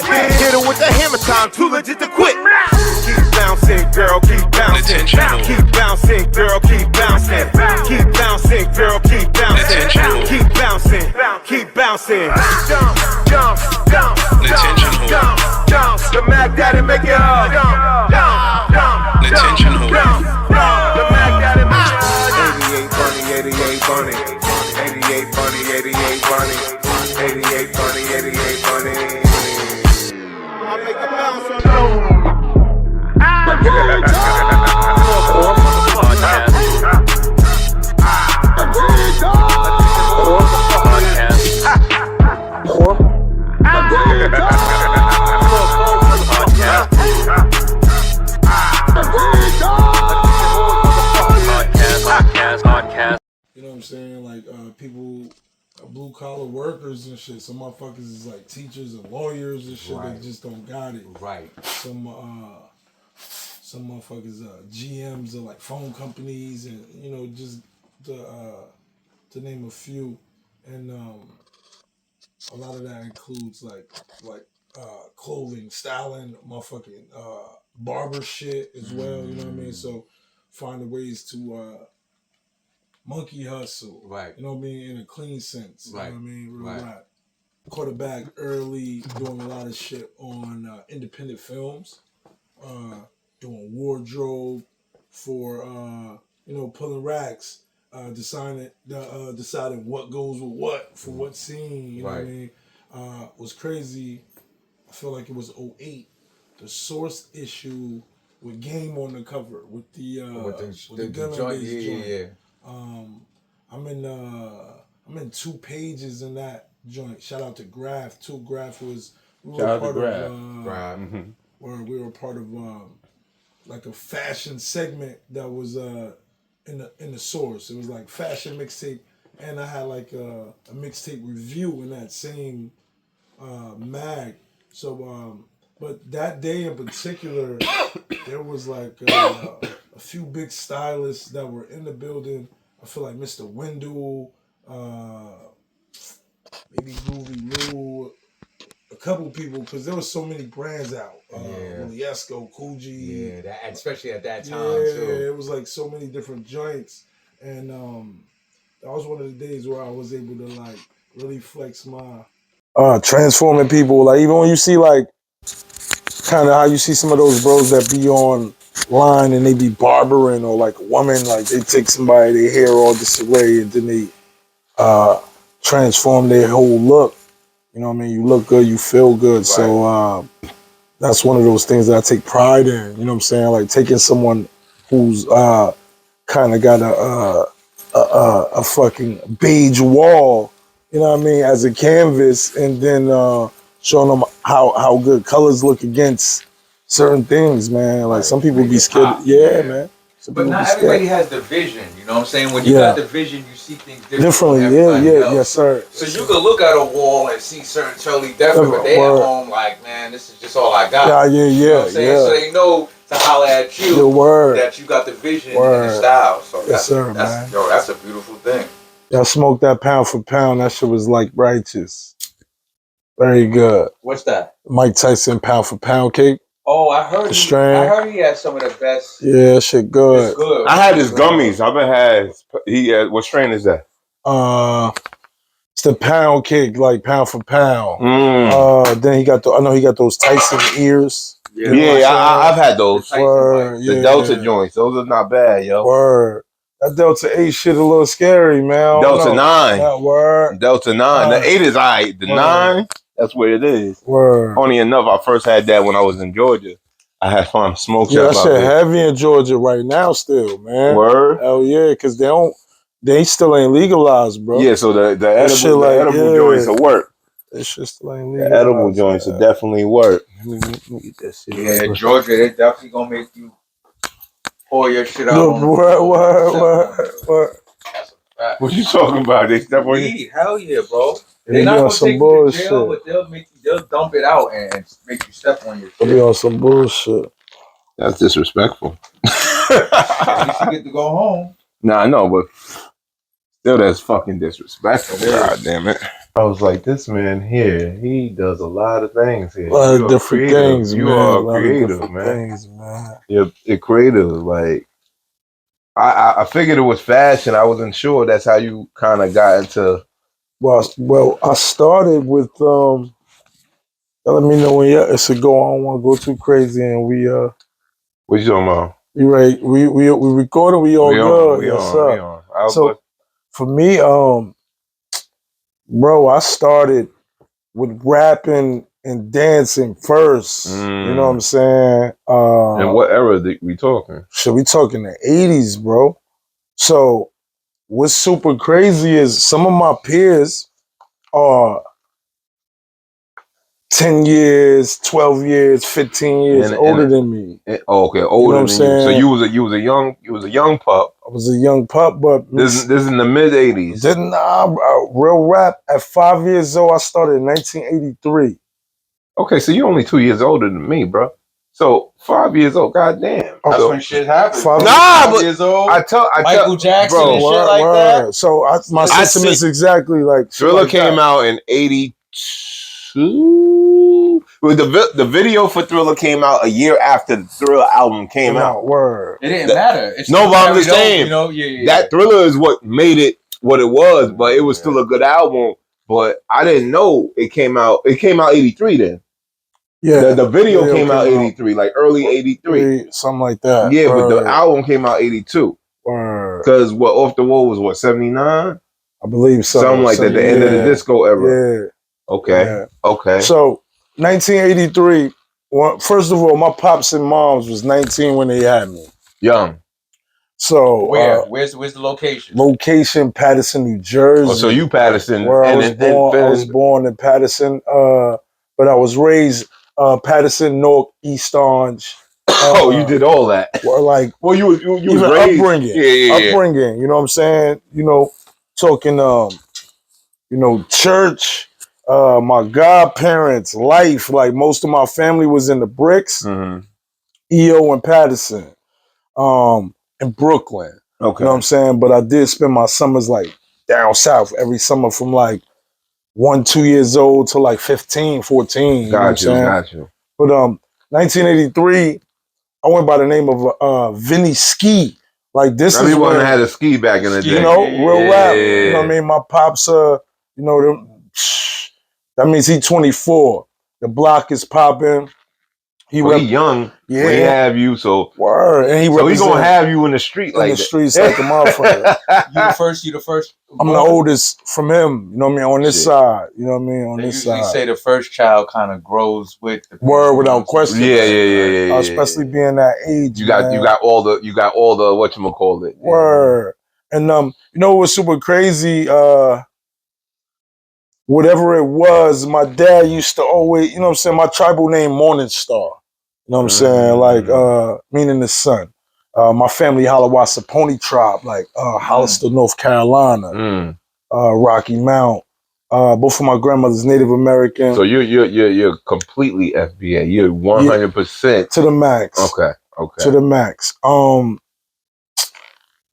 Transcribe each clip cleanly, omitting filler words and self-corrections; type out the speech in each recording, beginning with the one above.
grip. Hit her with the hammer time, too legit to quit. Keep bouncing, girl, keep bouncing. Keep bouncing, girl, keep bouncing. Keep bouncing, girl, keep bouncing. Keep bouncing, keep bouncing. Jump, jump, jump, jump, jump, jump. The Mac Daddy make it hard. Jump, jump, jump, jump, jump. The Mac Daddy make it hard. 88 bunny, 88 bunny. 88 bunny, 88 bunny. 88 bunny, 88 bunny. I make a bounce on you. You know what I'm saying? Like people, blue collar workers and shit. Some motherfuckers is like teachers and lawyers and shit. Right. They just don't got it. Right. Some motherfuckers GMs of like phone companies and you know just to name a few. And a lot of that includes like clothing, styling, motherfucking barber shit as well. You know what I mean? So finding ways to monkey hustle, right? You know what I mean, in a clean sense, right? You know what I mean, real right. rap. Caught a bag early, doing a lot of shit on independent films, doing wardrobe for you know, pulling racks, deciding what goes with what for what scene. You know what I mean? Was crazy. I feel like it was 08. The Source issue with Game on the cover with the gun joint. Yeah. I'm in 2 pages in that joint. Shout out to Graph. Graph was where we were part of like a fashion segment that was in the Source. It was like fashion mixtape, and I had like a mixtape review in that same mag. So but that day in particular, there was like a few big stylists that were in the building. I feel like Mr. Wendell, maybe Groovy Lou, a couple people, because there was so many brands out. Yesco, Coogee. Yeah, especially at that time, too. Yeah, it was like so many different joints. And that was one of the days where I was able to like really flex my... transforming people. Like even when you see like, kind of how you see some of those bros that be online and they be barbering, or like a woman, like they take somebody, their hair all disarray, and then they transform their whole look. You know what I mean? You look good, you feel good. Right. So that's one of those things that I take pride in. You know what I'm saying? Like taking someone who's kind of got a fucking beige wall, you know what I mean, as a canvas, and then showing them how good colors look against certain things, man. Like some people be scared. Yeah, man. But not everybody has the vision, you know what I'm saying? When you got the vision, you see things differently. Yes, sir. So you can look at a wall and see certain Charlie Different, but they at home like, man, this is just all I got. You know what I'm saying? So they know to holler at you that you got the vision and the style. So that's a beautiful thing. Y'all smoked that pound for pound. That shit was like righteous. Very good. What's that? Mike Tyson pound for pound cake. Oh, I heard he had some of the best. Yeah, shit good. It's good. I had his gummies. I've been had. What strain is that? It's the pound cake, like pound for pound. Then I know he got those Tyson ears. Yeah, I've had those. The Delta joints. Those are not bad, yo. Word. That Delta 8 shit a little scary, man. Delta 9. That word. Delta 9. The 8 is alright. The 9, that's what it is. Word. Funny enough, I first had that when I was in Georgia. I had fun smoke shop. That shit heavy in Georgia right now still, man. Word. Hell yeah, because they still ain't legalized, bro. Yeah, so the edible joints will work. That shit still ain't legalized. The edible joints will definitely work. Yeah, Georgia, they definitely gonna make you pour your shit out. What? What you talking about? They step on you? Hell yeah, bro. They're not gonna take you to jail, but they'll dump it out and make you step on your shit. They'll be on some bullshit. That's disrespectful. At least you get to go home. Nah, I know, but still that's fucking disrespectful. God damn it. I was like, this man here, he does a lot of things here. A lot of different things, man. You are creative, man. You're creative. Like, I figured it was fashion. I wasn't sure that's how you kind of got into. Well, I started with let me know when it's a go. I don't want to go too crazy, and we What you talking about? You right? We recording. We all good. We yes, on. sir. We on. So for me, bro, I started with rapping and dancing first. You know what I'm saying? And what era we talking? So we talking the 80s, bro. So what's super crazy is some of my peers are 10 years, 12 years, 15 years older than me. Okay, older than you. So you was a young pup. I was a young pup, but this is in the mid 80s. Real rap at 5 years old. I started in 1983. Okay, so you're only 2 years older than me, bro. So 5 years old, goddamn. That's when shit happens. But years old. I tell Michael Jackson bro, and shit like that. So my system is exactly like Thriller like came out in 82. Well, the video for Thriller came out a year after the Thriller album came out. Word. It didn't matter. It's no, but I'm just saying, yeah. that Thriller is what made it what it was, but it was still a good album. But I didn't know it came out. It came out 83 then. Yeah. The video came out 83, like early 83. Something like that. Yeah, but the album came out 82. Because Off the Wall was what, 79? I believe so. Something like that, the end of the disco era. Yeah. Okay. Yeah. Okay. So 1983, first of all, my pops and moms was 19 when they had me. Young. So where's the location? Location, Paterson, New Jersey. Oh, so you Paterson. Where I was born in Paterson, but I was raised Paterson, Newark, East Orange. Oh, you did all that. Or like, well, you was raised. Upbringing. Upbringing. You know what I'm saying? You know, talking, church. My godparents' life. Like most of my family was in the bricks. EO and Paterson. In Brooklyn. Okay. You know what I'm saying? But I did spend my summers like down south every summer from like 1-2 years old to like 15, 14. Got you. But 1983, I went by the name of Vinny Ski. Like this Everyone had a ski back in the day. You know, real rap. You know what I mean? My pops, that means he 24. The block is popping. He young. Yeah. When he have you, so word. And he gonna have you in the street like the streets like a motherfucker. You the first. I'm the oldest from him. You know what I mean? On this side. You know what I mean? On this side. They usually say the first child kind of grows with the word without question. Yeah. Especially being that age. You got all the whatchamacallit. Word. And you know what's super crazy? Whatever it was, my dad used to always, you know what I'm saying, my tribal name Morning Star. You know what I'm saying? Like meaning the sun. My family Hiawatha Pony tribe, like Hollister, North Carolina, Rocky Mount. Both of my grandmothers Native American. So you're completely FBA. You're 100% to the max. Okay. To the max.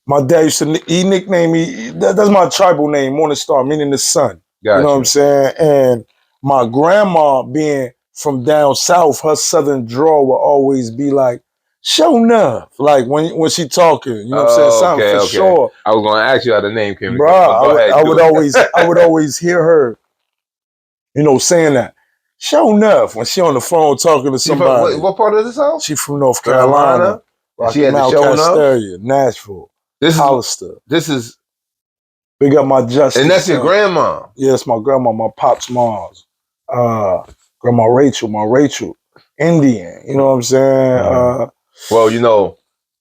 My dad used to he nicknamed me. That's my tribal name, Morning Star, meaning the sun. Gotcha. You know what I'm saying? And my grandma being from down south, her southern drawl will always be like, show enough. Like when she talking, you know what I'm saying? Something for sure. I was gonna ask you how the name came. Bro, I would always hear her, saying that. Show enough when she on the phone talking to somebody. What part of the South? She from North Carolina. She had to show enough? Nashville. Hollister. This is big up my Justice. And that's your grandma. Yes, my grandma, my pop's mom's. Grandma Rachel, my Rachel. Indian. You know what I'm saying? Well,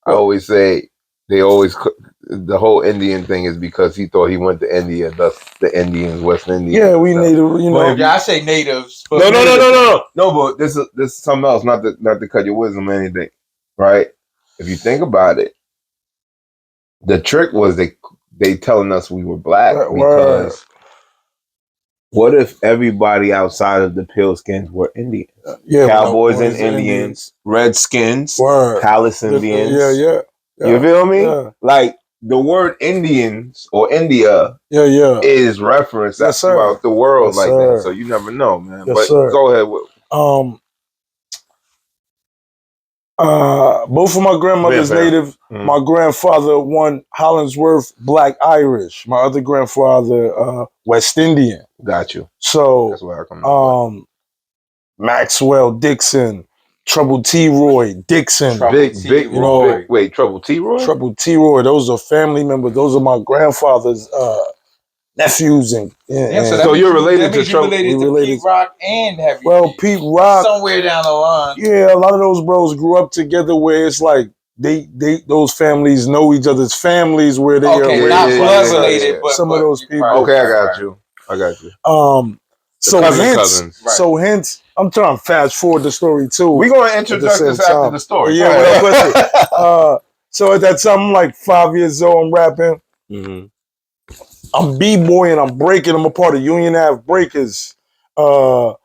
I always say the whole Indian thing is because he thought he went to India, thus the Indians, West Indians. Yeah, we native, I say natives. But No, but this is something else, not to cut your wisdom or anything, right? If you think about it, the trick was they telling us we were black because what if everybody outside of the Pale-skins were Indians? Cowboys and Indians, Redskins, Palace Indians. Yeah. You feel me? Yeah. Like the word Indians or India is referenced throughout the world that. So you never know, man. But go ahead. Both of my grandmothers native. My grandfather, one Hollandsworth Black Irish. My other grandfather, West Indian. Got you. So that's where I come Maxwell Dixon, Trouble T. Roy Dixon. Trouble T. Roy? Trouble T. Roy. Those are family members. Those are my grandfather's nephews and so you're related to Trouble. Pete Rock and Heavy. Well, Pete Rock somewhere down the line. Yeah, a lot of those bros grew up together where it's like those families know each other's families where they are not blood related, but some of those people. Okay, I got you. So hence, I'm trying to fast forward the story too. We're gonna introduce this after the story. Yeah, without so at that time, I'm like 5 years old. I'm rapping. Mm-hmm. I'm b-boying. I'm breaking. I'm a part of Union Ave Breakers. Man,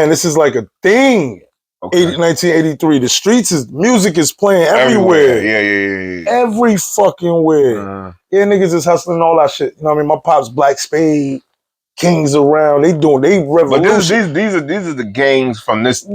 this is like a thing. 1983. The streets music is playing everywhere. Yeah. Every fucking where. Yeah, niggas is hustling all that shit. You know what I mean? My pops Black Spade, Kings around. They revolution. But these are the gangs from this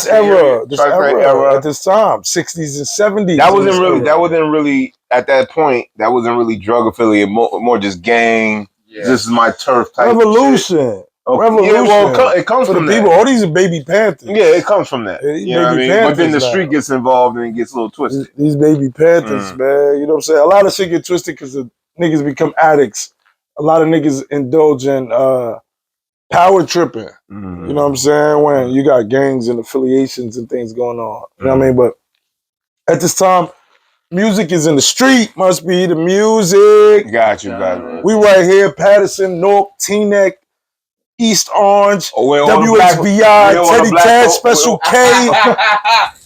era at this time, 60s and 70s. That wasn't really at that point. That wasn't really drug affiliated. More just gang. Yeah. This is my turf type. Revolution. Revolution. Yeah, well, it comes from the people. All these are baby Panthers. Yeah, it comes from that. You know what I mean? But then the street gets involved and it gets a little twisted. These baby Panthers, man. You know what I'm saying? A lot of shit get twisted because the niggas become addicts. A lot of niggas indulge in power tripping. You know what I'm saying? When you got gangs and affiliations and things going on. You know what I mean? But at this time, music is in the street. Must be the music. Got you. We right here, Patterson, Newark, Teaneck, East Orange, WXBI, Teddy Ted, Special K.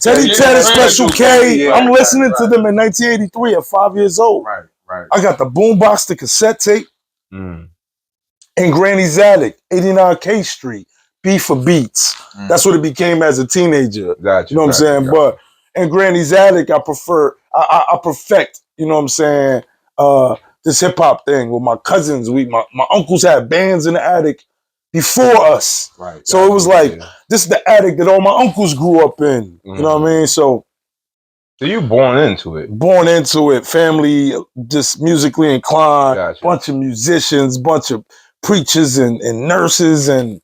Teddy Ted and Special K. I'm listening to them in 1983 at 5 years old. Right. I got the boombox, the cassette tape, and Granny's Attic, 89 K Street, B for Beats. That's what it became as a teenager. Got you. You know what I'm saying? But in Granny's Attic, I perfect, you know what I'm saying, this hip hop thing with my cousins. My uncles had bands in the attic before us. Right. So it was like, this is the attic that all my uncles grew up in. You know what I mean? So you born into it. Born into it. Family, just musically inclined. Bunch of musicians, bunch of preachers and nurses and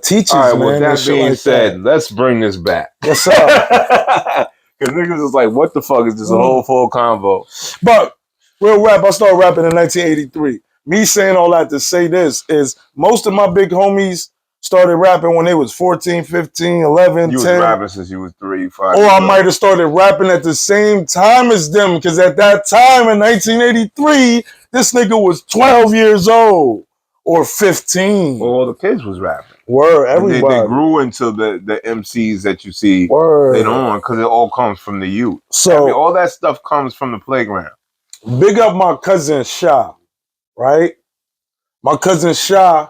teachers. All right, with that being said, let's bring this back. What's up? Because niggas is like, what the fuck is this whole full convo? But real rap, I started rapping in 1983. Me saying all that to say this is most of my big homies started rapping when they was 14, 15, 11, 10. You was rapping since you was 3, 5. Or I might have started rapping at the same time as them, because at that time in 1983, this nigga was 12 years old or 15. Well, all the kids was rapping. Everybody. They grew into the MCs that you see later on, because it all comes from the youth. So all that stuff comes from the playground. Big up my cousin Sha, right? My cousin Sha,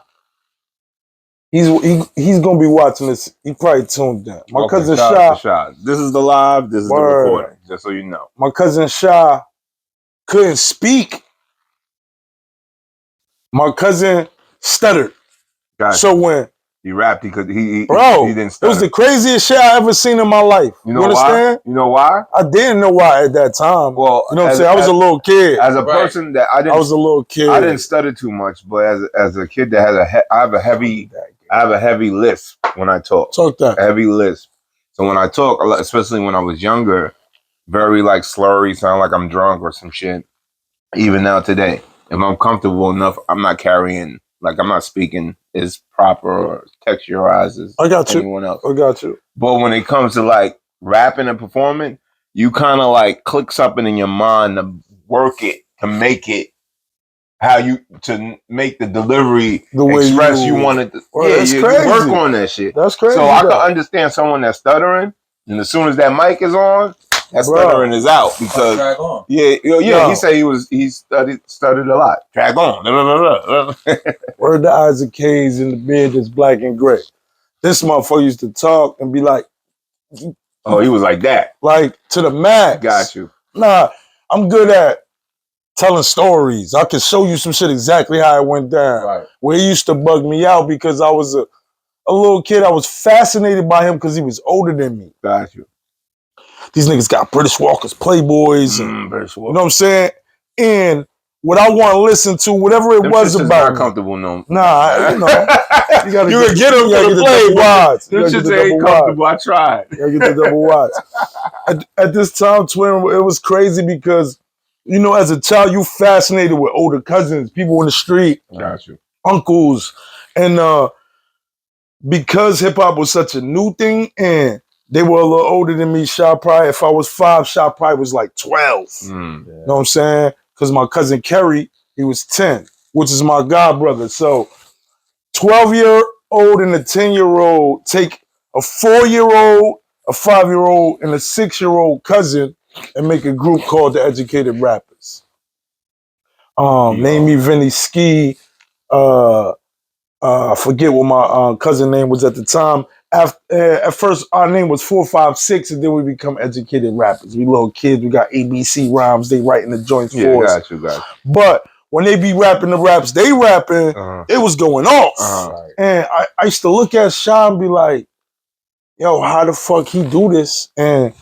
he's gonna be watching this. He probably tuned in. My cousin Sha. This is the live. This is the recording. Just so you know. My cousin Sha couldn't speak. My cousin stuttered. Gotcha. So when he rapped, he didn't stutter. It was the craziest shit I ever seen in my life. You understand? Why? You know why? I didn't know why at that time. Well, you know what I'm saying? I was a little kid. As a person that I was a little kid. I didn't stutter too much, but as a kid that has I have a heavy lisp when I talk. Talk that. A heavy lisp. So when I talk, especially when I was younger, very like slurry, sound like I'm drunk or some shit. Even now today, if I'm comfortable enough, I'm not carrying, like I'm not speaking as proper or texturized as anyone else. I got you. But when it comes to like rapping and performing, you kind of like click something in your mind to work it, to make it to make the delivery the way express you want it to. You work on that shit. That's crazy. So I can understand someone that's stuttering, and as soon as that mic is on, that stuttering is out because he said he stuttered a lot. Drag on. Word the eyes of K's and the beard is black and gray. This motherfucker used to talk and be like, oh, he was like that. Like to the max. Got you. Nah, I'm good at telling stories. I can show you some shit exactly how it went down. Right. Where it used to bug me out because I was a little kid. I was fascinated by him because he was older than me. Got you. These niggas got British Walkers, Playboys, and British Walkers. You know what I'm saying? And what I want to listen to, whatever it was about. Not comfortable, no. Nah, you know. You gotta get them for the Playboys. This shit ain't comfortable. I tried. You gotta get the double wides. At this time, twin, it was crazy because, you know, as a child, you fascinated with older cousins, people in the street. Got you. Uncles. And because hip-hop was such a new thing, and they were a little older than me, Sha probably, if I was 5, Sha probably was like 12. You know what I'm saying? Because my cousin Kerry, he was 10, which is my god brother. So 12-year-old and a 10-year-old take a 4-year-old, a 5-year-old, and a 6-year-old cousin and make a group called the Educated Rappers. Name me Vinny Ski. I forget what my cousin name was at the time. At first, our name was 456, and then we become Educated Rappers. We little kids, we got ABC rhymes, they writing the joints for us. Got you. But when they be rapping the raps they rapping, it was going off. And I used to look at Sean and be like, yo, how the fuck he do this? And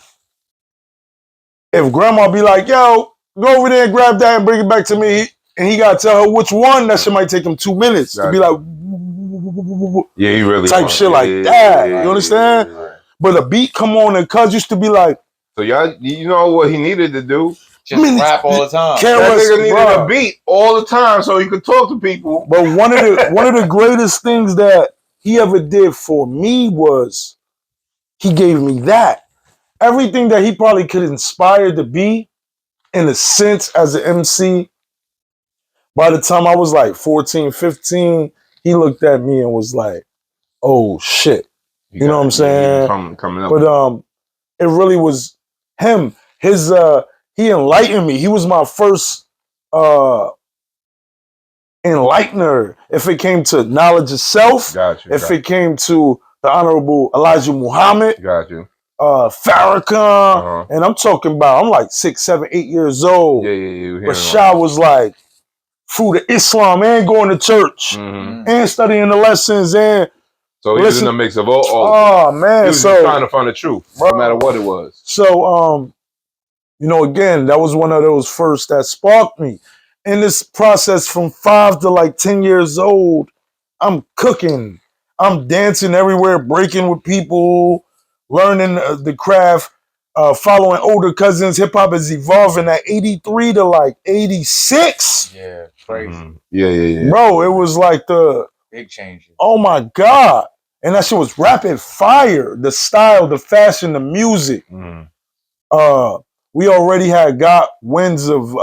if grandma be like, yo, go over there and grab that and bring it back to me, and he got to tell her which one, that shit might take him 2 minutes to be like, yeah, he really type shit like that. You understand? But a beat come on, and cuz used to be like, so y'all, you know what he needed to do? Just rap all the time. That nigga needed a beat all the time so he could talk to people. But one of the greatest things that he ever did for me was he gave me that. Everything that he probably could inspire to be, in a sense, as an MC, by the time I was like 14, 15, he looked at me and was like, oh shit. You know what I'm saying? Coming up. But it really was him. He enlightened me. He was my first enlightener. If it came to knowledge of self, if it came to the Honorable Elijah Muhammad, Farrakhan, and I'm talking about, I'm like 6, 7, 8 years old. Rashad was like, through the Islam and going to church and studying the lessons and so he was in the mix of all. Oh man, he was just trying to find the truth, no matter what it was. So you know, again, that was one of those first that sparked me. In this process, from 5 to like 10 years old, I'm cooking, I'm dancing everywhere, breaking with people, learning the craft, following older cousins. Hip hop is evolving at 83 to like 86. Yeah, crazy. Yeah. Bro, it was like the big changes. Oh my God. And that shit was rapid fire. The style, the fashion, the music. We already had got winds of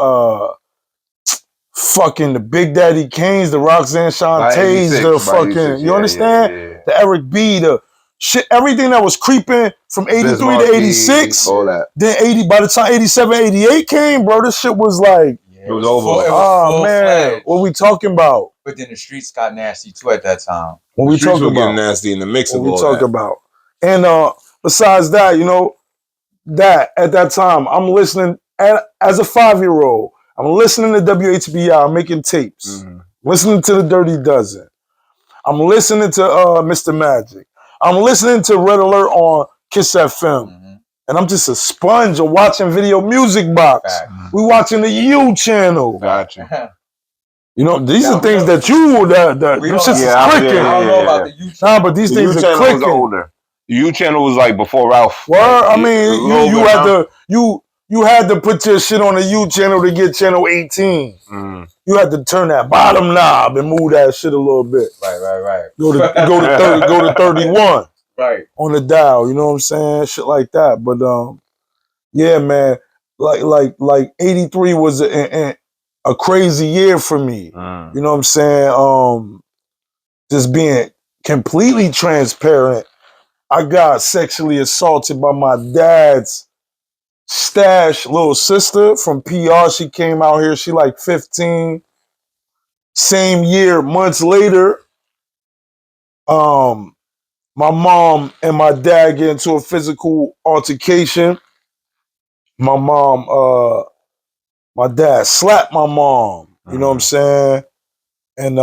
fucking the Big Daddy Kanes, the Roxanne Shantays, the fucking, you understand? Yeah. The Eric B, the shit, everything that was creeping from 83 to 86. All that. Then by the time 87, 88 came, bro, this shit was like, it was over. Oh man, what we talking about? But then the streets got nasty too at that time. What we talking about? Getting nasty in the mix of all that. What we talking about? And besides that, you know, that at that time, I'm listening as a 5-year-old. I'm listening to WHBI, I'm making tapes. Listening to the Dirty Dozen. I'm listening to Mr. Magic. I'm listening to Red Alert on Kiss FM. And I'm just a sponge of watching Video Music Box. We watching the U channel. Gotcha. You know, these are things that you them shits is clicking. I don't know about the U channel. Nah, but these things are clicking. Was older. The U channel was like before Ralph. Well, I mean, you had to put your shit on the U channel to get channel 18. You had to turn that bottom knob and move that shit a little bit. Right. Go to 31. Right. On the dial, you know what I'm saying? Shit like that. But yeah, man, like 83 was a crazy year for me. You know what I'm saying? Just being completely transparent. I got sexually assaulted by my dad's stash little sister from PR. She came out here, she like 15. Same year, months later, my mom and my dad get into a physical altercation. My mom my dad slapped my mom. You know what I'm saying? And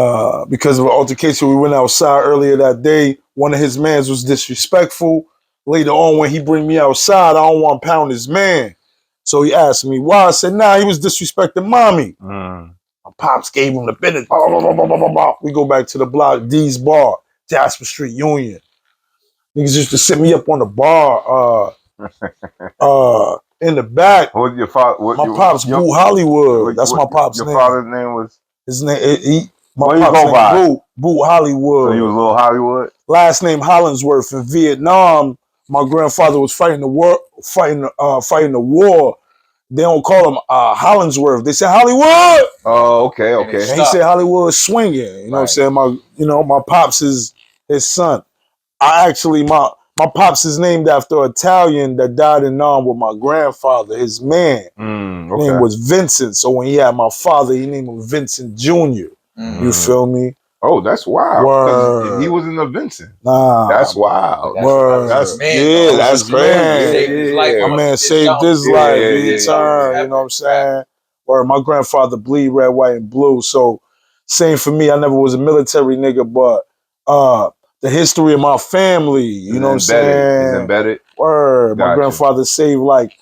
because of an altercation, we went outside earlier that day. One of his mans was disrespectful. Later on, when he bring me outside, I don't want to pound his man. So he asked me why. I said, nah, he was disrespecting mommy. My pops gave him the business. We go back to the block, D's Bar, Jasper Street, Union. Niggas used to sit me up on the bar in the back. What your father? My pops, Boo Hollywood. That's my pop's name. Your father's name was? His name, my pop's name, Boo Hollywood. So you was Little Hollywood? Last name Hollingsworth. In Vietnam, my grandfather was fighting the war. Fighting the war. They don't call him Hollingsworth. They say Hollywood. Oh, okay. And he said Hollywood swinging. You know what I'm saying? My pops is his son. My pops is named after an Italian that died in Nam with my grandfather. His man name was Vincent. So when he had my father, he named him Vincent Jr. You feel me? Oh, that's wild. Word. He was in the Vincent. Nah, that's wild. Word. That's crazy. My man saved his life. He turned. You know what I'm saying? Word. My grandfather bleed red, white, and blue. So same for me. I never was a military nigga, but the history of my family, you know what I'm saying? He's embedded. Word. My grandfather saved like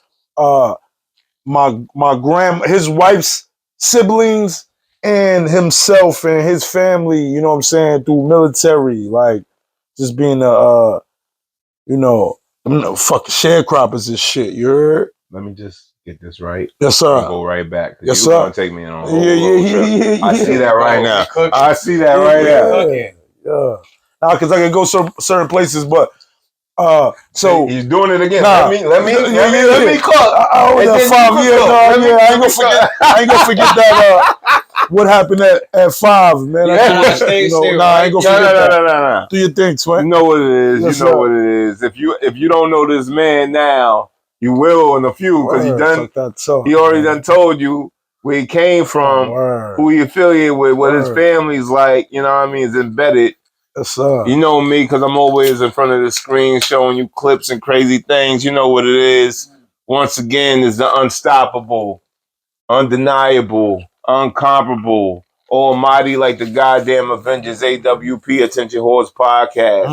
his wife's siblings and himself and his family, you know what I'm saying, through military, like just being fucking sharecroppers and shit, you heard? Let me just get this right. Yes, sir. Go right back. Yes, sir. You're gonna take me on a whole trip. I see that right now. I see that right now. Yeah. Now, because I can go certain places, but so he's doing it again. Let me cook. I was at 5 years. I ain't gonna forget that. What happened at 5, man? I ain't gonna forget that. Do your thing, Twin. You know what it is. Yes, you know what it is. If you don't know this man now, you will in a few, because he already done told you where he came from, who he affiliated with, what his family's like. You know what I mean? Is embedded. Yes, sir. You know me, because I'm always in front of the screen showing you clips and crazy things. You know what it is. Once again, is the unstoppable, undeniable, uncomparable, almighty like the goddamn Avengers AWP Attention Horse podcast.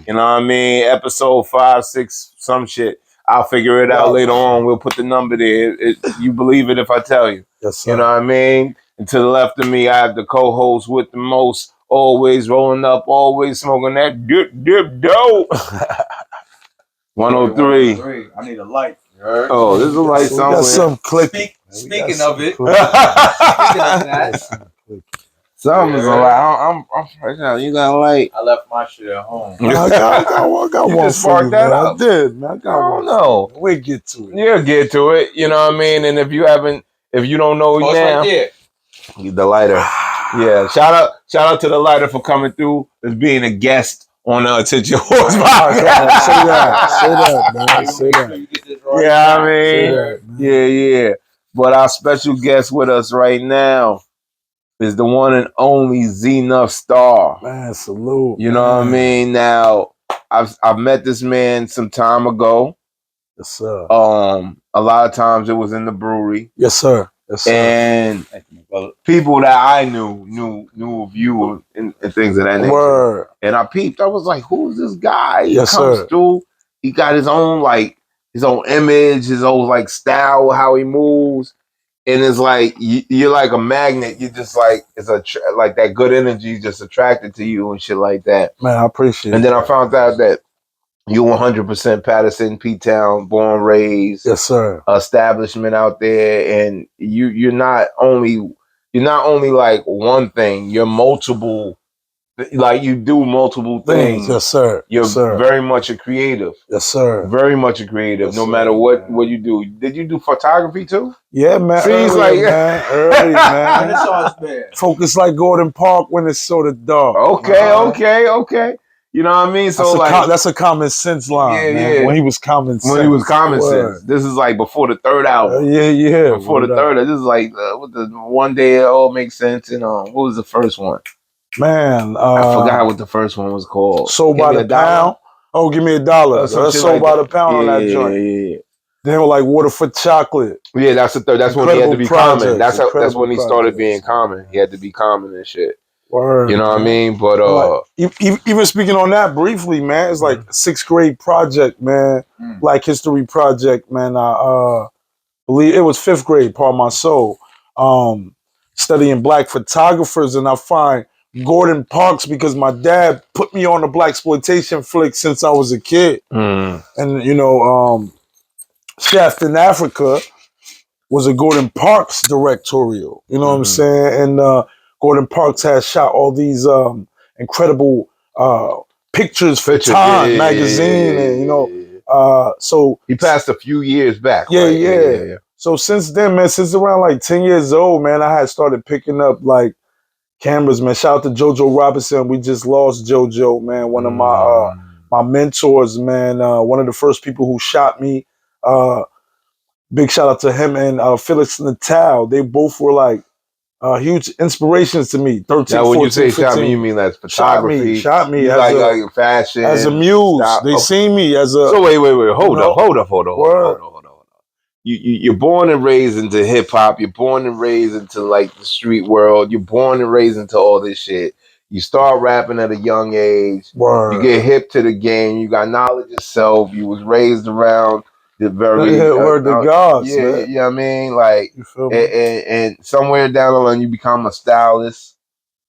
You know what I mean? Episode 5, 6, some shit. I'll figure it out later on. We'll put the number there. You believe it if I tell you. Yes, sir. You know what I mean? And to the left of me, I have the co-host with the most, always rolling up, always smoking that dip dope. 103. I need a light. Oh, there's a light somewhere. Got some click. Speaking of it, something's a light. I'm right now. You got a light? I left my shit at home. I got one for you, man. I did, man. I got one. No, we'll get to it. Yeah, get to it. You know what I mean? And if you don't know now, the lighter. Yeah, shout out to the lighter for coming through as being a guest on the Attention Horse podcast. Say that, man. Say that. Yeah, I mean, yeah. But our special guest with us right now is the one and only Nuff Starr. Man, salute. You know what I mean? Now, I've met this man some time ago. Yes, sir. A lot of times it was in the brewery. Yes, sir. Yes, sir. And people that I knew of you and things of that nature. Word. And I peeped. I was like, "Who's this guy?" He yes, comes sir. through. He got his own image, his own style, how he moves, and it's like you're like a magnet. You just like like that good energy just attracted to you and shit like that. Man, I appreciate it. And then I found out that you 100% Patterson, P-Town, born, raised. Yes, sir. Establishment out there, and you're not only like one thing. You're multiple. Like you do multiple things. Yes, sir. You're very much a creative. Yes, sir. Very much a creative. No matter what you do. Did you do photography too? Yeah, man. See, early, man. Focus like Gordon Park when it's sort of dark. Okay. You know what I mean? So that's a common sense line. Yeah. When he was common sense. When he was common sense. This is like before the third album. Yeah. Before the third. This is like the One Day It All Makes Sense. And what was the first one? Man, I forgot what the first one was called. Sold by the pound. Oh, give me $1. That's sold by the pound on that joint. Yeah. Then like Water for Chocolate. Yeah, that's the third. That's when he had to be common. That's when he started being common. He had to be common and shit. Word, you know what I mean? But like, even speaking on that briefly, man, it's like 6th grade project, man. Black History Project, man. I believe it was 5th grade, part of my soul. Studying black photographers, and I find Gordon Parks because my dad put me on a blaxploitation flick since I was a kid. And you know, Shaft in Africa was a Gordon Parks directorial. You know what I'm saying? And Gordon Parks has shot all these incredible pictures for Time magazine, and you know, so he passed a few years back. Yeah, right? yeah. So since then, man, since around like 10 years old, man, I had started picking up like cameras, man. Shout out to JoJo Robinson. We just lost JoJo, man. One of my mentors, man. One of the first people who shot me. Big shout out to him and Felix Natal. They both were like huge inspirations to me. 13, now, when 14, you say 15. shot me, you mean that's photography? Shot me as like fashion, as a muse. They see me as a. So wait, hold up. You're born and raised into hip hop. You're born and raised into like the street world. You're born and raised into all this shit. You start rapping at a young age. Word. You get hip to the game. You got knowledge of self. You was raised around the very word to God. Yeah, man. you know what I mean? Like, you feel me? And somewhere down the line, you become a stylist,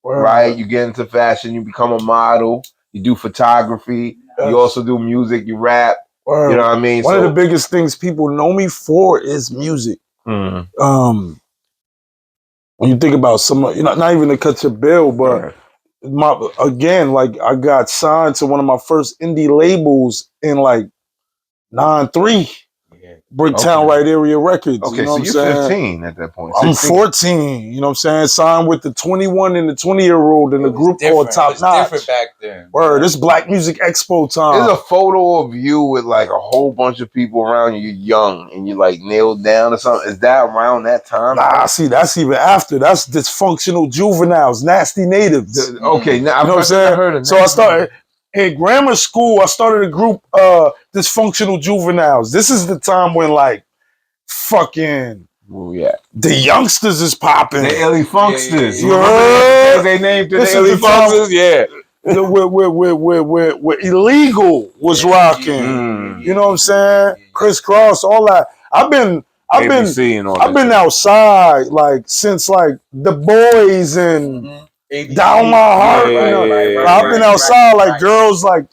right? You get into fashion. You become a model. You do photography. Yes. You also do music. You rap. You know what I mean? One of the biggest things people know me for is music. When you think about someone, you know, not even to cut your bill, but like I got signed to one of my first indie labels in like 9-3. Bricktown Right Area Records. Okay, you know so what you're I'm 15 at that point. I'm 14. You know what I'm saying? Signed with the 21 and the 20-year-old in a group called Top Notch. Different back then. Word, this Black Music Expo time. There's a photo of you with like a whole bunch of people around you. You're young and you like nailed down or something. Is that around that time? Nah, see, that's even after. That's Dysfunctional Juveniles, Nasty Natives. Okay, now you know what I'm saying? Heard of so I started in grammar school. I started a group, Dysfunctional Juveniles. This is the time when like fucking the youngsters is popping. The Illy Funksters. You heard? They named the Illy Funksters. Yeah. Where Illegal was rocking. You know what I'm saying? Crisscross, all that. I've been outside like since like The Boys and Down My Heart. I've been outside like girls like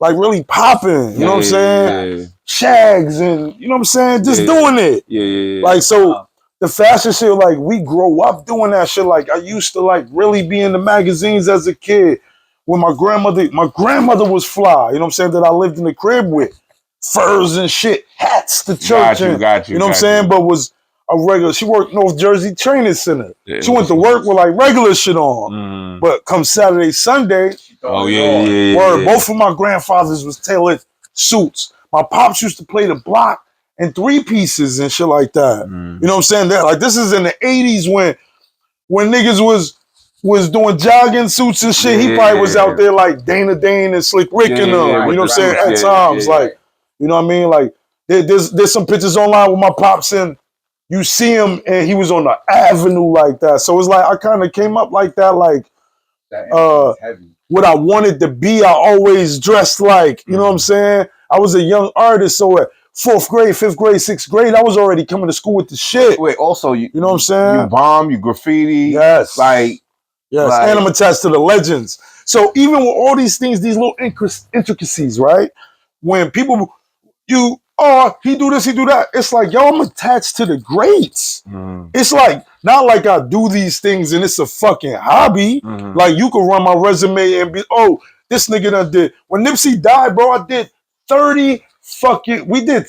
really popping. You know what I'm saying? Shags and you know what I'm saying? Just doing it. Like so the fashion shit, like we grow up doing that shit. Like I used to like really be in the magazines as a kid when my grandmother was fly, you know what I'm saying, that I lived in the crib with. Furs and shit, hats to church. You know what I'm saying? But was a regular, she worked North Jersey Training Center. She went to work with like regular shit on. But come Saturday, Sunday, both of my grandfathers was tailored suits. My pops used to play the block and 3-pieces and shit like that. You know what I'm saying? That like this is in the 80s when niggas was doing jogging suits and shit. He probably was out there like Dana Dane and Slick Rick and them. You know what I'm saying? At times, like, you know what I mean? Like there's some pictures online with my pops and you see him and he was on the avenue like that. So it's like I kind of came up like that, like what I wanted to be, I always dressed like, you know what I'm saying? I was a young artist, so at 4th grade, 5th grade, 6th grade, I was already coming to school with the shit. Wait, also, you know what I'm saying? You bomb, you graffiti. Yes. Like, and I'm attached to the legends. So even with all these things, these little intricacies, right? When people, he do this, he do that. It's like, yo, I'm attached to the greats. It's like, not like I do these things and it's a fucking hobby. Like you can run my resume and be, this nigga done did. When Nipsey died, bro, I did 30 fucking, we did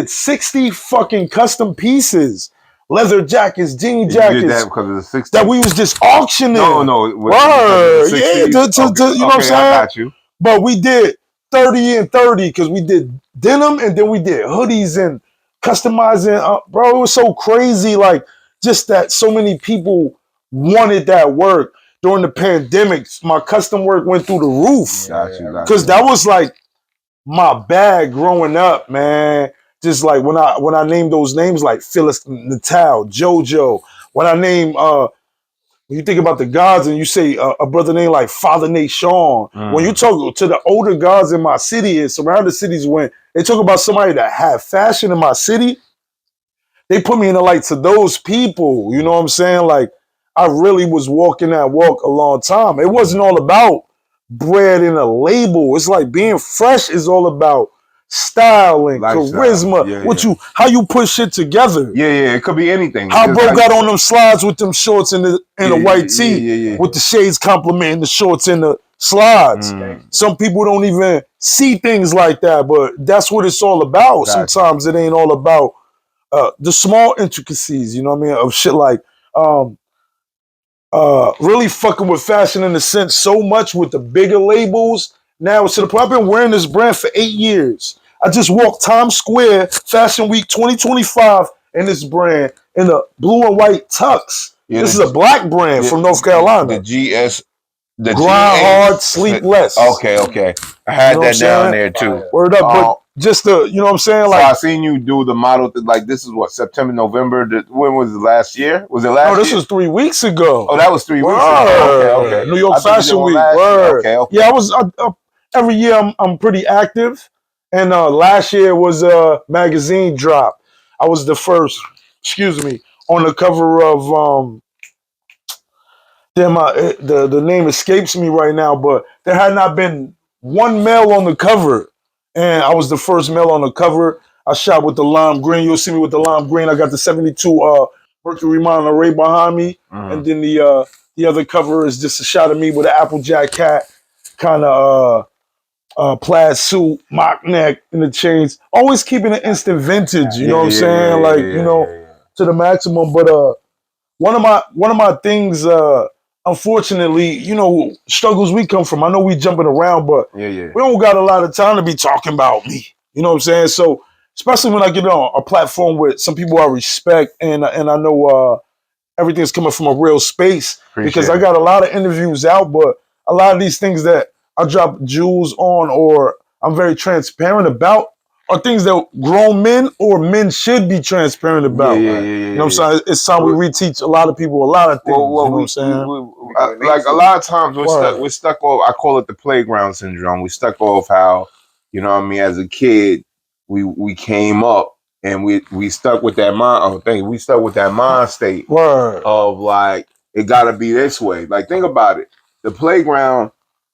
60 fucking custom pieces. Leather jackets, jean jackets. You did that because of the 60s? That we was just auctioning. No. Word. Yeah, you know what I'm saying? I got you. But we did 30 and 30 because we did denim and then we did hoodies and customizing. Bro, it was so crazy. Like, just that so many people wanted that work. During the pandemic, my custom work went through the roof. Got you. Because that was like my bag growing up, man. Just like when I name those names like Phyllis Natal, JoJo, when I name when you think about the gods and you say a brother named like Father Nate Sean, when you talk to the older gods in my city and surrounding cities, when they talk about somebody that had fashion in my city, they put me in the light to those people. You know what I'm saying? Like, I really was walking that walk a long time. It wasn't all about bread and a label. It's like being fresh is all about style and lifestyle. charisma. How you put shit together. Yeah. It could be anything. How bro got on them slides with them shorts and a white tee with the shades complementing the shorts and the slides. Some people don't even see things like that, but that's what it's all about. Gotcha. Sometimes it ain't all about the small intricacies, you know what I mean, of shit like really fucking with fashion in the sense so much with the bigger labels. Now to the point, I've been wearing this brand for 8 years. I just walked Times Square Fashion Week 2025 in this brand in the blue and white tux. Yeah, this is a black brand from North Carolina. The Grind hard, sleep less. Okay. I had that down there too. Word up, but just the, you know what I'm saying? Like, so I seen you do the model, like this is what, September, November, when was it, last year? Was it last year? No, this was 3 weeks ago. Oh, that was 3 weeks ago. Okay. New York Fashion Week. Okay. Yeah, I was, every year I'm pretty active. And last year was a magazine drop. I was the first, on the cover of, the name escapes me right now, but there had not been one male on the cover. And I was the first male on the cover. I shot with the lime green. You'll see me with the lime green. I got the 72 Mercury Monterey behind me. And then the other cover is just a shot of me with an Applejack hat, kind of plaid suit, mock neck, and the chains. Always keeping it instant vintage, you know what I'm saying? To the maximum. But one of my things, unfortunately, struggles we come from. I know we jumping around, but we don't got a lot of time to be talking about me. You know what I'm saying? So especially when I get on a platform with some people I respect and I know everything's coming from a real space. Because I got a lot of interviews out, but a lot of these things that I drop jewels on or I'm very transparent about are things that grown men or men should be transparent about. You know what I'm saying? It's time we reteach a lot of people a lot of things. You know what I'm saying? Like a lot of times we're stuck off, I call it the playground syndrome. We're stuck off how, you know what I mean, as a kid, we came up and we stuck with that mind. We stuck with that mind state of like, it gotta be this way. Like, think about it. The playground,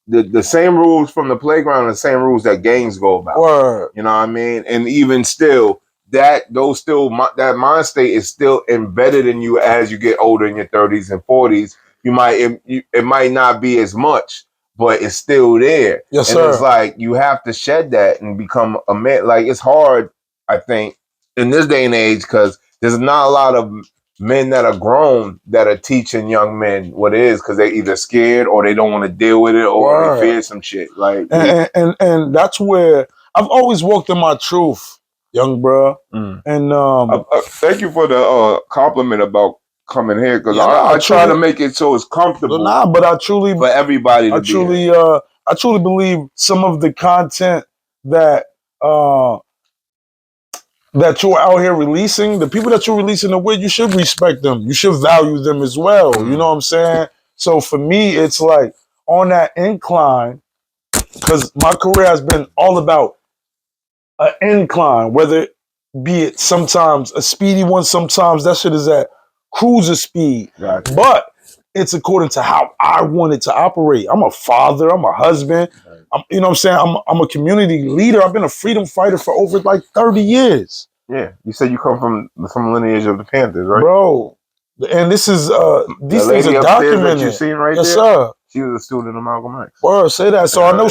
the same rules from the playground, the same rules that gangs go about. You know what I mean? And even still, that mind state is still embedded in you as you get older in your 30s and 40s. It might not be as much, but it's still there. Yes, and sir. It's like you have to shed that and become a man. Like, it's hard, I think, in this day and age, because there's not a lot of men that are grown that are teaching young men what it is, because they're either scared or they don't want to deal with it or they fear some shit. Like, and that's where I've always walked in my truth, young bro. And thank you for the compliment about coming here, because I try to make it so it's comfortable. But I truly for everybody to be here. I truly believe some of the content that that you're out here releasing, the people that you're releasing it with, you should respect them. You should value them as well. You know what I'm saying? So for me, it's like on that incline, because my career has been all about an incline, whether it be it sometimes a speedy one, sometimes that shit is at cruiser speed. Gotcha. But it's according to how I want it to operate. I'm a father, I'm a husband. You know what I'm saying? I'm a community leader. I've been a freedom fighter for over like 30 years. Yeah. You said you come from lineage of the Panthers, right? Bro. And this is these things are documented. That you seen right yes, there? Sir. She was a student of Malcolm X. Word, say that. So I know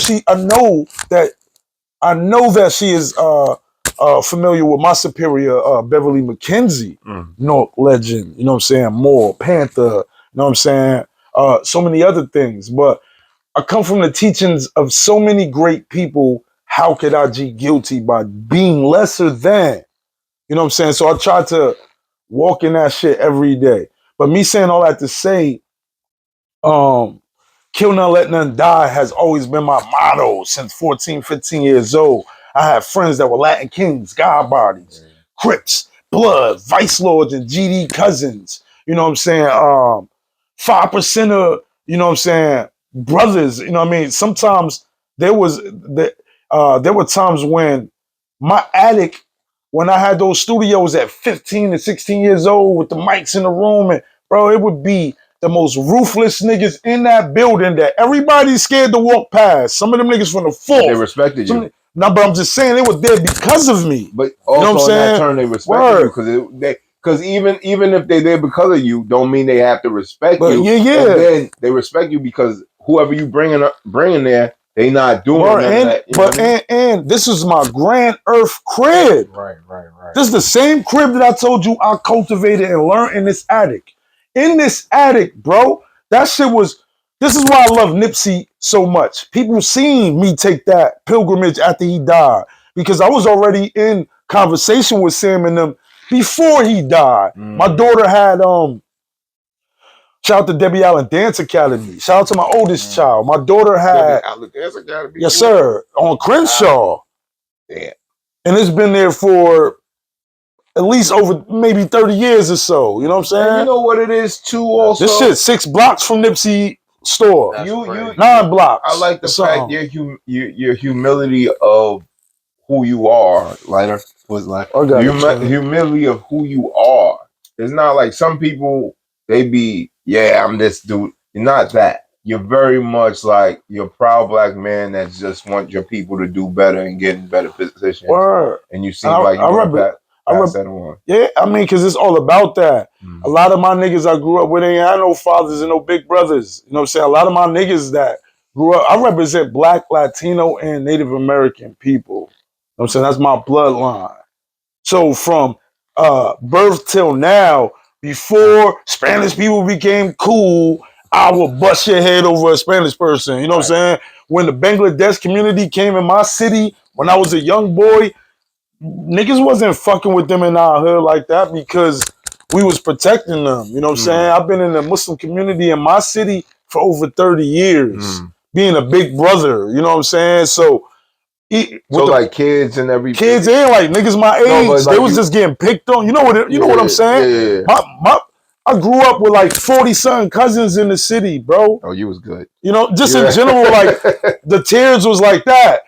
that she is familiar with my superior, Beverly McKenzie, North legend, you know what I'm saying? Moore, Panther, you know what I'm saying? So many other things. But I come from the teachings of so many great people. How could I be guilty by being lesser than? You know what I'm saying? So I try to walk in that shit every day. But me saying all that to say, Kill none, let none die has always been my motto since 14, 15 years old. I had friends that were Latin Kings, God bodies, Crips, Blood, Vice Lords, and GD cousins. You know what I'm saying? 5%, you know what I'm saying, brothers. You know what I mean? Sometimes there were times when my attic, when I had those studios at 15 to 16 years old with the mics in the room, and bro, it would be the most ruthless niggas in that building that everybody's scared to walk past. Some of them niggas from the fourth. They respected you. No, but I'm just saying they were there because of me. But you also know what I'm in saying? that turn, they respected you because even if they there because of you, don't mean they have to respect you. Yeah. And then they respect you because whoever you bringing there, they not doing that. And this is my Grand Earth crib. Right. This is the same crib that I told you I cultivated and learned in this attic. In this attic, bro, that shit was. This is why I love Nipsey so much. People seen me take that pilgrimage after he died because I was already in conversation with Sam and them before he died. My daughter had shout out to Debbie Allen Dance Academy. Shout out to my oldest child. My daughter had Debbie Allen Dance Academy. Yes, sir, on Crenshaw. Yeah. And it's been there for at least over maybe 30 years or so. You know what I'm saying? And you know what it is too also? This shit 6 blocks from Nipsey store. 9 blocks. I like the fact your humility of who you are, Lighter, was like humility of who you are. It's not like some people, they be, I'm this dude. You're not that. You're very much like you're a proud black man that just want your people to do better and get in better positions. Word. And you seem like you want to pass that on. Yeah, I mean, because it's all about that. A lot of my niggas I grew up with ain't had no fathers and no big brothers. You know what I'm saying? A lot of my niggas that grew up, I represent Black, Latino, and Native American people. You know what I'm saying? That's my bloodline. So from birth till now, before Spanish people became cool, I would bust your head over a Spanish person. You know what I'm saying? When the Bangladesh community came in my city, when I was a young boy, niggas wasn't fucking with them in our hood like that because we was protecting them. You know what I'm saying? I've been in the Muslim community in my city for over 30 years, being a big brother. You know what I'm saying? So like kids and everything. Kids and like niggas my age, they was just getting picked on. You know what? You know what I'm saying? Yeah. I grew up with like 40-something cousins in the city, bro. Oh, you was good. You know, just in general, like the tiers was like that.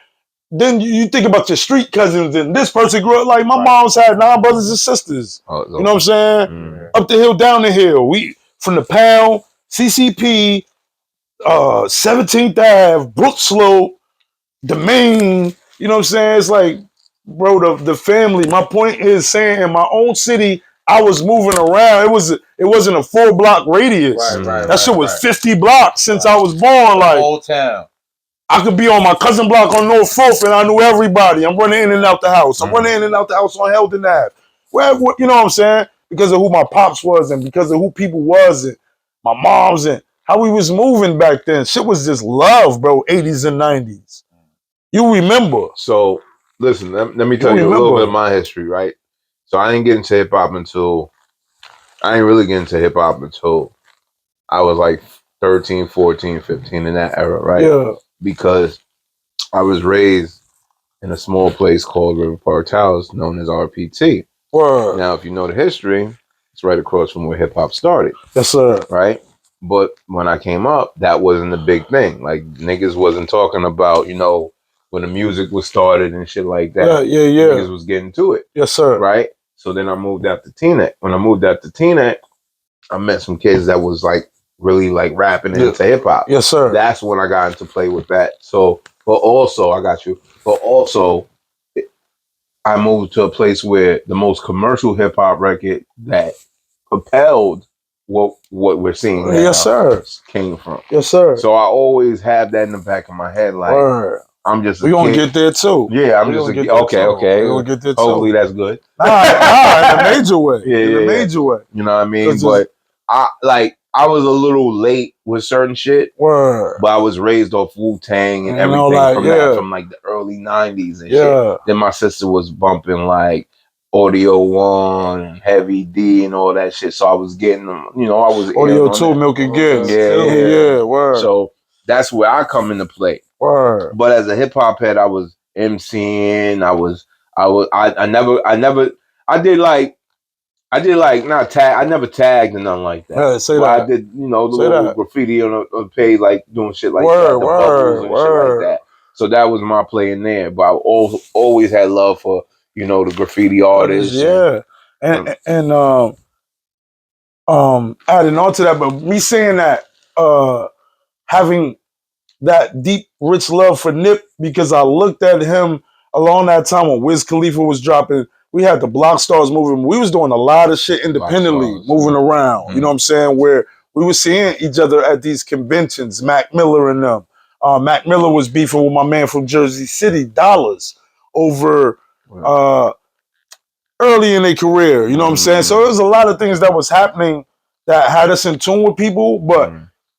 Then you think about your street cousins, and this person grew up like my mom's had 9 brothers and sisters. You know what I'm saying? Up the hill, down the hill. We from the Pound, CCP, 17th Ave, Brook Slope, the Main. You know what I'm saying? It's like, bro, the family. My point is saying in my own city, I was moving around. It wasn't a 4-block radius. That shit was 50 blocks since I was born. Like whole town. I could be on my cousin block on North 4th and I knew everybody. I'm running in and out the house. I'm running in and out the house on Heldon Ave. Well, you know what I'm saying? Because of who my pops was and because of who people was and my moms and how we was moving back then. Shit was just love, bro, 80s and 90s. You remember. So, listen, let me tell you a little bit of my history, right? So I didn't get into hip-hop until I was like 13, 14, 15 in that era, right? Yeah. Because I was raised in a small place called River Park Towers, known as RPT. Word. Now, if you know the history, it's right across from where hip-hop started. Yes, sir. Right? But when I came up, that wasn't the big thing. Like, niggas wasn't talking about, you know, when the music was started and shit like that. Yeah. Niggas was getting to it. Yes, sir. Right? So then I moved out to Teaneck. When I moved out to Teaneck, I met some kids that was like really like rapping into hip hop. Yes, sir. That's when I got into play with that. So, but also I moved to a place where the most commercial hip hop record that propelled what we're seeing now, yes, sir, came from. Yes, sir. So I always have that in the back of my head, like I'm just. We gonna get there too. Yeah, I'm just okay. We gonna get there too. Hopefully that's good. Nah, in a major way. In a major way. You know what I mean? But I was a little late with certain shit. Word. But I was raised off Wu-Tang and everything from like the early 90s and shit. Then my sister was bumping like Audio 1 and Heavy D and all that shit. So I was getting them, you know, I was Audio 2, Milk and Gibbs. Yeah, word. So that's where I come into play. Word. But as a hip hop head, I was MCing. I did not tag. I never tagged or nothing like that. Yeah, say that. I did, the little graffiti on the page, like doing shit like that, the bubbles and shit like that. So that was my play in there. But I always had love for the graffiti artists. Yeah, and adding on to that, but me saying that, having that deep, rich love for Nip, because I looked at him along that time when Wiz Khalifa was dropping. We had the Block Stars moving. We was doing a lot of shit independently, moving around. You know what I'm saying? Where we were seeing each other at these conventions, Mac Miller and them. Mac Miller was beefing with my man from Jersey City, Dollars, over early in their career. You know what I'm saying? So there was a lot of things that was happening that had us in tune with people. But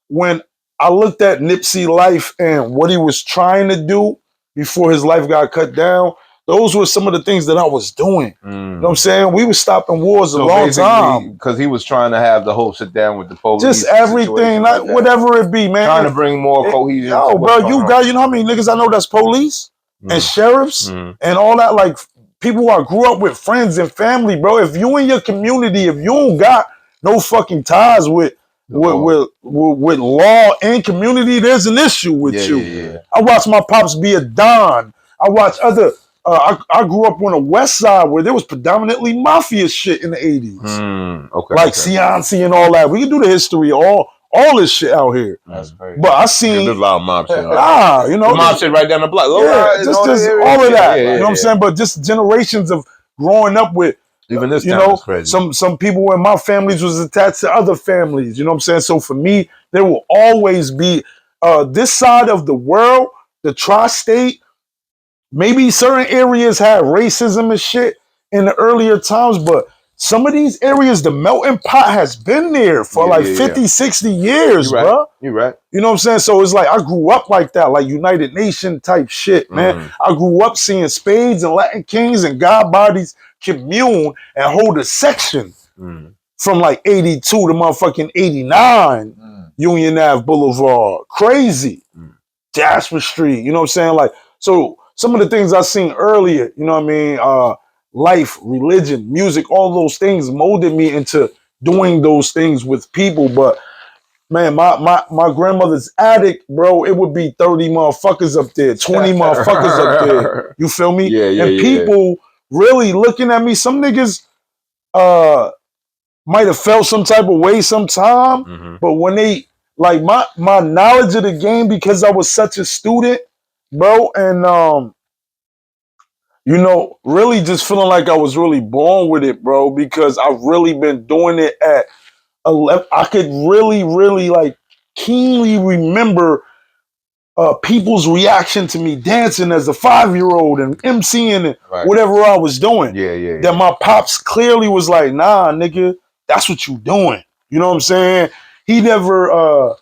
when I looked at Nipsey life and what he was trying to do before his life got cut down, those were some of the things that I was doing. You know what I'm saying? We were stopping wars a long time. Because he was trying to have the whole sit down with the police. Just everything, like whatever it be, man. Trying to bring more cohesion. Yo, bro, you know how many niggas I know that's police and sheriffs and all that? Like, people who I grew up with, friends and family, bro. If you in your community, if you don't got no fucking ties with law and community, there's an issue with you. Yeah. I watched my pops be a Don. I watched other. I grew up on the West Side where there was predominantly mafia shit in the 80s. Like Cianci and all that. We can do the history, all this shit out here. That's crazy. But I seen there's a lot of mob shit. the mob shit right down the block. Just all of that. You know what I'm saying? But just generations of growing up with, even this town is crazy. Some people in my families was attached to other families. You know what I'm saying? So for me, there will always be this side of the world, the tri-state. Maybe certain areas had racism and shit in the earlier times, but some of these areas, the melting pot has been there for 50, 60 years, bro. You're right. You know what I'm saying? So it's like I grew up like that, like United Nation type shit, man. I grew up seeing Spades and Latin Kings and God Bodies commune and hold a section from like 82 to motherfucking 89, Union Ave Boulevard. Crazy. Jasper Street, you know what I'm saying? Like, so some of the things I seen earlier, you know what I mean? Life, religion, music, all those things molded me into doing those things with people. But man, my grandmother's attic, bro, it would be 30 motherfuckers up there, 20 motherfuckers up there. You feel me? Yeah. And people really looking at me. Some niggas might have felt some type of way sometime, but when they, like, my knowledge of the game, because I was such a student, bro, and really just feeling like I was really born with it, bro, because I've really been doing it at 11. I could really, really like keenly remember people's reaction to me dancing as a 5-year-old and MCing and whatever I was doing. Yeah. That my pops clearly was like, nah, nigga, that's what you doing. You know what I'm saying? He never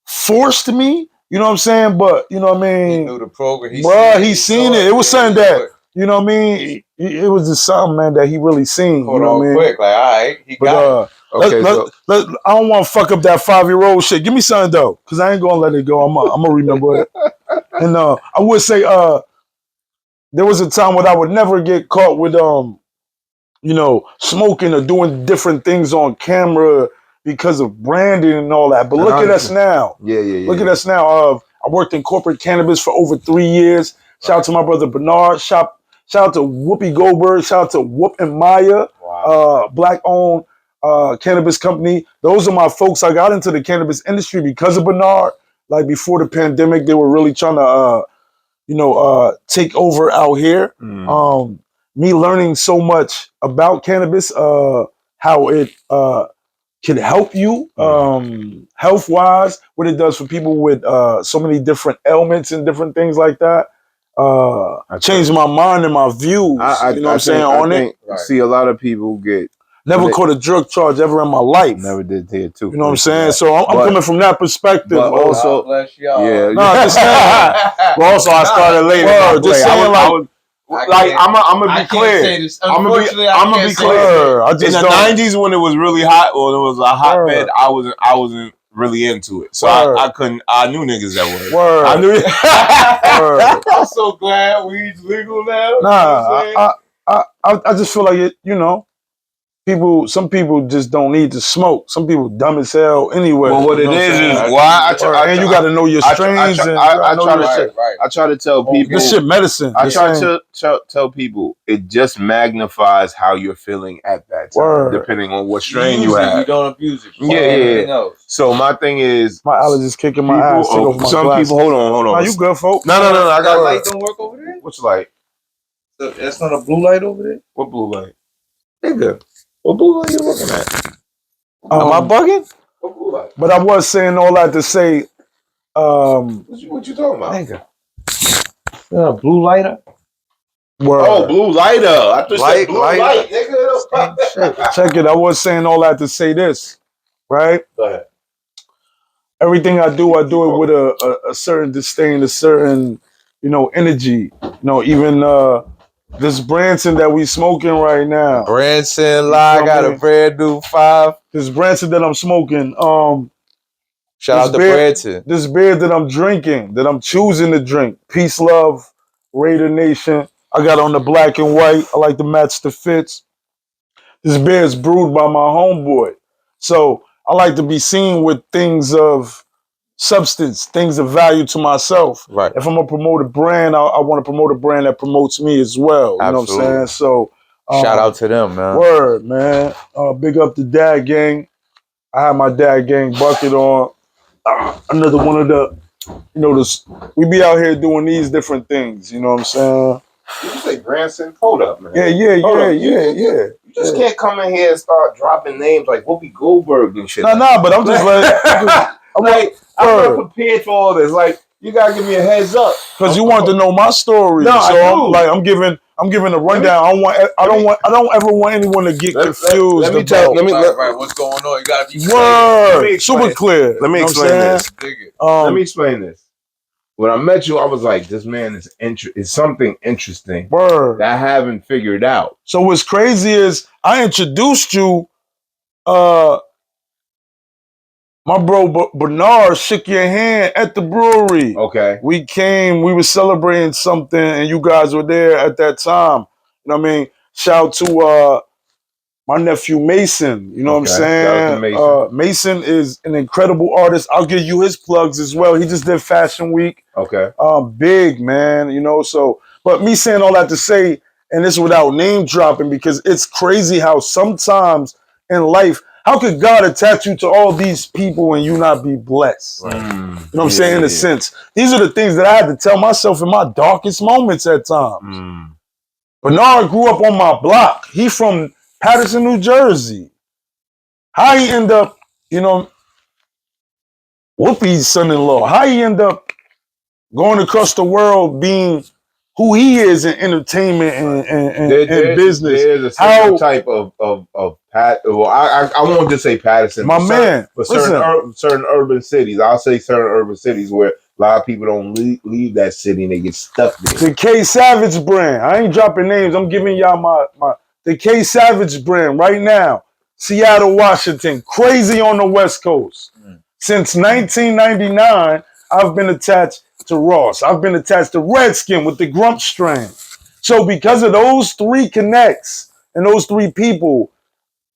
forced me. You know what I'm saying? But, you know what I mean? He knew the program. He seen it. It was something that, you know what I mean? It was just something, man, that he really seen. Caught you know what I mean? Quick, like, all right, he got it. I don't want to fuck up that 5-year-old shit. Give me something, though, because I ain't going to let it go. I'm going to remember it. And I would say there was a time when I would never get caught with, smoking or doing different things on camera because of branding and all that. But look at us now. Yeah. Look at us now. I worked in corporate cannabis for over 3 years. Shout out to my brother Bernard. Shout out to Whoopi Goldberg. Shout out to Whoop and Maya. Black-owned cannabis company. Those are my folks. I got into the cannabis industry because of Bernard. Like, before the pandemic, they were really trying to, take over out here. Me learning so much about cannabis, how it can help you health-wise, what it does for people with so many different ailments and different things like that. Changed my mind and my views. You know what I'm saying on it? See, a lot of people get... Never caught a drug charge ever in my life. Never did here too. You know what I'm saying? So I'm coming from that perspective. But also, bless y'all. yeah. Just saying. But also, I started later. Just saying, I'm gonna be clear. I'm gonna be clear. In the '90s, when it was really hot, or it was a hotbed, I wasn't really into it. So I couldn't. I knew niggas that were. Word. I knew. Word. I'm so glad weed's legal now. Nah, I just feel like it. You know, some people just don't need to smoke. Some people dumb as hell anyway. Well, what it is why and you got to know your strains. I try to tell people this shit medicine. I try to tell people it just magnifies how you're feeling at that time, depending on what strain you have. You don't abuse it. Yeah. So my thing is, my allergies kicking my ass. Some people, hold on. Nah, you good, folks? No. I got light don't work over there. Which light? That's not a blue light over there. What blue light? Nigga, what blue light you looking at? Am I bugging? What blue light? But I was saying all that to say, what you talking about? Nigga, a blue lighter. Word. Oh, blue lighter. I thought you said blue light, nigga. Check it. I was saying all that to say this, right? Go ahead. Everything I do it with a certain disdain, a certain, energy. Even this Branson that we smoking right now. Branson, I got a brand new 5. This Branson that I'm smoking. Shout out to Branson. This beer that I'm drinking, that I'm choosing to drink. Peace, love, Raider Nation. I got on the black and white. I like to match the fits. This beer is brewed by my homeboy. So I like to be seen with things of substance, things of value to myself. Right. If I'm gonna promote a brand, I want to promote a brand that promotes me as well. You know what I'm saying? So shout out to them, man. Word, man. Big up the Dad Gang. I have my Dad Gang bucket on. Another one of the, we be out here doing these different things. You know what I'm saying? Did you say Branson? Hold up, man. Yeah. You just can't come in here and start dropping names like Whoopi Goldberg and shit. Nah, but I'm just like, I'm not prepared for all this. Like, you gotta give me a heads up because you want to know my story. No, so I'm giving a rundown. I don't ever want anyone to get confused. Let me tell. Right, what's going on? You gotta be word super clear. Let me explain this. Let me explain this. When I met you, I was like, this man is something interesting that I haven't figured out. So what's crazy is I introduced you. My bro Bernard shook your hand at the brewery. Okay. We were celebrating something, and you guys were there at that time. You know what I mean? Shout out to my nephew Mason. You know what I'm saying? Shout out to Mason. Mason is an incredible artist. I'll give you his plugs as well. He just did Fashion Week. Okay. Big, man. But me saying all that to say, and this without name dropping, because it's crazy how sometimes in life, how could God attach you to all these people and you not be blessed? Right. You know what I'm saying? In a sense. These are the things that I had to tell myself in my darkest moments at times. Bernard grew up on my block. He from Paterson, New Jersey. How he end up, Whoopi's son-in-law, how he end up going across the world being who he is in entertainment and business. There's a certain type of Pat. Well, I won't just say Paterson. My man. But certain urban cities. I'll say certain urban cities where a lot of people don't leave that city and they get stuck there. The K Savage brand. I ain't dropping names. I'm giving y'all the K Savage brand right now. Seattle, Washington. Crazy on the West Coast. Since 1999, I've been attached to Ross. I've been attached to Redskin with the Grump strain. So because of those 3 connects and those 3 people,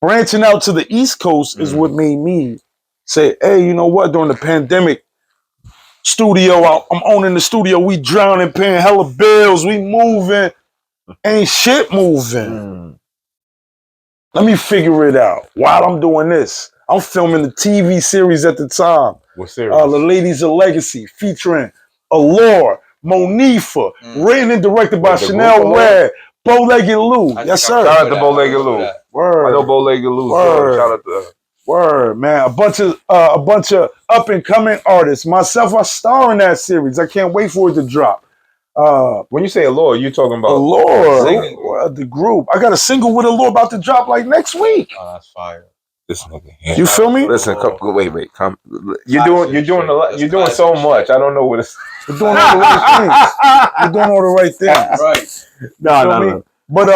branching out to the East Coast is what made me say, hey, you know what? During the pandemic, I'm owning the studio. We drowning, paying hella bills. We moving. Ain't shit moving. Let me figure it out while I'm doing this. I'm filming the TV series at the time. What series? The Ladies of Legacy, featuring Allure, Monifa, written and directed by Chanel Webb, Bow-Legged Lou. Yes, sir. Shout out to Bow-Legged Lou. Word. I know Bow-Legged Lou. Shout out to her. Word, man. A bunch of up and coming artists. Myself, I star in that series. I can't wait for it to drop. When you say Allure, you're talking about Allure, the group. I got a single with Allure about to drop like next week. Oh, that's fire. This nigga. You feel me? Listen, wait. You're doing so much. I don't know what it's. You're doing all the right things. You're doing all the right things. Right. No. But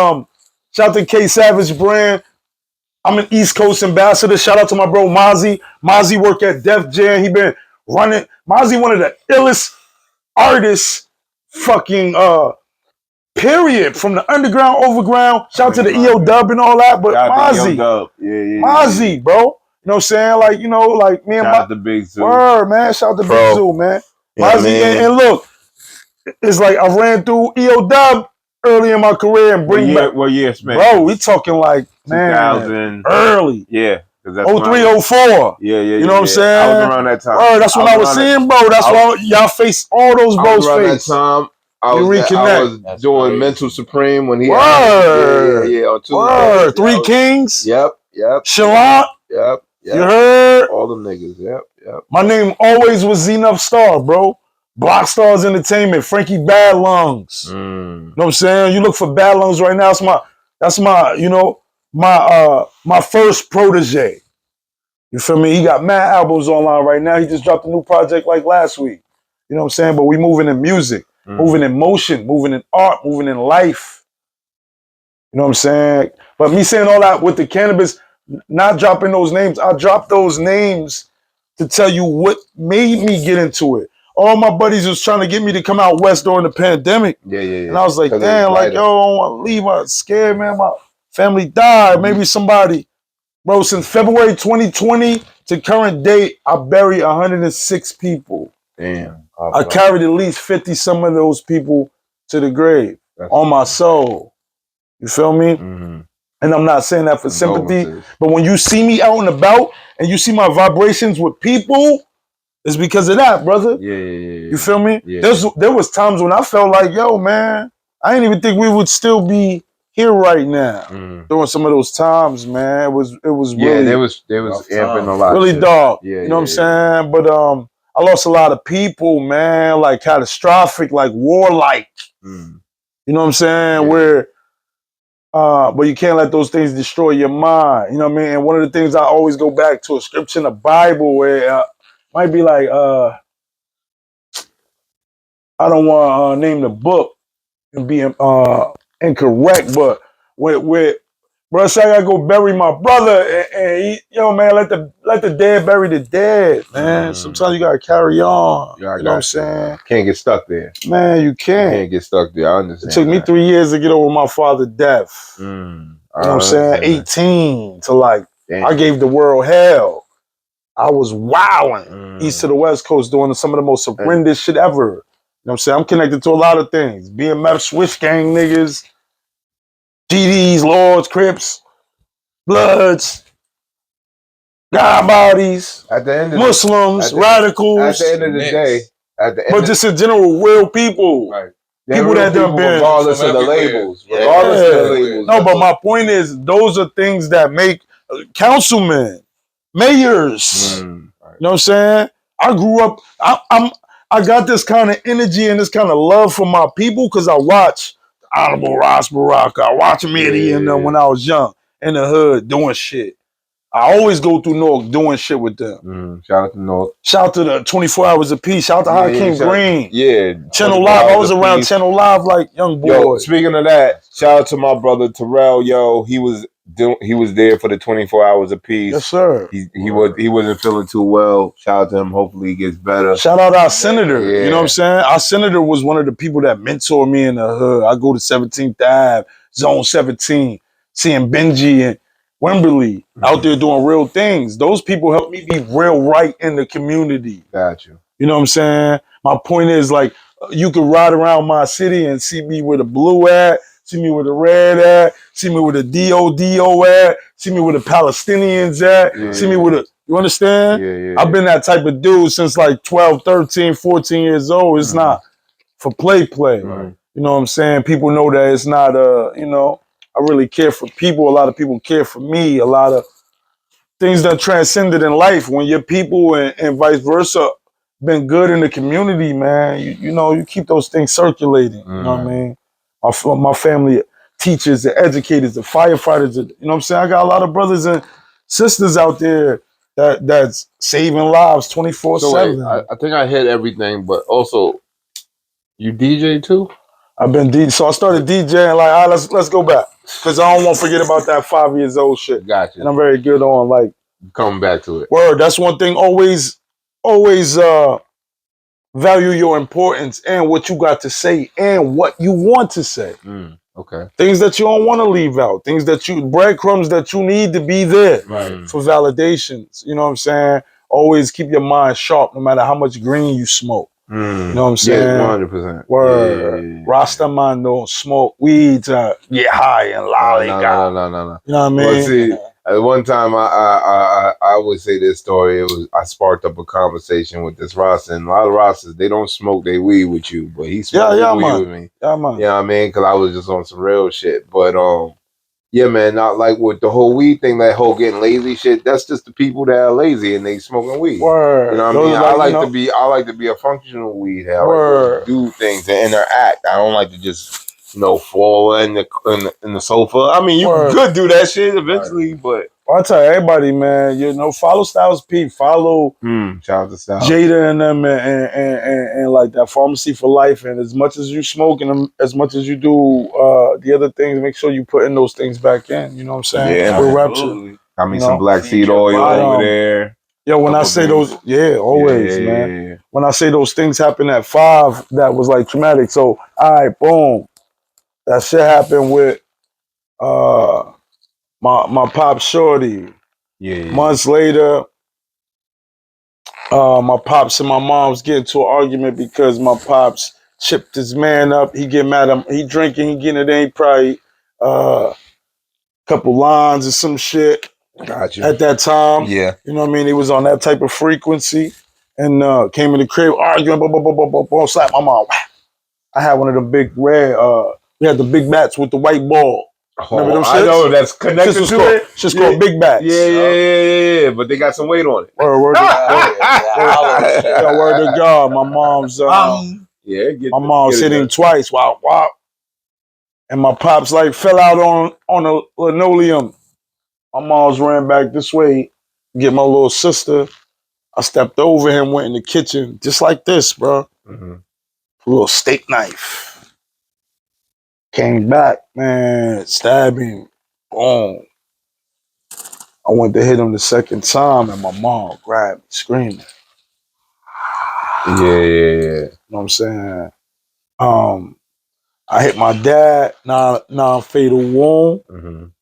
shout out to K Savage brand. I'm an East Coast ambassador. Shout out to my bro Mozzie. Mozzie work at Def Jam. He been running. Mozzie, one of the illest artists, fucking period, from the underground, overground. Shout out to the EO Dub and all that. But Mozzie, Mozzie, bro. You know what I'm saying? Like, you know, like me and shout out to Big Zoo. Word, man. Shout out to Big Zoo, man. Mozzie, and look, it's like I ran through EO Dub early in my career and bring back. What year, man? Bro, we talking like, man, 2000. early. Yeah. 03, 04. Yeah. You know what I'm saying? I was around that time. That's when I was seeing, bro. That's why y'all face all those bros face. That time. I was doing Mental Supreme when he had on Tuesday. Three Kings. Yep. Shalant. Yep. You heard? All them niggas. Yep. My name always was Nuff Starr, bro. Block Stars Entertainment, Frankie Bad Lungs. You know what I'm saying? You look for Bad Lungs right now. That's my, you know, my first protege. You feel me? He got mad albums online right now. He just dropped a new project like last week. You know what I'm saying? But we moving in music, moving in motion, moving in art, moving in life. You know what I'm saying? But me saying all that with the cannabis, not dropping those names, I dropped those names to tell you what made me get into it. All my buddies was trying to get me to come out west during the pandemic. Yeah. And I was like, damn, like, yo, I don't want to leave. I'm scared, man. My family died. Maybe somebody. Bro, since February 2020 to current date, I buried 106 people. Damn. I carried at least 50 some of those people to the grave on my soul. You feel me? And I'm not saying that for sympathy, but when you see me out and about and you see my vibrations with people, it's because of that, brother. Yeah. You feel me? Yeah. There was times when I felt like, yo, man, I didn't even think we would still be here right now. During some of those times, man, it was really, they was amping a lot. Really dark. Yeah, you know what I'm saying? But I lost a lot of people, man, like catastrophic, like warlike. You know what I'm saying? Where but you can't let those things destroy your mind. You know what I mean? And one of the things I always go back to a scripture in the Bible where might be like I don't want to name the book and be incorrect, but where bro say I gotta go bury my brother and he, yo man, let the dead bury the dead, man. Sometimes you gotta carry on. You know what I'm saying? Can't get stuck there. Man, you can't. You can't get stuck there. I understand. It took me 3 years to get over my father's death. You know what I'm saying? 18 to like, I gave the world hell. I was wowing east to the west coast doing some of the most horrendous shit ever. You know what I'm saying? I'm connected to a lot of things. BMF, Swish Gang niggas, GDs, Lords, Crips, Bloods, God bodies, at the end of Muslims, radicals. At the end of the day, but just in general, real people. Right. People that done been regardless of the labels. Regardless of the labels. No, but my point is, those are things that make councilmen, mayors. You know what I'm saying? I grew up, I got this kind of energy and this kind of love for my people because I watched Honorable Ross Baraka. I watched Mitty and them when I was young in the hood doing shit. I always go through North doing shit with them. Shout out to North. Shout out to the 24 Hours of Peace. Shout out to Hakeem Green. Yeah. Channel Live. I was around Channel Live like young boy. Yo, speaking of that, shout out to my brother Terrell. Yo, he was there for the 24 Hours of Peace. Yes, sir. He wasn't feeling too well. Shout out to him. Hopefully he gets better. Shout out our senator. You know what I'm saying? Our senator was one of the people that mentored me in the hood. I go to 17th Ave, Zone 17, seeing Benji and Wembley out there doing real things. Those people helped me be real right in the community. Got you. You know what I'm saying? My point is, like, you could ride around my city and see me with a blue at, see me with a red at, see me with a DODO at, see me with the Palestinians at, see me with a, you understand? I've been that type of dude since like 12, 13, 14 years old. It's not for play. You know what I'm saying? People know that it's not, you know, I really care for people. A lot of people care for me. A lot of things that transcended in life. When your people and vice versa been good in the community, man, you know, you keep those things circulating. You know what I mean? My family, teachers, the educators, the firefighters, you know what I'm saying? I got a lot of brothers and sisters out there that's saving lives 24/7. So I think I hit everything, but also, you DJ too? I've been so I started DJing like, all right, let's go back. Cause I don't want to forget about that 5 years old shit. Gotcha. And I'm very good on like coming back to it. Word, that's one thing. Always value your importance and what you got to say and what you want to say. Okay. Things that you don't want to leave out. Things that breadcrumbs that you need to be there for validations. You know what I'm saying? Always keep your mind sharp no matter how much green you smoke. You know what I'm saying? 100%. Word. Yeah. Rasta man don't smoke weed to get high and lollygag. No. You know what I mean? Well, see, at one time I would say this story. I sparked up a conversation with this Rasta, and a lot of Rastas, they don't smoke they weed with you, but he smoked weed with me. Yeah, man. You know what I mean? Because I was just on some real shit. But yeah, man, not like with the whole weed thing, that whole getting lazy shit. That's just the people that are lazy and they smoking weed. Word. You know what I mean? I like to be a functional weed head. I like to do things and interact. I don't like to just fall in the sofa. I mean, you could do that shit eventually, but I tell everybody, man, follow Styles P, follow shout out to Styles. Jada and them, and like that Pharmacy for Life. And as much as you smoke and as much as you do the other things, make sure you put in those things back in. You know what I'm saying? Yeah, absolutely. I mean, some black seed oil over there. Yo, when I say those, always, man. Yeah. When I say those things happen at 5, that was like traumatic. So, all right, boom. That shit happened with my pop shorty. Months later, my pops and my mom's get into an argument because my pops chipped his man up. He get mad at him. He drinking, he getting it in probably couple lines or some shit. Gotcha. At that time. Yeah. You know what I mean? He was on that type of frequency and came in the crib arguing, slap my mom. I had one of them big red, we had the big bats with the white ball. Remember them shits? I know, that's connected to it. It's just called big bats. Yeah, but they got some weight on it. Word to God. My mom's my mom's hit him twice. Wow. And my pops like fell out on a linoleum. My mom's ran back this way, get my little sister. I stepped over him, went in the kitchen, just like this, bro. A little steak knife. Came back, man, stabbing, boom. I went to hit him the second time, and my mom grabbed me, screaming. Yeah. You know what I'm saying? I hit my dad, non-fatal wound.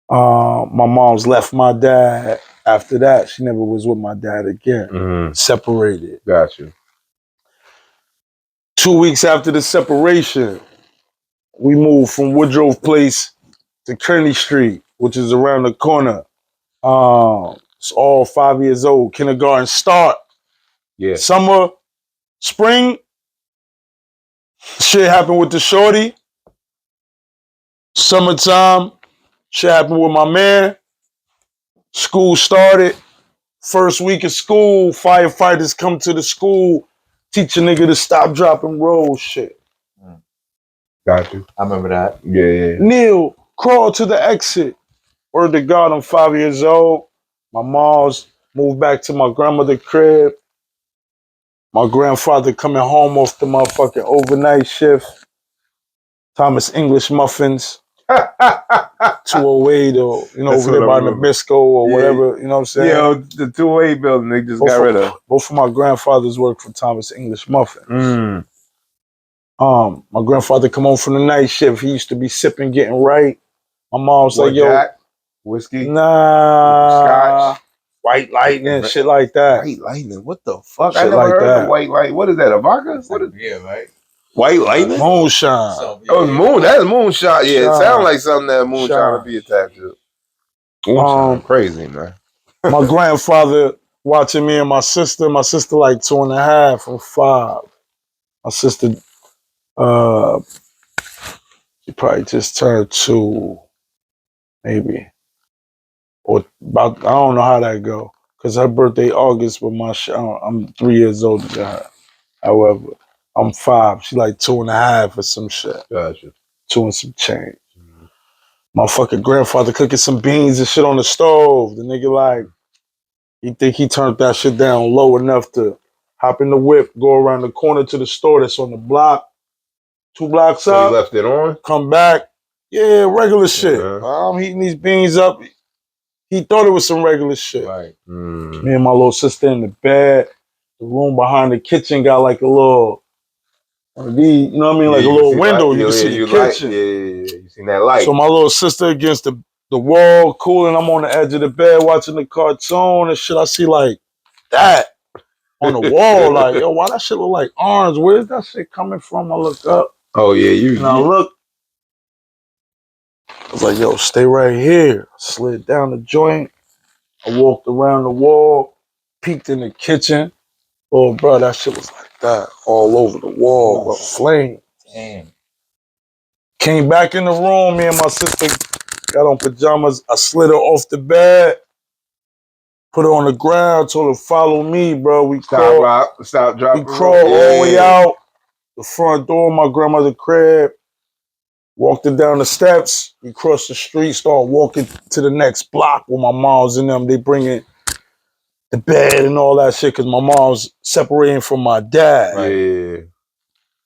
My mom's left my dad. After that, she never was with my dad again. Separated. Gotcha. 2 weeks after the separation, we moved from Woodrow Place to Kearney Street, which is around the corner. It's all 5 years old. Kindergarten start. Yeah. Summer, spring, shit happened with the shorty. Summertime, shit happened with my man. School started. First week of school, firefighters come to the school, teach a nigga to stop, drop, and roll shit. Got you. I remember that. Yeah. Kneel, crawl to the exit. Word to God, I'm 5 years old. My mom's moved back to my grandmother's crib. My grandfather coming home off the motherfucking overnight shift. Thomas English muffins. 208 or, over there by Nabisco or whatever, you know what I'm saying? Yeah, the 208 building they just got rid of. Both of my grandfathers worked for Thomas English muffins. My grandfather come home from the night shift. He used to be sipping, getting right. My mom's like, yo. Jack? Whiskey? Nah. Scotch? White lightning, shit like that. White lightning? What the fuck? Shit I never like heard that. of white lightning. What is that, a vodka? Yeah, right. White lightning? Moonshine. Moon. That's moonshine. Yeah, it sounds like something that moonshine would be attached to. Moonshine, crazy, man. My grandfather watching me and my sister like 2.5 or 5. My sister, she probably just turned 2, maybe. Or about, I don't know how that go. Because her birthday August, but I'm 3 years older than her. However, I'm 5. She like 2.5 or some shit. Gotcha. 2 and some change. My fucking grandfather cooking some beans and shit on the stove. The nigga like, he think he turned that shit down low enough to hop in the whip, go around the corner to the store that's on the block, 2 blocks So up. he left it on? Come back. Yeah, regular shit. I'm heating these beans up. He thought it was some regular shit. Right. Me and my little sister in the bed. The room behind the kitchen got like a little, you know what I mean? Like a little window. You can see the kitchen. You seen that light. So my little sister against the wall, cool, and I'm on the edge of the bed watching the cartoon and shit. I see like that on the wall. Like, yo, why that shit look like orange? Where's that shit coming from? I look up. Oh, yeah. And I look. I was like, yo, stay right here. I slid down the joint. I walked around the wall, peeked in the kitchen. Oh, bro, that shit was like that. All over the wall, bro. Flame. Damn. Came back in the room. Me and my sister got on pajamas. I slid her off the bed, put her on the ground, told her follow me, bro. We crawled. Stop, drop. We crawled all the way out the front door of my grandmother's crib. Walked her down the steps. We crossed the street, started walking to the next block where my mom's and them. They bringing the bed and all that shit because my mom's separating from my dad. Yeah.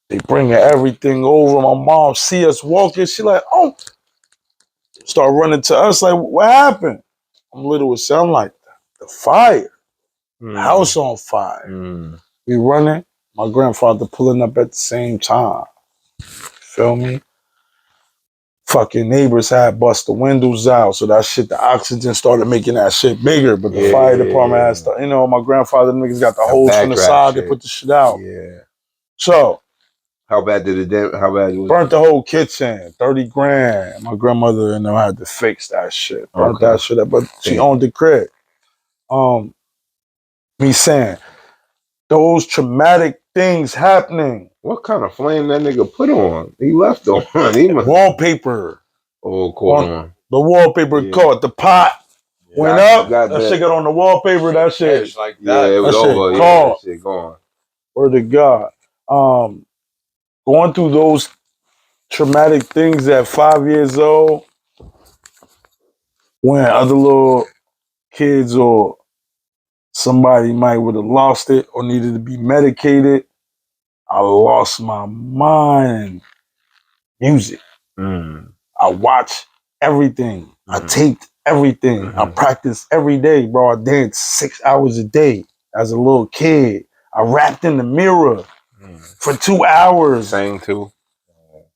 They bringing everything over. My mom see us walking. She like, oh. Start running to us like, what happened? I'm little with sound like the fire. The house on fire. We running. My grandfather pulling up at the same time. Feel me? Fucking neighbors had bust the windows out, so that shit, the oxygen started making that shit bigger. But the fire department had started, you know, my grandfather niggas got the hose from the side, they put the shit out. Yeah. So how bad it was? Burnt the whole kitchen, 30 grand. My grandmother and them had to fix that shit. Burnt that shit up, but she owned the crib. Me saying, those traumatic things happening. What kind of flame that nigga put on? He left on. Wallpaper. Oh, caught on. The wallpaper caught. The pot went up. That shit got on the wallpaper. That shit. Like that. Yeah, it was over. Yeah, that shit gone. Word to God. Going through those traumatic things at 5 years old, when other little kids or somebody might would have lost it or needed to be medicated, I lost my mind. Music. I watched everything. I taped everything. I practiced every day, bro. I danced 6 hours a day as a little kid. I rapped in the mirror for 2 hours. Sang too.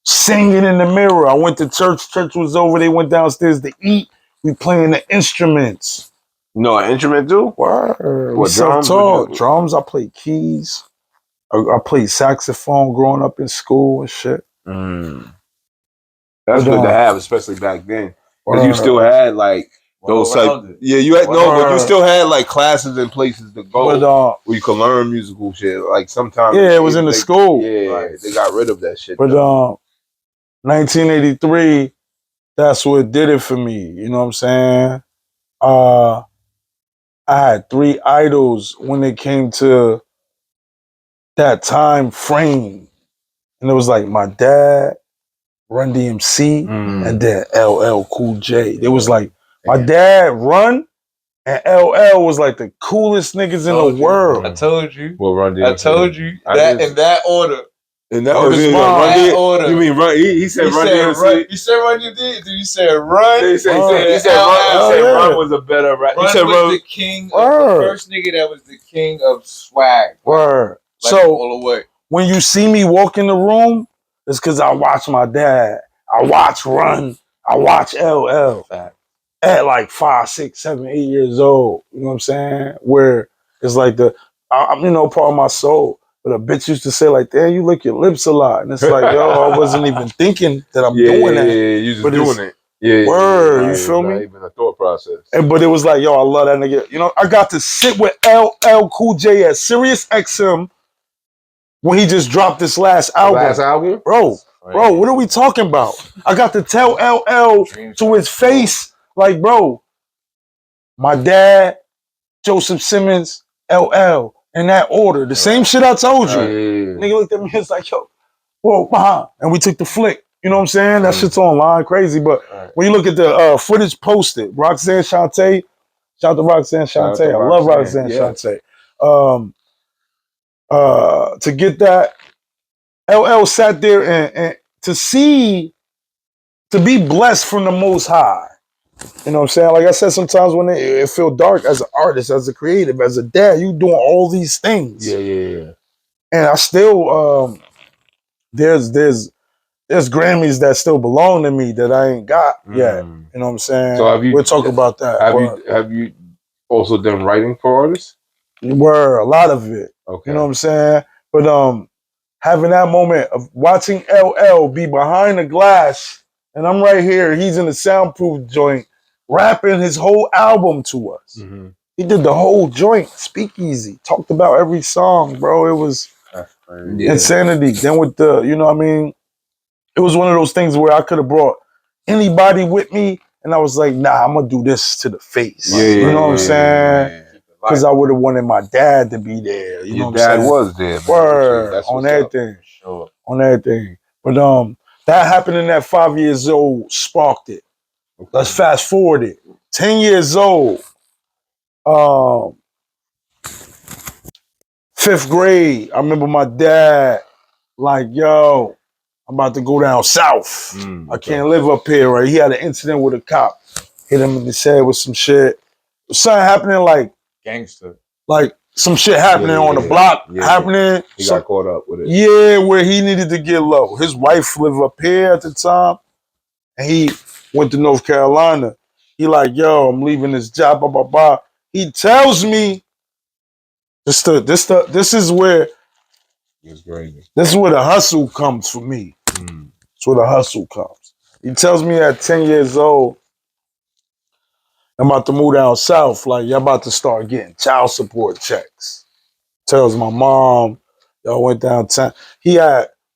Singing in the mirror. I went to church. Church was over. They went downstairs to eat. We playing the instruments. You know an instrument too? Word. We self-taught. Drums. I played keys. I played saxophone growing up in school and shit. That's good to have, especially back then. Because you still had like those type. Yeah, you had but you still had like classes and places to go where you could learn musical shit. Like sometimes it was in the school. Yeah, they got rid of that shit. But 1983, that's what did it for me. You know what I'm saying? I had 3 idols when it came to that time frame. And it was like my dad, Run DMC, and then LL Cool J. It was like my dad, Run, and LL was like the coolest niggas in the world. I told you. Well, Run DMC. I told you that in that order. In that order. You mean Run? He said Run DMC. You said Run. You did. You said Run. He said Run was a better rapper. Run was the king. Of the first nigga that was the king of swag. Word. Like so all the way. When you see me walk in the room, it's because I watch my dad. I watch Run. I watch LL. At like 5, 6, 7, 8 years old. You know what I'm saying? Where it's like I'm, you know, part of my soul. But a bitch used to say like, damn, you lick your lips a lot. And it's like, yo, I wasn't even thinking that I'm doing that. Yeah, you just doing it. Yeah. Word, you feel me? Not even a thought process. But it was like, yo, I love that nigga. You know, I got to sit with LL Cool J at Sirius XM when he just dropped this last album. Bro, what are we talking about? I got to tell LL to his face, like, bro, my dad, Joseph Simmons, LL, in that order. The same shit I told you. Nigga looked at me, it's like, yo, whoa, and we took the flick. You know what I'm saying? That shit's online, crazy. But when you look at the footage posted, Roxanne Shante, shout out to Roxanne Shante. I love Roxanne Shante. To get that LL sat there and to be blessed from the Most High. You know what I'm saying? Like I said, sometimes when it feel dark as an artist, as a creative, as a dad, you doing all these things. Yeah. And I still, there's Grammys that still belong to me that I ain't got yet. You know what I'm saying? So we'll talk about that. Have you also done writing for artists? Were a lot of it. Okay. You know what I'm saying? But having that moment of watching LL be behind the glass, and I'm right here, he's in the soundproof joint, rapping his whole album to us. Mm-hmm. He did the whole joint, Speakeasy, talked about every song, bro. It was insanity. Then with the, you know what I mean? It was one of those things where I could have brought anybody with me, and I was like, nah, I'm gonna do this to the face. You know what I'm saying? Because I would have wanted my dad to be there. You know what I'm saying? Your dad was there, man. Word, on everything. Sure. On everything. But that happened in that 5 years old, sparked it. Okay. Let's fast forward it. 10 years old, 5th grade, I remember my dad like, yo, I'm about to go down south. I can't live up here, right? He had an incident with a cop. Hit him in the head with some shit. Something happening like gangster. Like some shit happening on the block happening. He got caught up with it. Yeah, where he needed to get low. His wife lived up here at the time. And he went to North Carolina. He like, yo, I'm leaving this job, blah, blah, blah. He tells me this is where the hustle comes for me. It's where the hustle comes. He tells me at 10 years old, I'm about to move down south. Like, y'all about to start getting child support checks. Tells my mom, y'all went downtown. He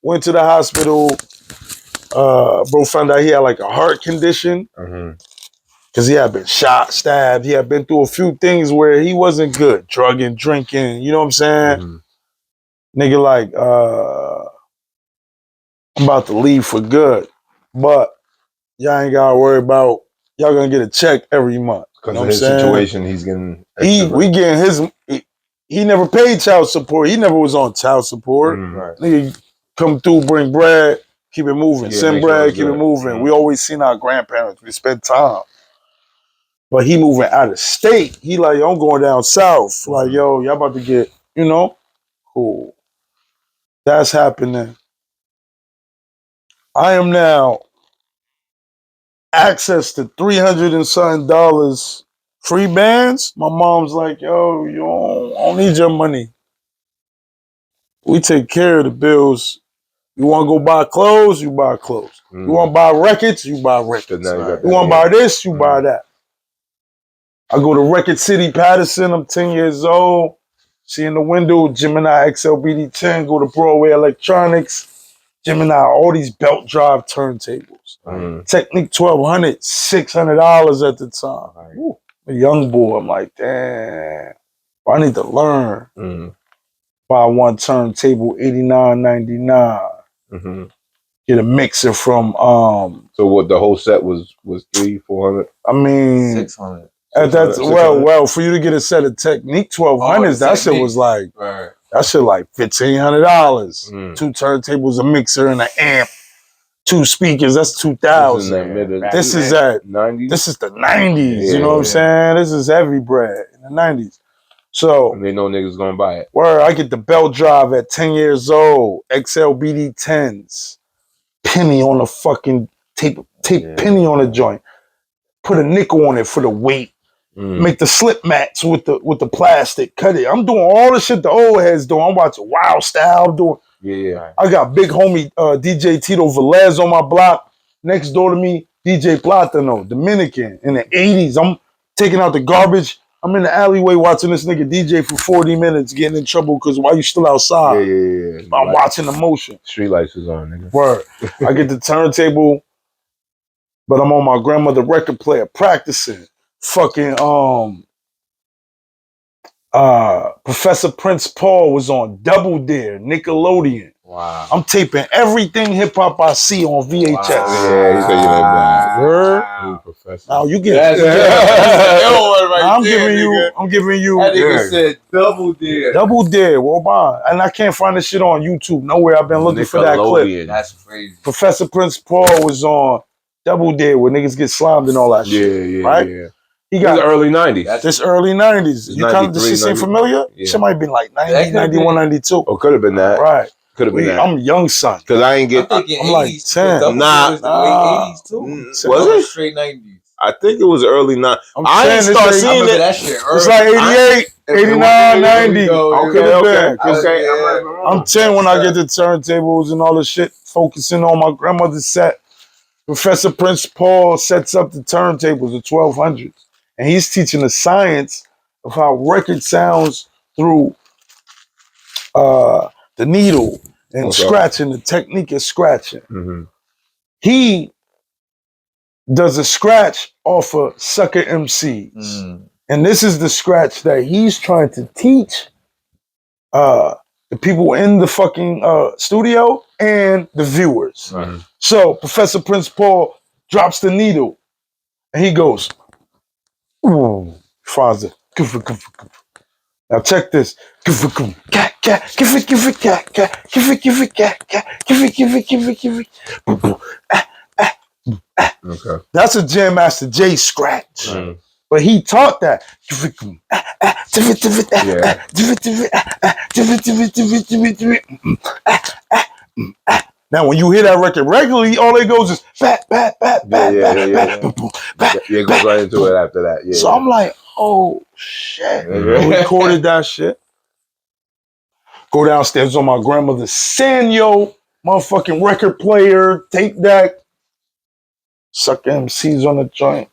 went to the hospital. Bro found out he had like a heart condition. Because he had been shot, stabbed. He had been through a few things where he wasn't good. Drugging, drinking, you know what I'm saying? Nigga like, I'm about to leave for good. But y'all ain't gotta worry about, y'all gonna get a check every month. Because of his situation, he's getting he never paid child support. He never was on child support. Nigga come through, bring bread, keep it moving. Send bread, keep it moving. We always seen our grandparents. We spent time. But he moving out of state. He like, yo, I'm going down south. Like, yo, y'all about to get, you know? Cool. That's happening. I am now access to $300 and something free bands. My mom's like, yo, you don't need your money. We take care of the bills. You want to go buy clothes? You buy clothes. You want to buy records? You buy records. You want to buy this? You buy that. I go to Record City, Patterson. I'm 10 years old. See in the window, Gemini XLBD10. Go to Broadway Electronics. Gemini, all these belt drive turntables. Technique 1200, $600 at the time. Ooh, a young boy. I'm like, damn. I need to learn. Buy one turntable, $89.99. Get a mixer from So what the whole set was $300-400? I mean 600. At that, well, for you to get a set of Technique 1200s, that shit was like that shit like $1,500. 2 turntables, a mixer, and an amp, 2 speakers. That's $2,000. This is at 90s. This is the 90s. You know what I'm saying? This is heavy bread in the 90s. So and they know niggas gonna buy it. Where I get the belt drive at 10 years old, XLBD 10s, penny on the fucking tape penny on the joint. Put a nickel on it for the weight. Make the slip mats with the plastic. Cut it. I'm doing all the shit the old heads do. I'm watching Wild Style. I'm doing. I got big homie DJ Tito Velez on my block. Next door to me, DJ Platano, Dominican. In the 80s, I'm taking out the garbage. I'm in the alleyway watching this nigga DJ for 40 minutes, getting in trouble because why you still outside? I'm watching the motion. Street lights is on, nigga. Word. I get the turntable, but I'm on my grandmother record player practicing. Fucking Professor Prince Paul was on Double Dare, Nickelodeon. Wow. I'm taping everything hip hop I see on VHS. Wow. Yeah, you said you like that. Word. Professor. Now you get. That's right I'm there, giving you. nigga. I'm giving you. That nigga said double dare. Double dare. Well, bye. And I can't find this shit on YouTube nowhere. I've been looking for that clip. That's crazy. Professor Prince Paul was on Double Dare where niggas get slimed and all that shit. Right? Yeah. He got the early 90s. This early 90s. You kind of does she seem familiar? Yeah. She might have been like 90, 91, 92. Oh, could have been that. Right. Could have been that. I'm young son. Because I ain't get. I'm like 10. Double Dare was the late 80s too. Was it? Straight 90s. I think it was early 90s. I didn't start seeing that shit early. It's like 88, 89, 90. Okay. I'm 10 when I get the turntables and all the shit, focusing on my grandmother's set. Professor Prince Paul sets up the turntables, the 1200s. And he's teaching the science of how record sounds through the needle and scratching, the technique of scratching. Mm-hmm. He does a scratch off of sucker MCs. And this is the scratch that he's trying to teach the people in the fucking studio and the viewers. Right. So Professor Prince Paul drops the needle and he goes, ooh, father. Now check this. Okay. That's a Jam Master Jay scratch. But he taught that. Now, when you hear that record regularly, all it goes is bat, bat, bat, bat, bat, bat, bat. Yeah, it goes right into it after that. Yeah. So I'm like, oh shit. I recorded that shit. Go downstairs on my grandmother's Sanyo motherfucking record player, tape deck. Suck MCs on the joint.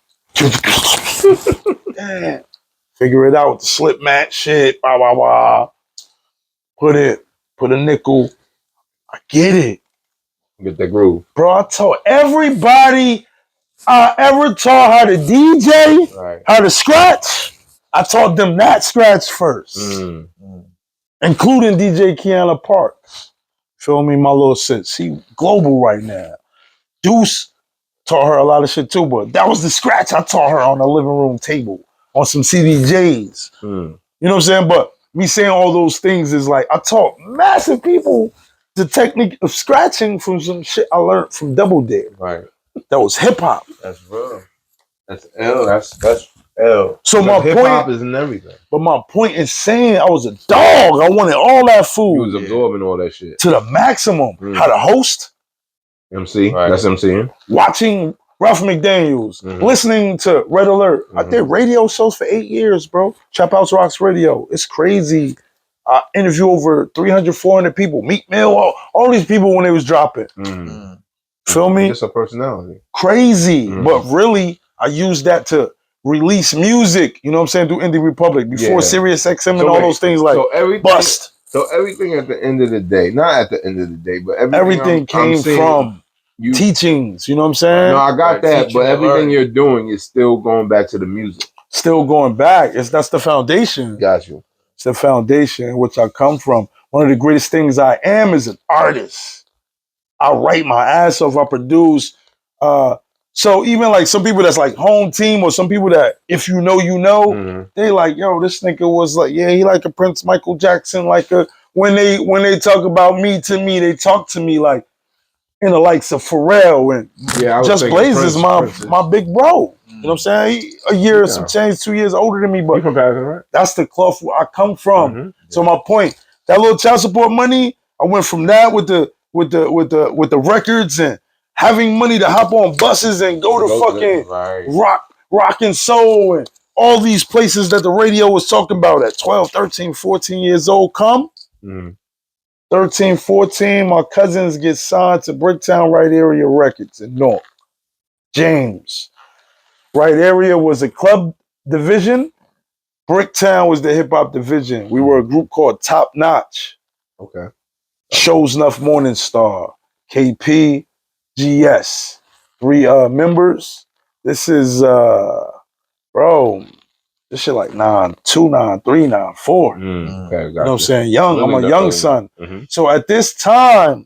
Damn. Figure it out with the slip mat shit. Blah, blah, blah. Put a nickel. I get it. Get that groove. Bro, I taught everybody I ever taught how to DJ, how to scratch. I taught them that scratch first. Including DJ Kiana Parks. Feel me, my little sis. He global right now. Deuce taught her a lot of shit too, but that was the scratch I taught her on the living room table on some CDJs. You know what I'm saying? But me saying all those things is like, I taught massive people the technique of scratching from some shit I learned from Double Dare. Right. That was hip hop. That's real. That's L. That's L. So my hip point hop is in everything. But my point is saying I was a dog. I wanted all that food. You was absorbing all that shit to the maximum. How to host. MC. That's MCing. Watching Ralph McDaniels. Listening to Red Alert. I did radio shows for 8 years, bro. Trap House Rocks Radio. It's crazy. I interview over 300, 400 people. Meek Mill, all these people when they was dropping. Feel me? Just a personality. Crazy. But really, I used that to release music, you know what I'm saying, through Indie Republic, before Sirius XM and all those things like bust. So everything at the end of the day, not at the end of the day, but everything came from teachings, you know what I'm saying? No, I got that, but everything you're doing is still going back to the music. Still going back. That's the foundation. Got you. It's the foundation in which I come from. One of the greatest things I am is an artist. I write my ass off. I produce. So even like some people that's like home team, or some people that if you know, you know, they like, yo, this nigga was like, yeah, he like a Prince Michael Jackson. Like when they talk about me to me, they talk to me like in the likes of Pharrell and Just Blaze is my big bro. You know what I'm saying? He, a year, some change, 2 years older than me, but that's the cloth where I come from. So my point, that little child support money, I went from that with the records and having money to hop on buses and go to fucking rock and soul and all these places that the radio was talking about at 12, 13, 14 years old. 13, 14, my cousins get signed to Bricktown Right Area Records in North. James. Right Area was a club division. Bricktown was the hip hop division. We were a group called Top Notch. Okay. Shows Nuff Star, KP, GS. 3 members. This is bro. This shit like 9'2", 9'3", 9'4". Okay, You know what I'm saying? Young. Really I'm a young son. Mm-hmm. So at this time,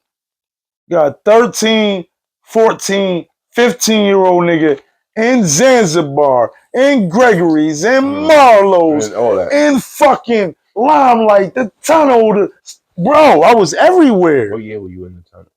you got 13, 14, 15-year-old nigga in Zanzibar, in Gregory's, in Marlowe's, and all that. in fucking Limelight, the tunnel. Bro, I was everywhere. What year were you in the tunnel?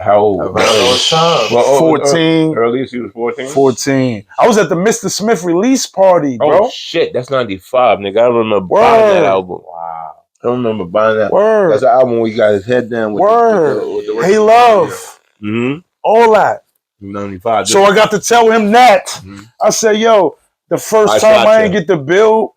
How old? 14. Earliest you was 14? 14. I was at the Mr. Smith release party, bro. Oh, shit. That's 95, nigga. I remember buying that album. Wow. I remember buying that. Word. That's the album where he got his head down with the Hey Love. Mm-hmm. All that. 95. So I got to tell him that. Mm-hmm. I said, yo, the first time I didn't get the bill,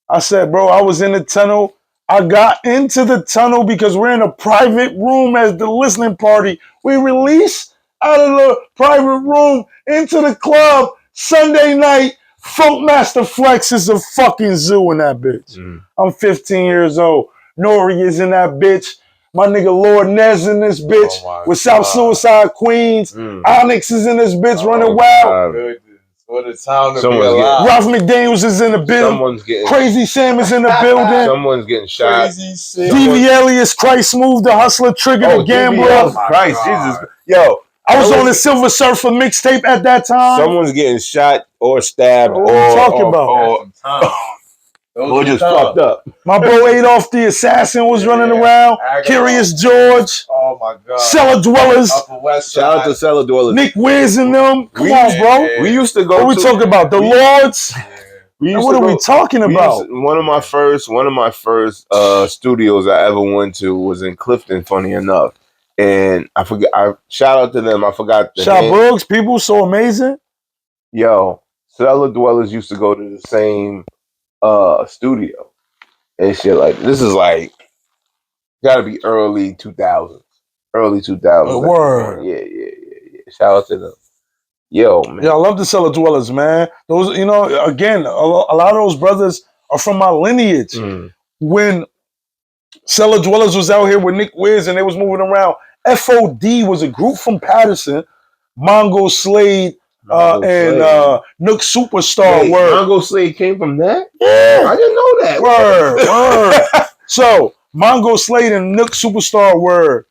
I said, bro, I was in the tunnel. I got into the tunnel because we're in a private room as the listening party. We released out of the private room into the club Sunday night. Funkmaster Flex is a fucking zoo in that bitch. I'm 15 years old. Nori is in that bitch. My nigga Lord Nez in this bitch with South Suicide Queens. Onyx is in this bitch running wild. What a time to be alive. Ralph McDaniels is in the building. Crazy Sam is in the building. Someone's getting shot. DV Elias, Christ Smooth, the Hustler, Trigger, the Gambler. Christ, Jesus. Yo, I was on the Silver Surfer mixtape at that time. Someone's getting shot or stabbed what are you talking about? Or just fucked up. My bro Adolph the Assassin was running around. Curious George. Oh my God. Cellar Dwellers. Shout out to Cellar Dwellers. Nick Wiz and them. Come on, bro. We used to go. What are we talking about? The Lords. What are we talking about? One of my first studios I ever went to was in Clifton. Funny enough, and I forgot. I shout out to them. I forgot. Shout Brooks. People so amazing. Yo, Cellar Dwellers used to go to the same studio and shit. Like this is like gotta be early 2000s. Word. Yeah. Shout out to them. Yo, man. Yeah, I love the Cellar Dwellers, man. Those, you know, again, a lot of those brothers are from my lineage. When Cellar Dwellers was out here with Nick Wiz and they was moving around, FOD was a group from Patterson, Mongo Slade, and Nook Superstar. Wait, word. Mongo Slade came from that? Yeah. I didn't know that. Word. So, Mongo Slade and Nook Superstar were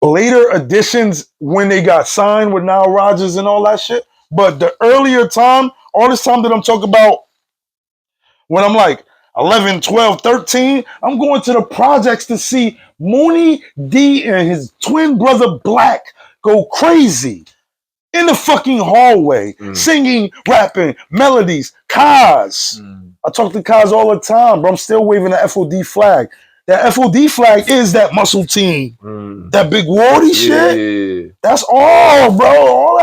later additions when they got signed with Nile Rodgers and all that shit. But the earlier time, all this time that I'm talking about, when I'm like 11, 12, 13, I'm going to the projects to see Mooney D and his twin brother Black go crazy in the fucking hallway, singing, rapping, melodies, Kaz. I talk to Kaz all the time, bro. I'm still waving the FOD flag. That FOD flag is that muscle team. That big warty shit. That's all, bro.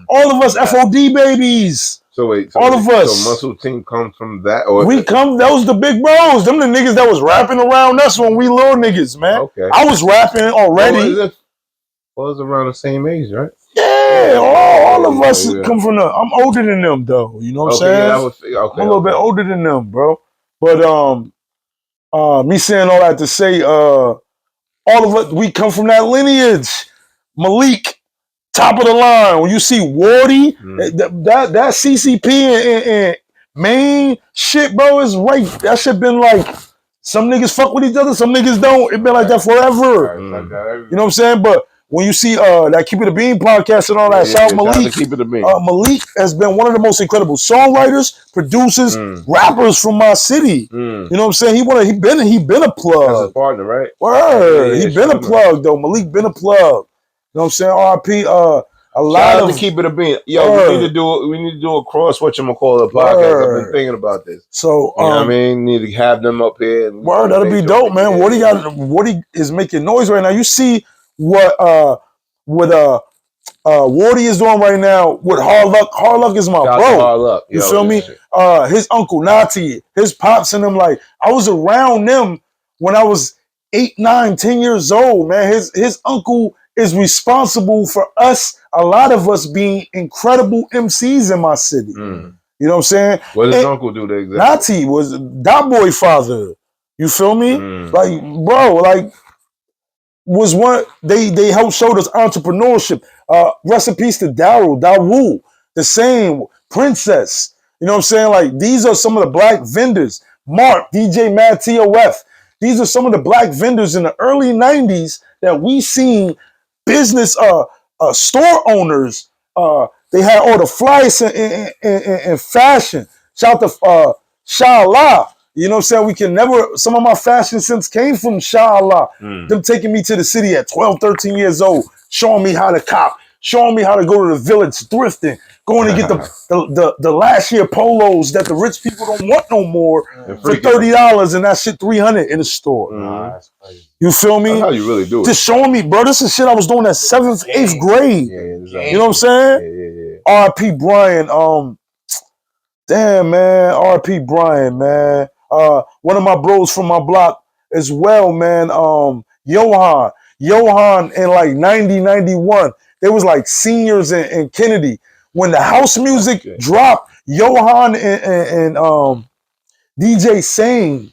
All of us FOD babies. So wait, all of us. So muscle team comes from that? Or those the big bros. Them the niggas that was rapping around us when we little niggas, man. Okay. I was rapping already. Was around the same age, right? Yeah, all of us come from I'm older than them though. You know what I'm saying? I'm a little bit older than them, bro. But me saying all that to say, all of us, we come from that lineage. Malik, top of the line. When you see Wardy, that CCP and main shit, bro, is right. That shit been like, some niggas fuck with each other, some niggas don't. It been like that forever. You know what I'm saying? But when you see that Keep It a Bean podcast and all that, shout out Malik. Keep It a Bean. Malik has been one of the most incredible songwriters, producers, rappers from my city. You know what I'm saying? He been a plug. That's his partner, right? Word. He been a plug though. Malik been a plug. You know what I'm saying? RIP. A lot of Keep It a Bean. Yo, we need to do a cross whatchamacallit podcast. I've been thinking about this. So you know what I mean? Need to have them up here. Word, that'll be dope, man. Wardy is making noise right now. You see what Wardy is doing right now with Hard Luck. Hard Luck is my bro. You feel me? His uncle Nati, his pops and them, like I was around them when I was 8, 9, 10 years old, man. His uncle is responsible for us, a lot of us being incredible MCs in my city. You know what I'm saying? What does his uncle do exactly? Nati was that boy father. You feel me? Like, bro, like was one they helped show us entrepreneurship. Rest in peace to Daryl, Dawu, the same Princess. You know what I'm saying? Like, these are some of the black vendors. Mark, DJ Mad TOF. These are some of the black vendors in the early 90s that we seen business store owners. They had all the flyers in fashion. Shout out to Sha Allah. You know what I'm saying? We can never, some of my fashion sense came from Sha Allah. Them taking me to the city at 12, 13 years old, showing me how to cop, showing me how to go to the village thrifting, going to get the last year polos that the rich people don't want no more for $30 and that shit $300 in the store. That's crazy. You feel me? That's how you really do it. Just showing me, bro, this is shit I was doing at 7th, 8th grade. You know what I'm saying? R.I.P. Brian. Damn, man. R.I.P. Brian, man. One of my bros from my block as well, man. Johan in like 90, 91. They was like seniors in Kennedy. When the house music dropped, Johan and DJ Sane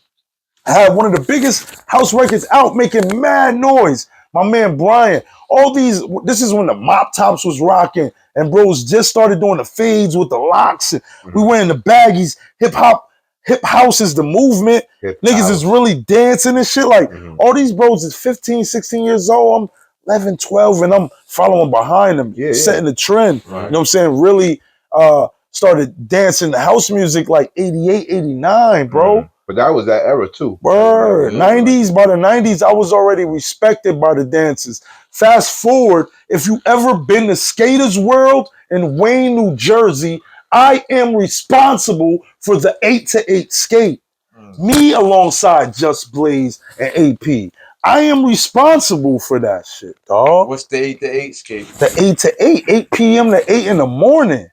had one of the biggest house records out, making mad noise. My man Brian. All these, this is when the mop tops was rocking and bros just started doing the fades with the locks. And we wearing the baggies. Hip house is the movement. Niggas is really dancing and shit. Like, all these bros is 15, 16 years old. I'm 11, 12, and I'm following behind them, setting the trend. You know what I'm saying? Really started dancing the house music like 88, 89, bro. But that was that era too. Word. 90s, by the 90s, I was already respected by the dancers. Fast forward, if you ever been to Skaters World in Wayne, New Jersey, I am responsible for the 8 to 8 skate. Me alongside Just Blaze and AP. I am responsible for that shit, dog. What's the 8 to 8 skate? The 8 to 8, 8 p.m. to 8 in the morning.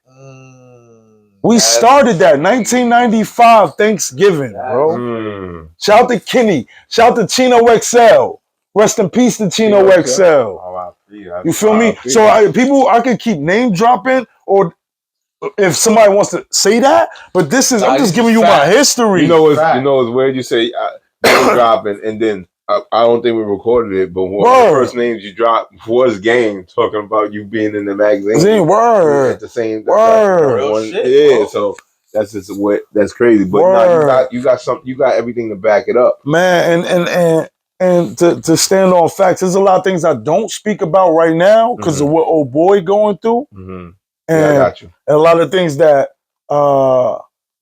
We started that 1995 Thanksgiving, bro. Shout out to Kenny. Shout out to Chino XL. Rest in peace to Chino XL. You feel me? So I could keep name dropping, or if somebody wants to say that, but this is, I'm just giving you my history. You know it's weird you say name dropping, and then I don't think we recorded it, but one of the first names you dropped was Game, talking about you being in the magazine. Word. At the same word. Yeah, so that's just that's crazy. But now you got everything to back it up. Man, and to stand on facts, there's a lot of things I don't speak about right now because of what old boy going through. And I got you. And a lot of things that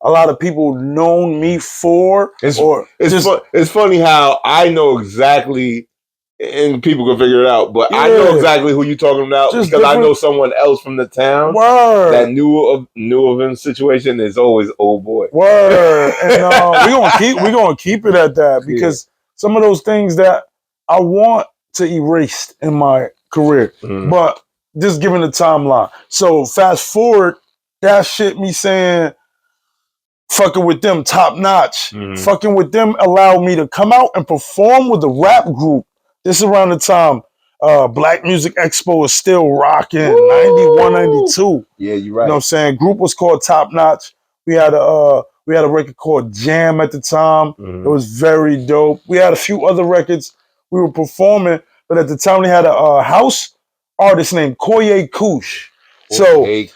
a lot of people known me for. It's funny how I know exactly, and people can figure it out, but I know exactly who you're talking about because I know someone else from the town that knew of his situation. Is always old boy. Word. And we're gonna keep it at that because some of those things that I want to erase in my career, but just giving the timeline. So fast forward, that shit me saying, fucking with them top notch. Fucking with them allowed me to come out and perform with a rap group. This is around the time Black Music Expo is still rocking. 91, 92. Yeah, you're right. You know what I'm saying? Group was called Top Notch. We had a record called Jam at the time. It was very dope. We had a few other records we were performing, but at the time we had a house artist named Koye Kush. So we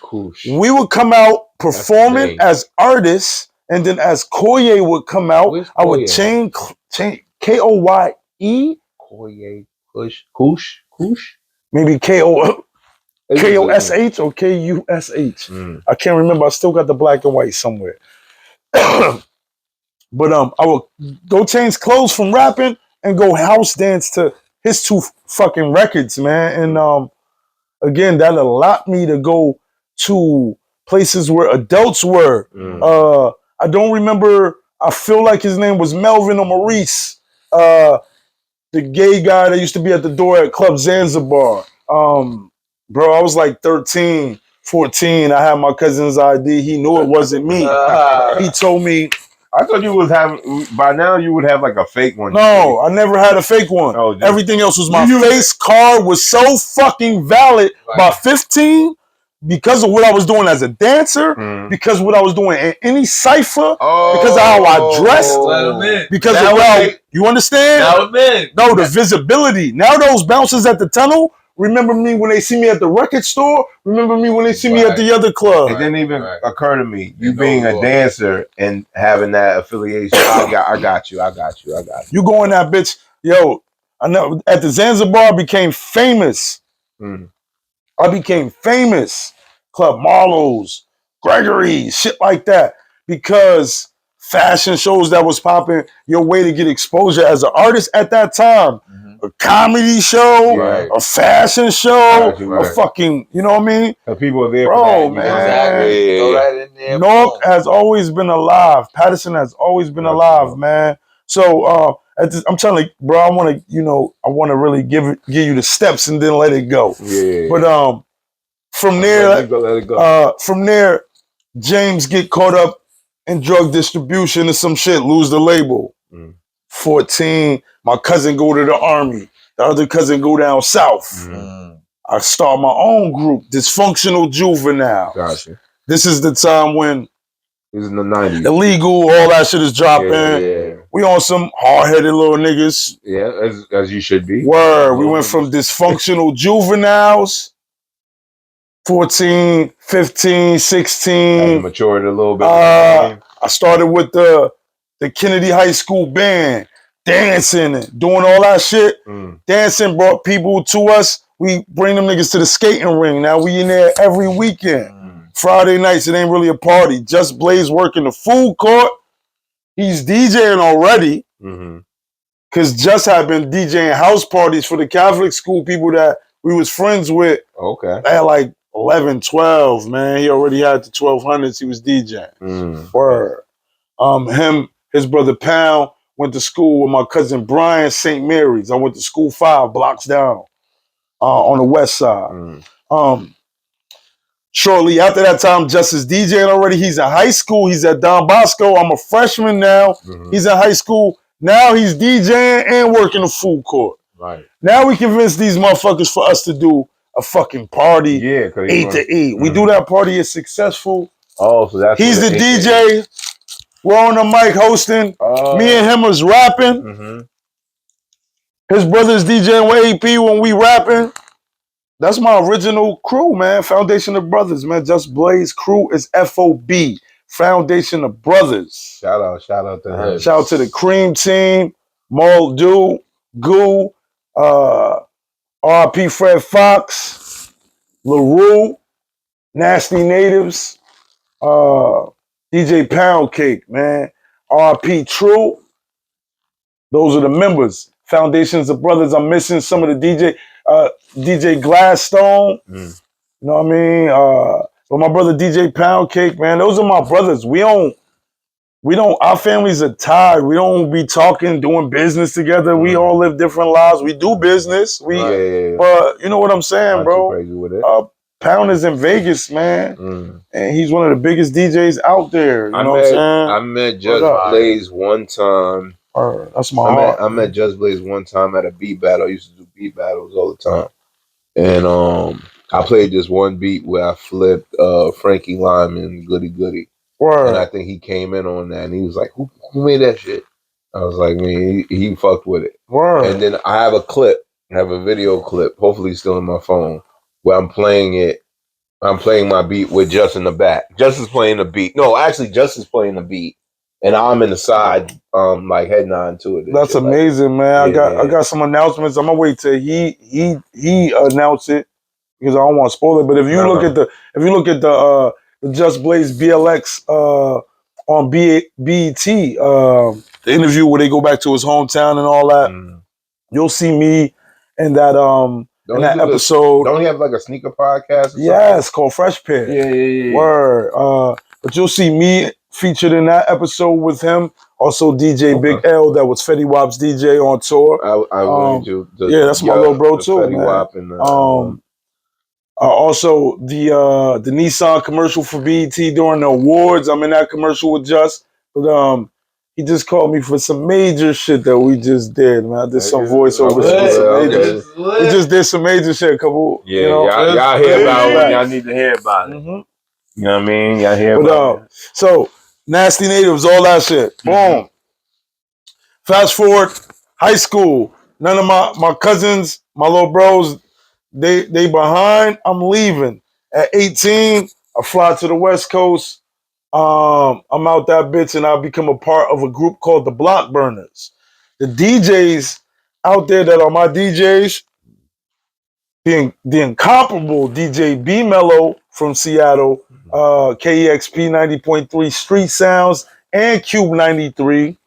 would come out performing as artists, and then as Koye would come out, I would change Koye. Koye Kush? Maybe Kosh or Kush. I can't remember. I still got the black and white somewhere. But I would go change clothes from rapping and go house dance to his 2 fucking records, man. And again, that allowed me to go to places where adults were. I don't remember. I feel like his name was Melvin or Maurice, the gay guy that used to be at the door at Club Zanzibar. Bro, I was like 13, 14. I had my cousin's ID. He knew it wasn't me. He told me. I thought you was having, by now you would have like a fake one. No, I never had a fake one. Oh, everything else was my face card was so fucking valid by 15 because of what I was doing as a dancer, because of what I was doing in any cypher, because of how I dressed, because of how, you understand? No, the visibility. Now those bouncers at the tunnel Remember me when they see me at the record store? Remember me when they see me at the other club? It didn't even occur to me. You being a dancer and having that affiliation. I got you. You go in that bitch. Yo, I know at the Zanzibar I became famous. I became famous. Club Marlowe's, Gregory's, shit like that. Because fashion shows that was popping, your way to get exposure as an artist at that time. A comedy show, a fashion show, a fucking, you know what I mean? The people are there Bro, for that. Man. North has always been alive. Patterson has always been alive, man. So I'm telling you, bro, I want to really give you the steps and then let it go. But from there, James get caught up in drug distribution and some shit, lose the label. 14, my cousin go to the army. The other cousin go down south. I start my own group, Dysfunctional Juvenile. Gotcha. This is the time when it's in the 90s. Illegal, all that shit is dropping. We on some hard-headed little niggas. Yeah, as you should be. Word. We went from Dysfunctional Juveniles, 14, 15, 16. Matured a little bit. I started with the Kennedy High School band, dancing and doing all that shit. Dancing brought people to us. We bring them niggas to the skating ring. Now we in there every weekend. Friday nights, it ain't really a party. Just Blaze working the food court. He's DJing already. Because Just had been DJing house parties for the Catholic school people that we was friends with. At like 11, 12, man. He already had the 1200s. He was DJing. Word. His brother Pound went to school with my cousin Brian, St. Mary's. I went to school 5 blocks down on the west side. Shortly after that time, Justice DJing already. He's in high school. He's at Don Bosco. I'm a freshman now. He's in high school. Now he's DJing and working the food court. Now we convince these motherfuckers for us to do a fucking party. 8 to 8. We do that party. It's successful. So that's he's the DJ. We're on the mic hosting. Me and him was rapping. His brother's DJing with AP when we rapping. That's my original crew, man. Foundation of Brothers, man. Just Blaze crew is FOB. Foundation of Brothers. Shout out to him. Shout out to the Cream Team, Moldu, Goo, RP Fred Fox, LaRue, Nasty Natives, DJ Pound Cake, man. RP THRU. Those are the members. Foundations of Brothers. I'm missing some of the DJ Gladstone. You know what I mean? But my brother DJ Pound Cake, man, those are my brothers. We don't, our families are tied. We don't be talking, doing business together. We all live different lives. We do business. But you know what I'm saying, bro? Crazy with it. Pound is in Vegas, man. And he's one of the biggest DJs out there. You know what I'm saying? I met Just Blaze one time. That's my heart. I met Just Blaze one time at a beat battle. I used to do beat battles all the time. And I played this one beat where I flipped Frankie Lyman, Goody Goody. And I think he came in on that and he was like, who made that shit? I was like, man, he fucked with it. And then I have a clip, I have a video clip, hopefully it's still in my phone, where I'm playing it. I'm playing my beat with Just in the back. Just is playing the beat. No, actually, Just is playing the beat. And I'm in the side, like head nod to it. That's amazing, man. I got some announcements. I'm gonna wait till he announce it because I don't want to spoil it. But if you look at the Just Blaze BLX on BET, the interview where they go back to his hometown and all that, you'll see me in that episode. Don't he have like a sneaker podcast? Yes, called Fresh Pair. Yeah. Word. But you'll see me featured in that episode with him. Also DJ Big L, that was Fetty Wap's DJ on tour. That's my little bro too. Fetty Wap and also the Nissan commercial for BET during the awards. I'm in that commercial with Just. But he just called me for some major shit that we just did, man. I did some voiceover shit. We just did some major shit. A couple, y'all hear about it. Y'all need to hear about it. You know what I mean? Y'all hear about it. So Nasty Natives, all that shit. Boom. Fast forward, high school. None of my cousins, my little bros, They behind. I'm leaving. At 18, I fly to the West Coast. I'm out that bitch, and I'll become a part of a group called the Block Burners. The DJs out there that are my DJs, the incomparable DJ B Mello from Seattle, KEXP 90.3 Street Sounds, and Cube 93,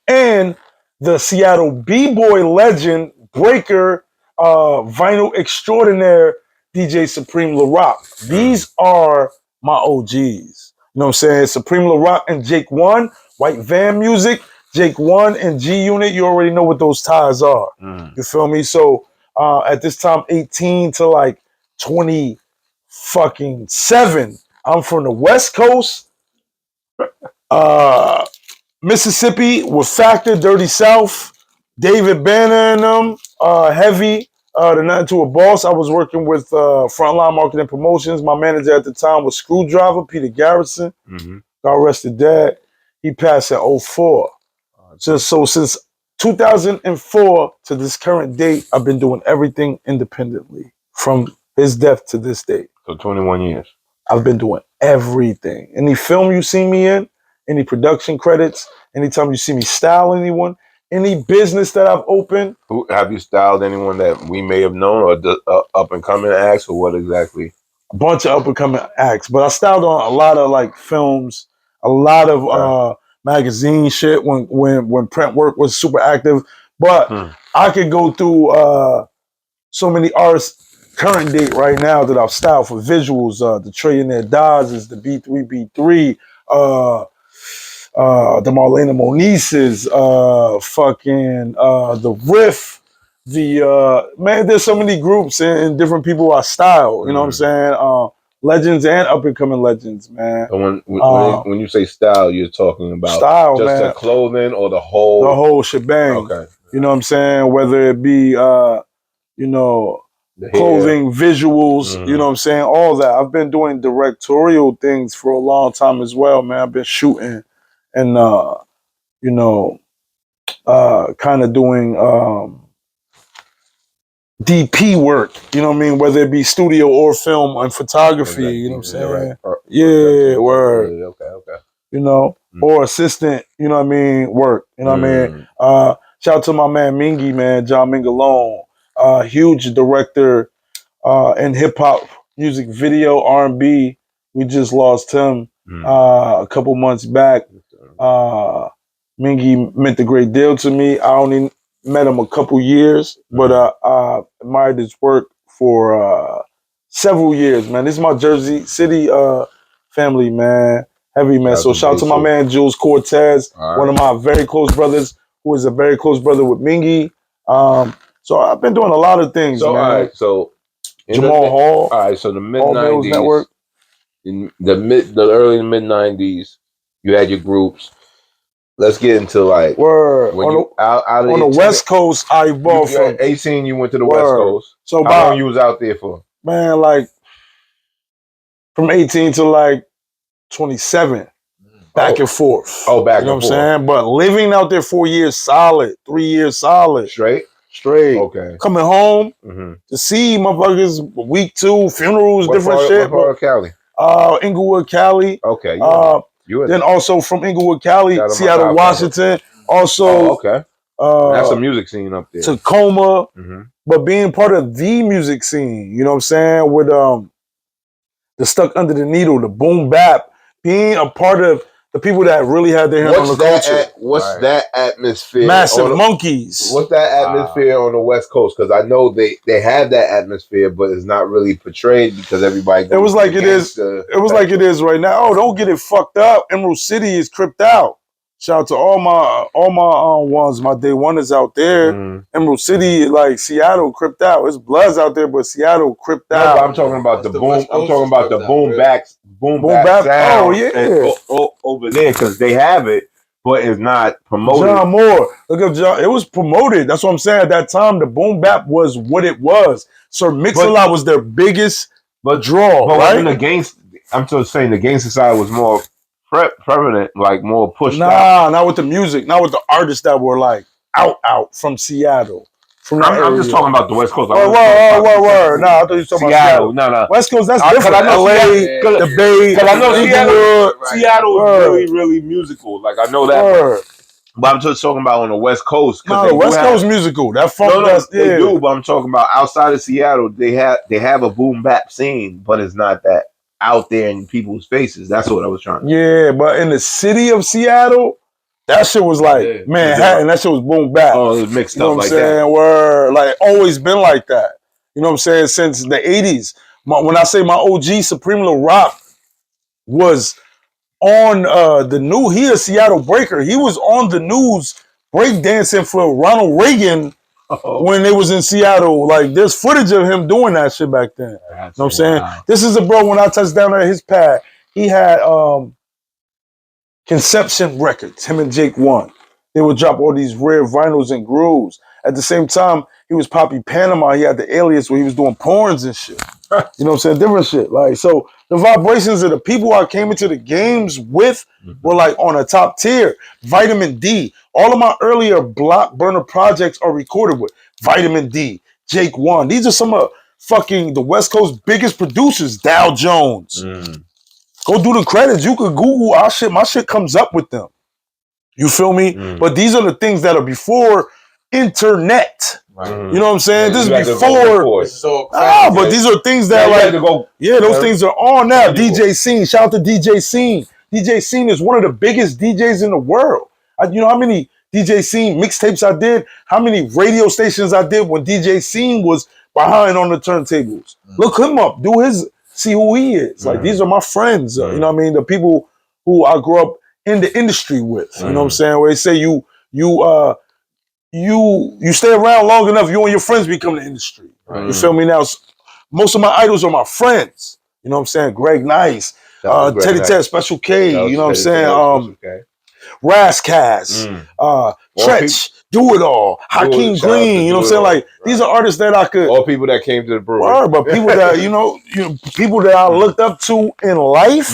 and the Seattle B-boy legend, breaker, vinyl extraordinaire, DJ Supreme LaRock. These are my OGs. You know what I'm saying? Supreme LaRock and Jake One, White Van Music, Jake One and G Unit. You already know what those ties are. You feel me? So at this time, 18 to like 27, I'm from the West Coast. Mississippi with Factor, Dirty South, David Banner and them, Heavy, the Nothing to a Boss. I was working with Frontline Marketing Promotions. My manager at the time was Screwdriver, Peter Garrison. God rest his dad. He passed at 04. So since 2004 to this current date, I've been doing everything independently from his death to this date. So 21 years. I've been doing everything. Any film you see me in, any production credits, anytime you see me style anyone, any business that I've opened. Who have you styled anyone that we may have known, or the up and coming acts, or what exactly? A bunch of up and coming acts, but I styled on a lot of like films, a lot of magazine shit when print work was super active. But I could go through so many artists current date right now that I've styled for visuals. The Trillionaire Dodgers, the B3B3, the Marlena Moniz's, the Riff, man, there's so many groups and different people I style, you know what I'm saying? Legends and up and coming legends, man. So when you say style, you're talking about style, just man. the clothing or the whole shebang. Okay. You know what I'm saying? Whether it be clothing, visuals, you know what I'm saying? All that. I've been doing directorial things for a long time as well, man. I've been shooting and kind of doing DP work, you know what I mean? Whether it be studio or film and photography, you know what I'm saying? Yeah, word. Okay. You know, or assistant, you know what I mean? Work, you know what I mean? Shout out to my man Mingy, man, John Mingalone, huge director in hip hop music video, R&B. We just lost him a couple months back. Mingy meant a great deal to me. I only met him a couple years, but I admired his work for several years, man. This is my Jersey City family, man. Heavy, man. So shout out to my man Jules Cortez, one of my very close brothers, who is a very close brother with Mingy. So I've been doing a lot of things, man. All right, so Jamal Hall. All right, so the mid-90s, in the early to mid-90s, you had your groups. Let's get into like on the West Coast. I evolved from 18. You went to the West Coast. So how long you was out there for? Man, like from 18 to like 27, back and forth. Oh, back you know and what forth. I'm saying? But living out there 4 years solid, 3 years solid, straight. Okay. Coming home to see motherfuckers week 2 funerals, different shit. What part of Cali? Inglewood, Cali. Okay. Then also from Inglewood, Cali, Seattle, Washington. Also, that's a music scene up there. Tacoma, but being part of the music scene, you know what I'm saying? With the Stuck Under the Needle, the boom bap, being a part of the people that really had their hand on the culture. What's that atmosphere? Massive Monkeys. What's that atmosphere on the West Coast? Because I know they have that atmosphere, but it's not really portrayed because everybody. It was like it is. It was like it is right now. Oh, don't get it fucked up. Emerald City is cripped out. Shout out to all my ones. My day one is out there. Emerald City, like Seattle, cripped out. It's Bloods out there, but Seattle cripped out. But I'm talking about the boom. I'm talking about the boom bap sound. Oh yeah, over there because they have it, but it's not promoted. John Moore, look up John. It was promoted. That's what I'm saying. At that time, the boom bap was what it was. Sir Mix-a-Lot was their biggest draw. But right? I'm just saying the gangster side was more prevalent, like more pushed out. Not with the music, not with the artists that were like out from Seattle. from that area. I'm just talking about the West Coast. Word. Nah, I thought you were talking about Seattle. No. West Coast, that's different. I know LA, the Bay. Because I know Seattle is really, Word. really musical. Like, I know that. But I'm just talking about on the West Coast. No, the West Coast musical. That funk, they do. But I'm talking about outside of Seattle. They have a boom bap scene, but it's not that out there in people's faces. That's what I was trying to say. Yeah, but in the city of Seattle, that shit was like Manhattan. That shit was boom bap. Oh, it was mixed up like that. You know what I'm saying? Word. Like, always been like that. You know what I'm saying? Since the 80s. When I say my OG, Supreme Lil Rock, was on the new, he a Seattle breaker. He was on the news breakdancing for Ronald Reagan when they was in Seattle. Like, there's footage of him doing that shit back then. You know what I'm saying? This is a bro, when I touched down at his pad, he had Conception Records, him and Jake One. They would drop all these rare vinyls and grooves. At the same time, he was Poppy Panama. He had the alias where he was doing porns and shit. You know what I'm saying? Different shit. Like, so the vibrations of the people I came into the games with were like on a top tier. Vitamin D. All of my earlier block burner projects are recorded with Vitamin D, Jake One. These are some of fucking the West Coast biggest producers. Dow Jones. Go do the credits. You could Google our shit. My shit comes up with them. You feel me? But these are the things that are before internet. You know what I'm saying? This is before. But these are things that those things are on now. DJ Scene. Shout out to DJ Scene. DJ Scene is one of the biggest DJs in the world. You know how many DJ Scene mixtapes I did? How many radio stations I did when DJ Scene was behind on the turntables? Look him up. Do his, see who he is. Like, these are my friends. You know what I mean? The people who I grew up in the industry with. You know what I'm saying? Where they say you stay around long enough, you and your friends become the industry. You feel me? Now, most of my idols are my friends. You know what I'm saying? Greg Nice, Teddy Ted, Special K, you know what I'm saying? Razzcast, Tretch, Do It All, Hakeem Green, you know what I'm saying? Like, these are artists that I could... All people that came to the brewery. But people that, people that I looked up to in life,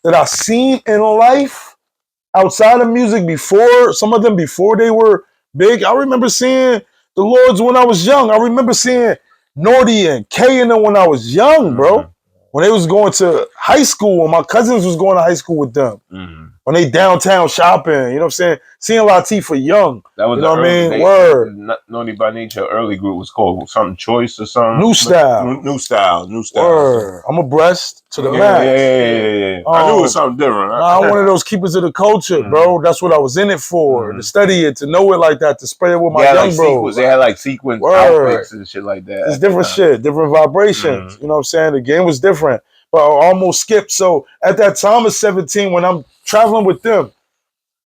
that I seen in life, outside of music before, some of them before they were big. I remember seeing the Lords when I was young. I remember seeing Nordy and K and them when I was young, bro. When they was going to high school, when my cousins was going to high school with them. When they downtown shopping, you know what I'm saying? Seeing Latifah young. That was, you know what I mean? Word. Naughty by Nature early group was called something Choice or something. New Style. New Style. Word. I'm abreast to the max. Yeah. I knew it was something different. I'm one of those keepers of the culture, bro. That's what I was in it for. To study it, to know it like that, to spread it with my young bros. They had like sequence outfits and shit like that. It's different shit, different vibrations. You know what I'm saying? The game was different. But I almost skipped. So at that time of 17, when I'm traveling with them,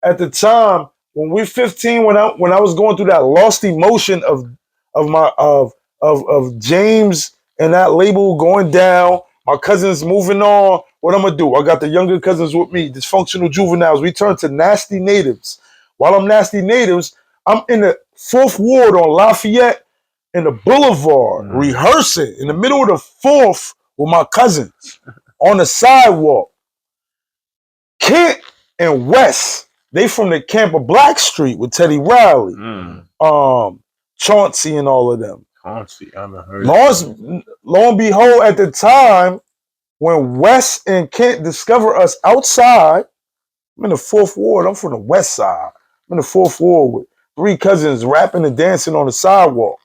at the time when we're 15, when I was going through that lost emotion of James and that label going down, my cousins moving on, what I'm gonna do? I got the younger cousins with me, dysfunctional juveniles. We turned to Nasty Natives. While I'm Nasty Natives, I'm in the 4th Ward on Lafayette in the Boulevard, rehearsing in the middle of the 4th with my cousins on the sidewalk. Kent and Wes, they from the camp of Black Street with Teddy Riley, Chauncey and all of them. Chauncey, I haven't heard of that. Lo and behold, at the time when Wes and Kent discover us outside, I'm in the 4th Ward. I'm from the West Side. I'm in the 4th Ward with 3 cousins rapping and dancing on the sidewalk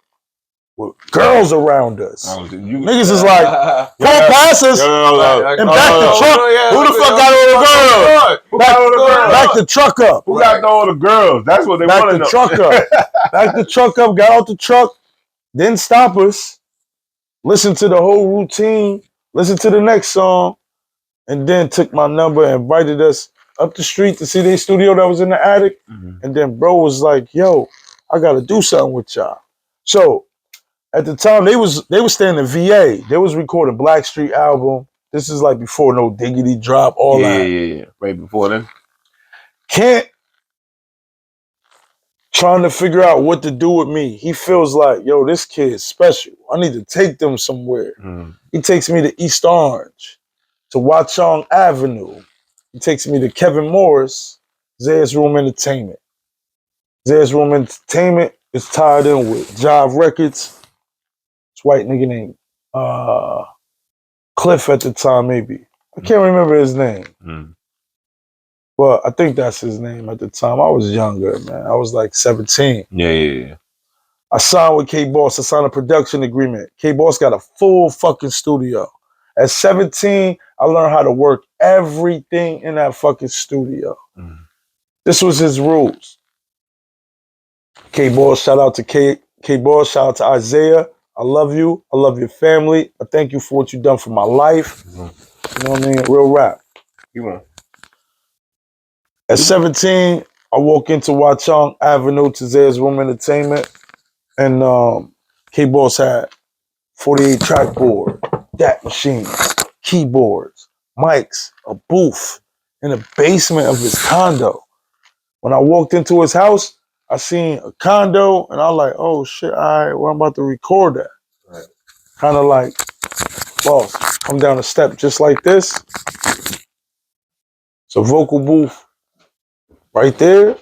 with girls around us. Niggas is like, pull passes and back the truck. Who the fuck got all the girls? Back the truck up. Who got all the girls? That's what they want to know. Truck up. Back the truck up, got out the truck, didn't stop us, listened to the whole routine, listened to the next song, and then took my number and invited us up the street to see their studio that was in the attic. And then bro was like, yo, I got to do something with y'all. So at the time, they was staying in VA. They was recording Black Street album. This is like before No Diggity drop, all that. Yeah. Right before then. Kent trying to figure out what to do with me. He feels like, yo, this kid's special. I need to take them somewhere. He takes me to East Orange, to Watchung Avenue. He takes me to Kevin Morris, Zay's Room Entertainment. Zay's Room Entertainment, It's tied in with Jive Records. This white nigga named Cliff at the time, maybe. I can't remember his name. But I think that's his name at the time. I was younger, man. I was like 17. Yeah. I signed with K-Boss. I signed a production agreement. K-Boss got a full fucking studio. At 17, I learned how to work everything in that fucking studio. This was his rules. K-Boss, shout out to K-Boss, shout out to Isaiah. I love you. I love your family. I thank you for what you've done for my life. You know what I mean? Real rap. At 17, I walk into Watchung Avenue to Zay's Room Entertainment, and K-Boss had 48 track board, DAT machines, keyboards, mics, a booth in the basement of his condo. When I walked into his house, I seen a condo, and I was like, oh shit, all right, well, I'm about to record that. Right. Kind of like, boss, come down a step just like this. It's a vocal booth right there.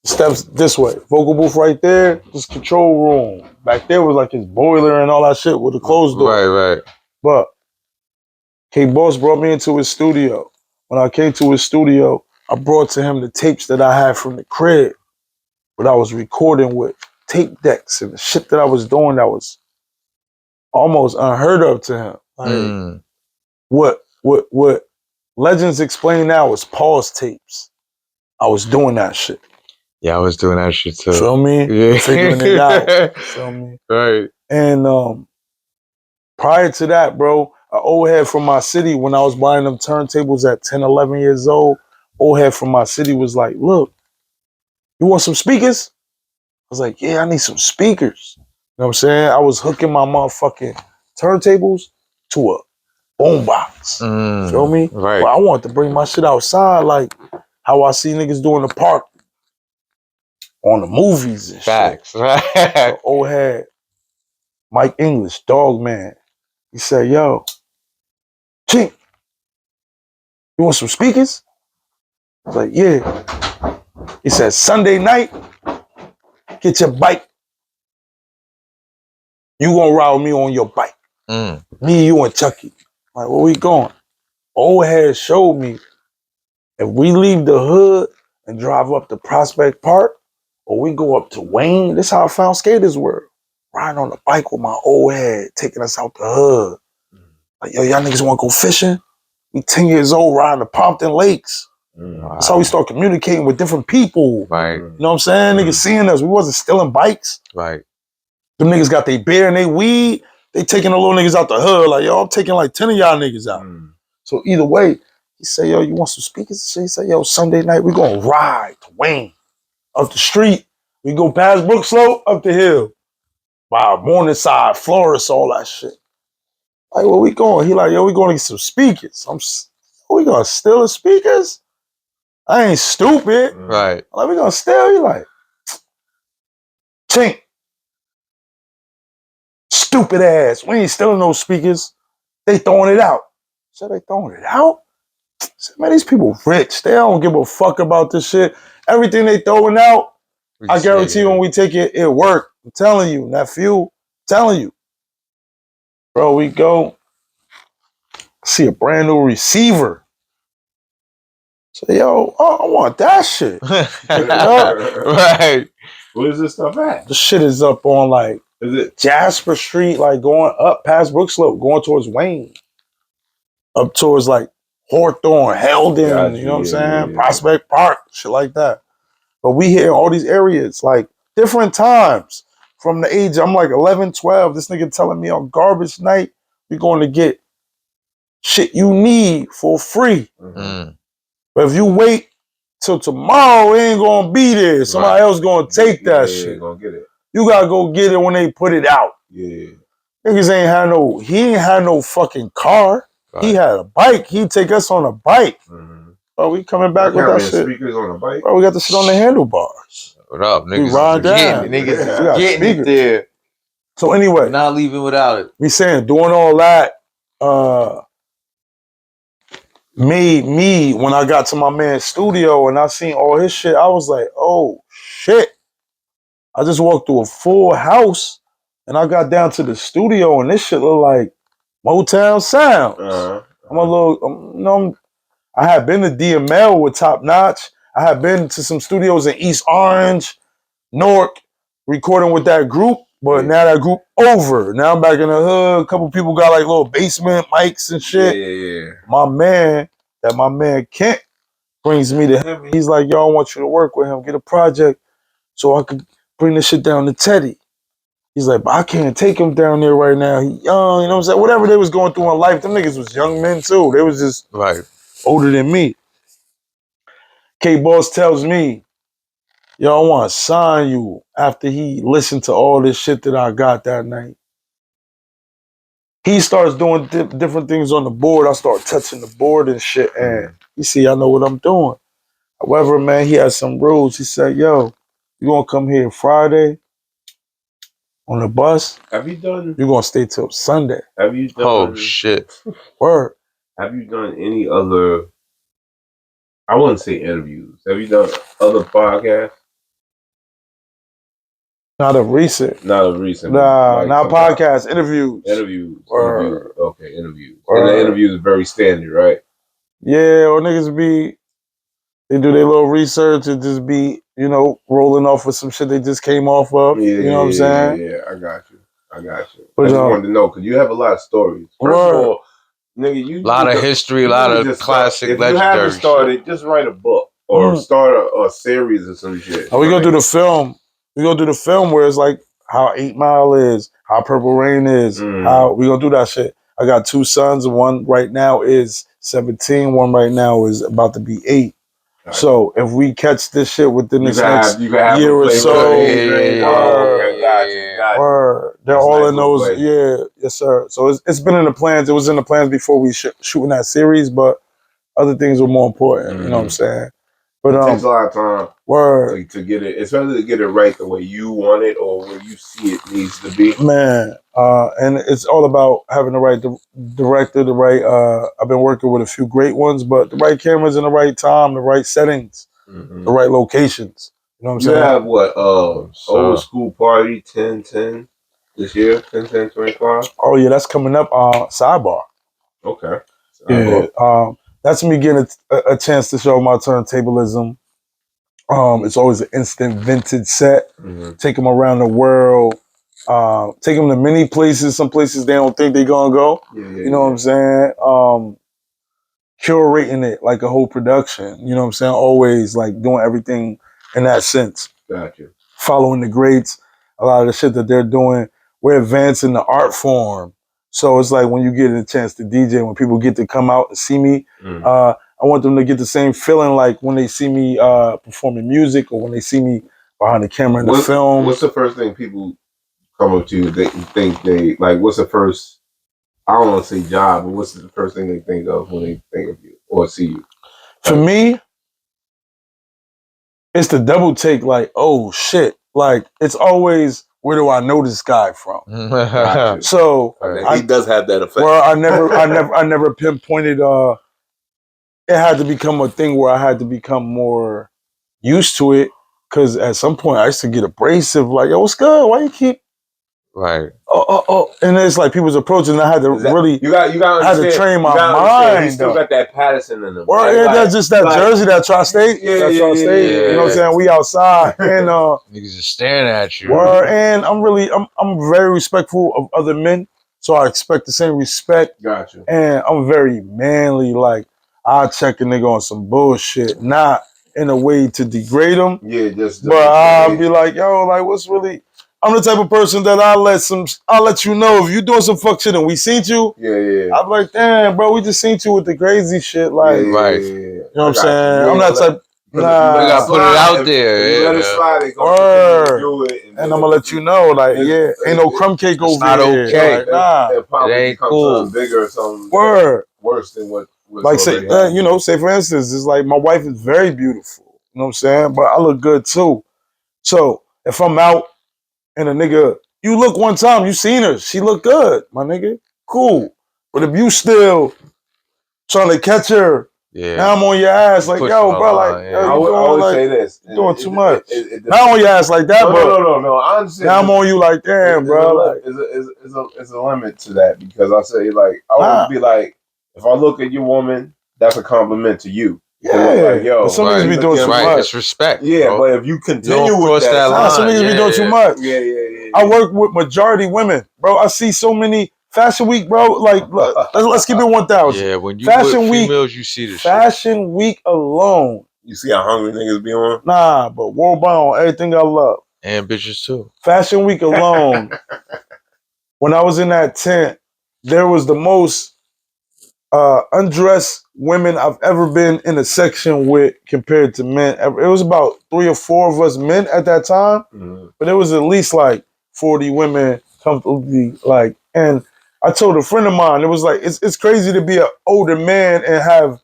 Steps this way. Vocal booth right there. This control room. Back there was like his boiler and all that shit with the closed door. Right. But K-Boss brought me into his studio. When I came to his studio, I brought to him the tapes that I had from the crib. But I was recording with tape decks and the shit that I was doing that was almost unheard of to him. Like what Legends Explain now is pause tapes. I was doing that shit. Yeah, I was doing that shit too. Feel me? Yeah. Figuring it out. Feel me? Right. And prior to that, bro, an old head from my city, when I was buying them turntables at 10, 11 years old, old head from my city was like, look, you want some speakers? I was like, yeah, I need some speakers. You know what I'm saying? I was hooking my motherfucking turntables to a boombox. Feel me? Right. But I wanted to bring my shit outside like how I see niggas do in the park on the movies and Facts. shit. Right. So old head, Mike English, Dog Man. He said, yo, Chink, you want some speakers? I was like, yeah. He said, Sunday night, get your bike. You gonna ride with me on your bike. Me, you, and Chucky. Like, where we going? Old head showed me if we leave the hood and drive up to Prospect Park, or we go up to Wayne, this is how I found Skaters World. Riding on the bike with my old head, taking us out the hood. Like, yo, y'all niggas wanna go fishing? We 10 years old riding the Pompton Lakes. That's how we start communicating with different people. Right. You know what I'm saying? Niggas seeing us. We wasn't stealing bikes. Right. Them niggas got their beer and they weed. They taking the little niggas out the hood. Like, yo, I'm taking like 10 of y'all niggas out. So either way, he said, yo, you want some speakers? He said, yo, Sunday night, we gonna ride to Wayne. Up the street. We go past Brook Slope, up the hill. By Morningside, Florence, all that shit. Like, where we going? He like, yo, we going to get some speakers. We gonna steal the speakers? I ain't stupid. Right. Like, we gonna steal? He like, Chink. Stupid ass. We ain't stealing no speakers. They throwing it out. I said, they throwing it out? I said, man, these people rich. They don't give a fuck about this shit. Everything they throwing out, I guarantee you when we take it, it work. I'm telling you, nephew. I'm telling you. Bro, we go. See a brand new receiver. Say, yo, I want that shit. Pick it up. Right. Where's this stuff at? The shit is up on like, Is it Jasper Street, like going up past Brook Slope, going towards Wayne. Up towards like Hawthorne, Heldon, you know what I'm saying? Yeah. Prospect Park, shit like that. But we hear all these areas, like different times. From the age, I'm like 11, 12, this nigga telling me on garbage night, we're going to get shit you need for free. But if you wait till tomorrow, it ain't going to be there. Somebody else going to take that shit. Gonna get it. You got to go get it when they put it out. Yeah. Niggas he ain't had no fucking car. Right. He had a bike. He'd take us on a bike. Bro, we coming back with that shit. Speakers on a bike. Bro, we got the shit on the handlebars. What up, niggas? We ride down. Niggas getting it there. So anyway. We're not leaving without it. We saying doing all that made me, when I got to my man's studio and I seen all his shit, I was like, oh shit. I just walked through a full house, and I got down to the studio, and this shit looked like Motown sounds. I'm a little, I had been to DML with Top Notch. I had been to some studios in East Orange, Newark, recording with that group. But now that group over. Now I'm back in the hood. A couple people got like little basement mics and shit. Yeah. My man Kent brings me to him. He's like, yo, I want you to work with him, get a project so I could bring this shit down to Teddy. He's like, but I can't take him down there right now. He young, you know what I'm saying? Whatever they was going through in life, them niggas was young men too. They was just older than me. K-Boss tells me, yo, I want to sign you after he listened to all this shit that I got that night. He starts doing different things on the board. I start touching the board and shit, and you see, I know what I'm doing. However, man, he has some rules. He said, yo, you gonna come here Friday on the bus? Have you done? You're gonna stay till Sunday. Have you done? Oh shit! Word. Have you done any other? I wouldn't say interviews. Have you done other podcasts? Not of recent. Not of recent. Nah, like not podcasts. Interviews. Interviews. Okay, interviews. Word. And the interviews are very standard, right? Yeah, or niggas they do their little research and just be, you know, rolling off with some shit they just came off of. Yeah, you know what I'm saying? Yeah, I got you. But, I just wanted to know, because you have a lot of stories. First of all, nigga, you... A lot of history, a lot of classic, legendary shit. If you haven't started, just write a book. Or start a series or some shit. We gonna do the film. We gonna do the film where it's like how 8 Mile is, how Purple Rain is, how we gonna do that shit. I got 2 sons. One right now is 17. One right now is about to be 8. Right. So if we catch this shit within this next year or so, they're all in those. Yeah, yes, sir. So it's been in the plans. It was in the plans before we shooting that series, but other things were more important. You know what I'm saying? But it takes a lot of time to get it, especially to get it right the way you want it or where you see it needs to be. Man, and it's all about having the right director, the right. I've been working with a few great ones, but the right cameras in the right time, the right settings, the right locations. You know what I'm saying? You have what? Old School Party 10-10 this year, 10-10-25. Oh yeah, that's coming up. Sidebar. Okay. Yeah. That's me getting a chance to show my turntablism. It's always an instant vintage set. Take them around the world. Take them to many places. Some places they don't think they're gonna go. You know what I'm saying? Curating it like a whole production. You know what I'm saying? Always like doing everything in that sense. Gotcha. Following the greats. A lot of the shit that they're doing. We're advancing the art form. So it's like when you get a chance to DJ, when people get to come out and see me, I want them to get the same feeling like when they see me performing music or when they see me behind the camera in the film. What's the first thing people come up to you that you think they, like, what's the first, I don't want to say job, but what's the first thing they think of when they think of you or see you? For me, it's the double take like, oh shit. Like, it's always, where do I know this guy from? So he does have that effect. Well, I never pinpointed. It had to become a thing where I had to become more used to it. Because at some point I used to get abrasive, like, yo, what's good? Why you keep? Right. Oh, and it's like people's approaching. I had to you got had to train my mind. He still got that Patterson in him. Well, yeah, that's just that jersey, that Tri-State. Yeah. You know what I'm saying? We outside and niggas are staring at you. And I'm very respectful of other men, so I expect the same respect. Gotcha. And I'm very manly. Like, I'll check a nigga on some bullshit, not in a way to degrade him. Yeah, just. But I'll be like, yo, like, what's really? I'm the type of person that I'll let you know if you doing some fuck shit and we seen you. Yeah. I'm like, damn, bro, we just seen you with the crazy shit. Like, right. You know what I'm saying? I'm not type. You gotta put it out there. You let it slide, they gonna do it. And I'm gonna let you know, like, ain't no crumb cake over not here. Okay. Like, nah. It ain't cool. Bigger or something. Worse than what. Like, say, say for instance, it's like my wife is very beautiful. You know what I'm saying? But I look good too. So if I'm out and a nigga, you look one time, you seen her, she look good, my nigga. Cool. But if you still trying to catch her Yeah. Now I'm on your ass like, yo, bro, like, yo, I would say this. You doing too much. Not on your ass like that, but no. I understand. Now I'm on you like, damn, bro. It's a limit to that because I say like I would be like, if I look at your woman, that's a compliment to you. Yeah, like, yo, but some niggas be doing too much. It's respect. Yeah, bro. but if you continue with that line, some niggas be doing too much. Yeah. I work with majority women, bro. I see so many Fashion Week, bro. Like, let's keep it 1,000. Yeah, when you Fashion with Week, females, you see the Fashion Week alone. You see how hungry niggas be on? Nah, but worldbound, everything I love. And bitches too. Fashion Week alone. When I was in that tent, there was the most undressed women I've ever been in a section with compared to men. It was about 3 or 4 of us men at that time, but it was at least like 40 women comfortably. Like, and I told a friend of mine, it was like it's crazy to be an older man and have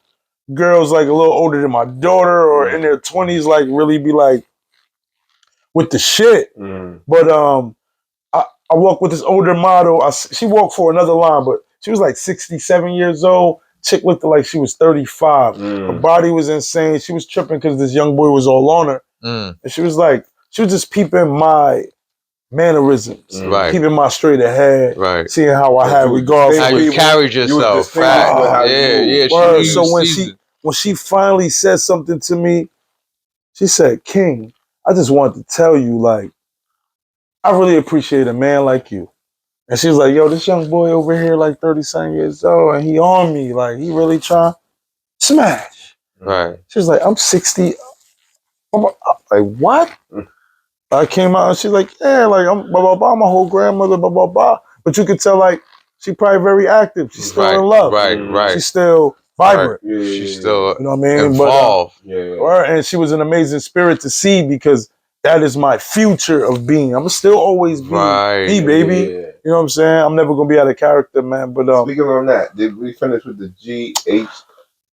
girls like a little older than my daughter or in their 20s, like really be like with the shit. But I walked with this older model. She walked for another line, but she was like 67 years old. Chick looked like she was 35. Her body was insane. She was tripping because this young boy was all on her. And she was just peeping my mannerisms, peeping my straight ahead, seeing how I had regard for how you carried yourself. So when she finally said something to me, she said, "King, I just wanted to tell you, like, I really appreciate a man like you." And she was like, "Yo, this young boy over here, like 30-something years old, and he on me, like he really trying smash." Right. She was like, "I'm 60." I'm like, "What?" I came out and she's like, "Yeah, like I'm blah blah blah, my whole grandmother, blah blah blah." But you could tell like she probably very active. She's still in love. Right. She's still vibrant. She's still you know what I mean? involved. And she was an amazing spirit to see because that is my future of being. I'm still always be me, baby. You know what I'm saying? I'm never gonna be out of character, man. But speaking on that, did we finish with the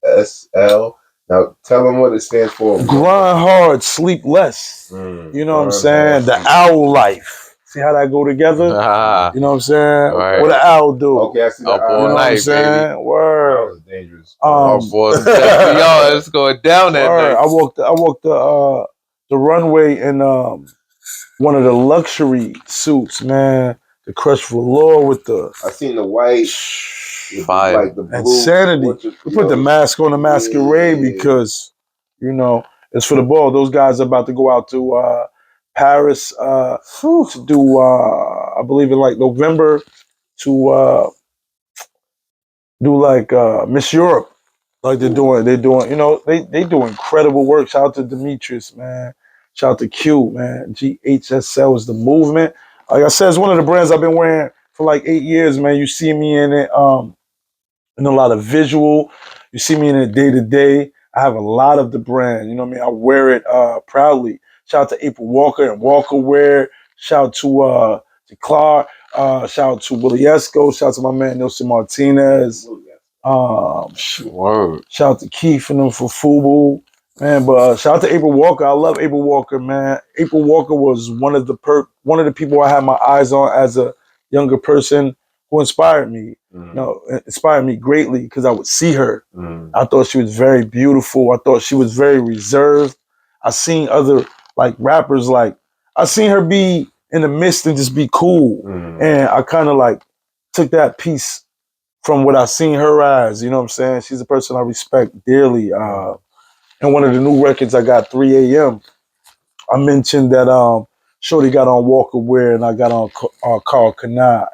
GHSL? Now tell them what it stands for. Grind hard, sleep less. You know what I'm saying? The owl life. See how that go together? You know what I'm saying? Right. What an owl do? Okay, I see that. Up all You know night, what I'm saying? baby. Word. That was dangerous. It's going down that night. I walked the runway in one of the luxury suits, man. The Crush Velour with the I seen the white, fire, like the blue, insanity. We put the mask on the masquerade because, you know, it's for the ball. Those guys are about to go out to Paris to do, I believe in like November to do like Miss Europe. Like they're doing, you know, they do incredible work. Shout out to Demetrius, man. Shout out to Q, man. GHSL is the movement. Like I said, it's one of the brands I've been wearing for like 8 years, man. You see me in it, in a lot of visual. You see me in it day to day. I have a lot of the brand. You know what I mean? I wear it proudly. Shout out to April Walker and Walker Wear. Shout out to Clark. Shout out to Willie Esco. Shout out to my man Nelson Martinez. Shout out to Keith and them for Fubu. Man, but shout out to April Walker. I love April Walker, man. April Walker was one of the people I had my eyes on as a younger person who inspired me. Inspired me greatly because I would see her. I thought she was very beautiful. I thought she was very reserved. I seen other like rappers, like I seen her be in the midst and just be cool. And I kind of like took that piece from what I seen her as. You know what I'm saying? She's a person I respect dearly. And one of the new records I got, 3 a.m., I mentioned that Shorty got on Walker Wear and I got on Carl Kanai.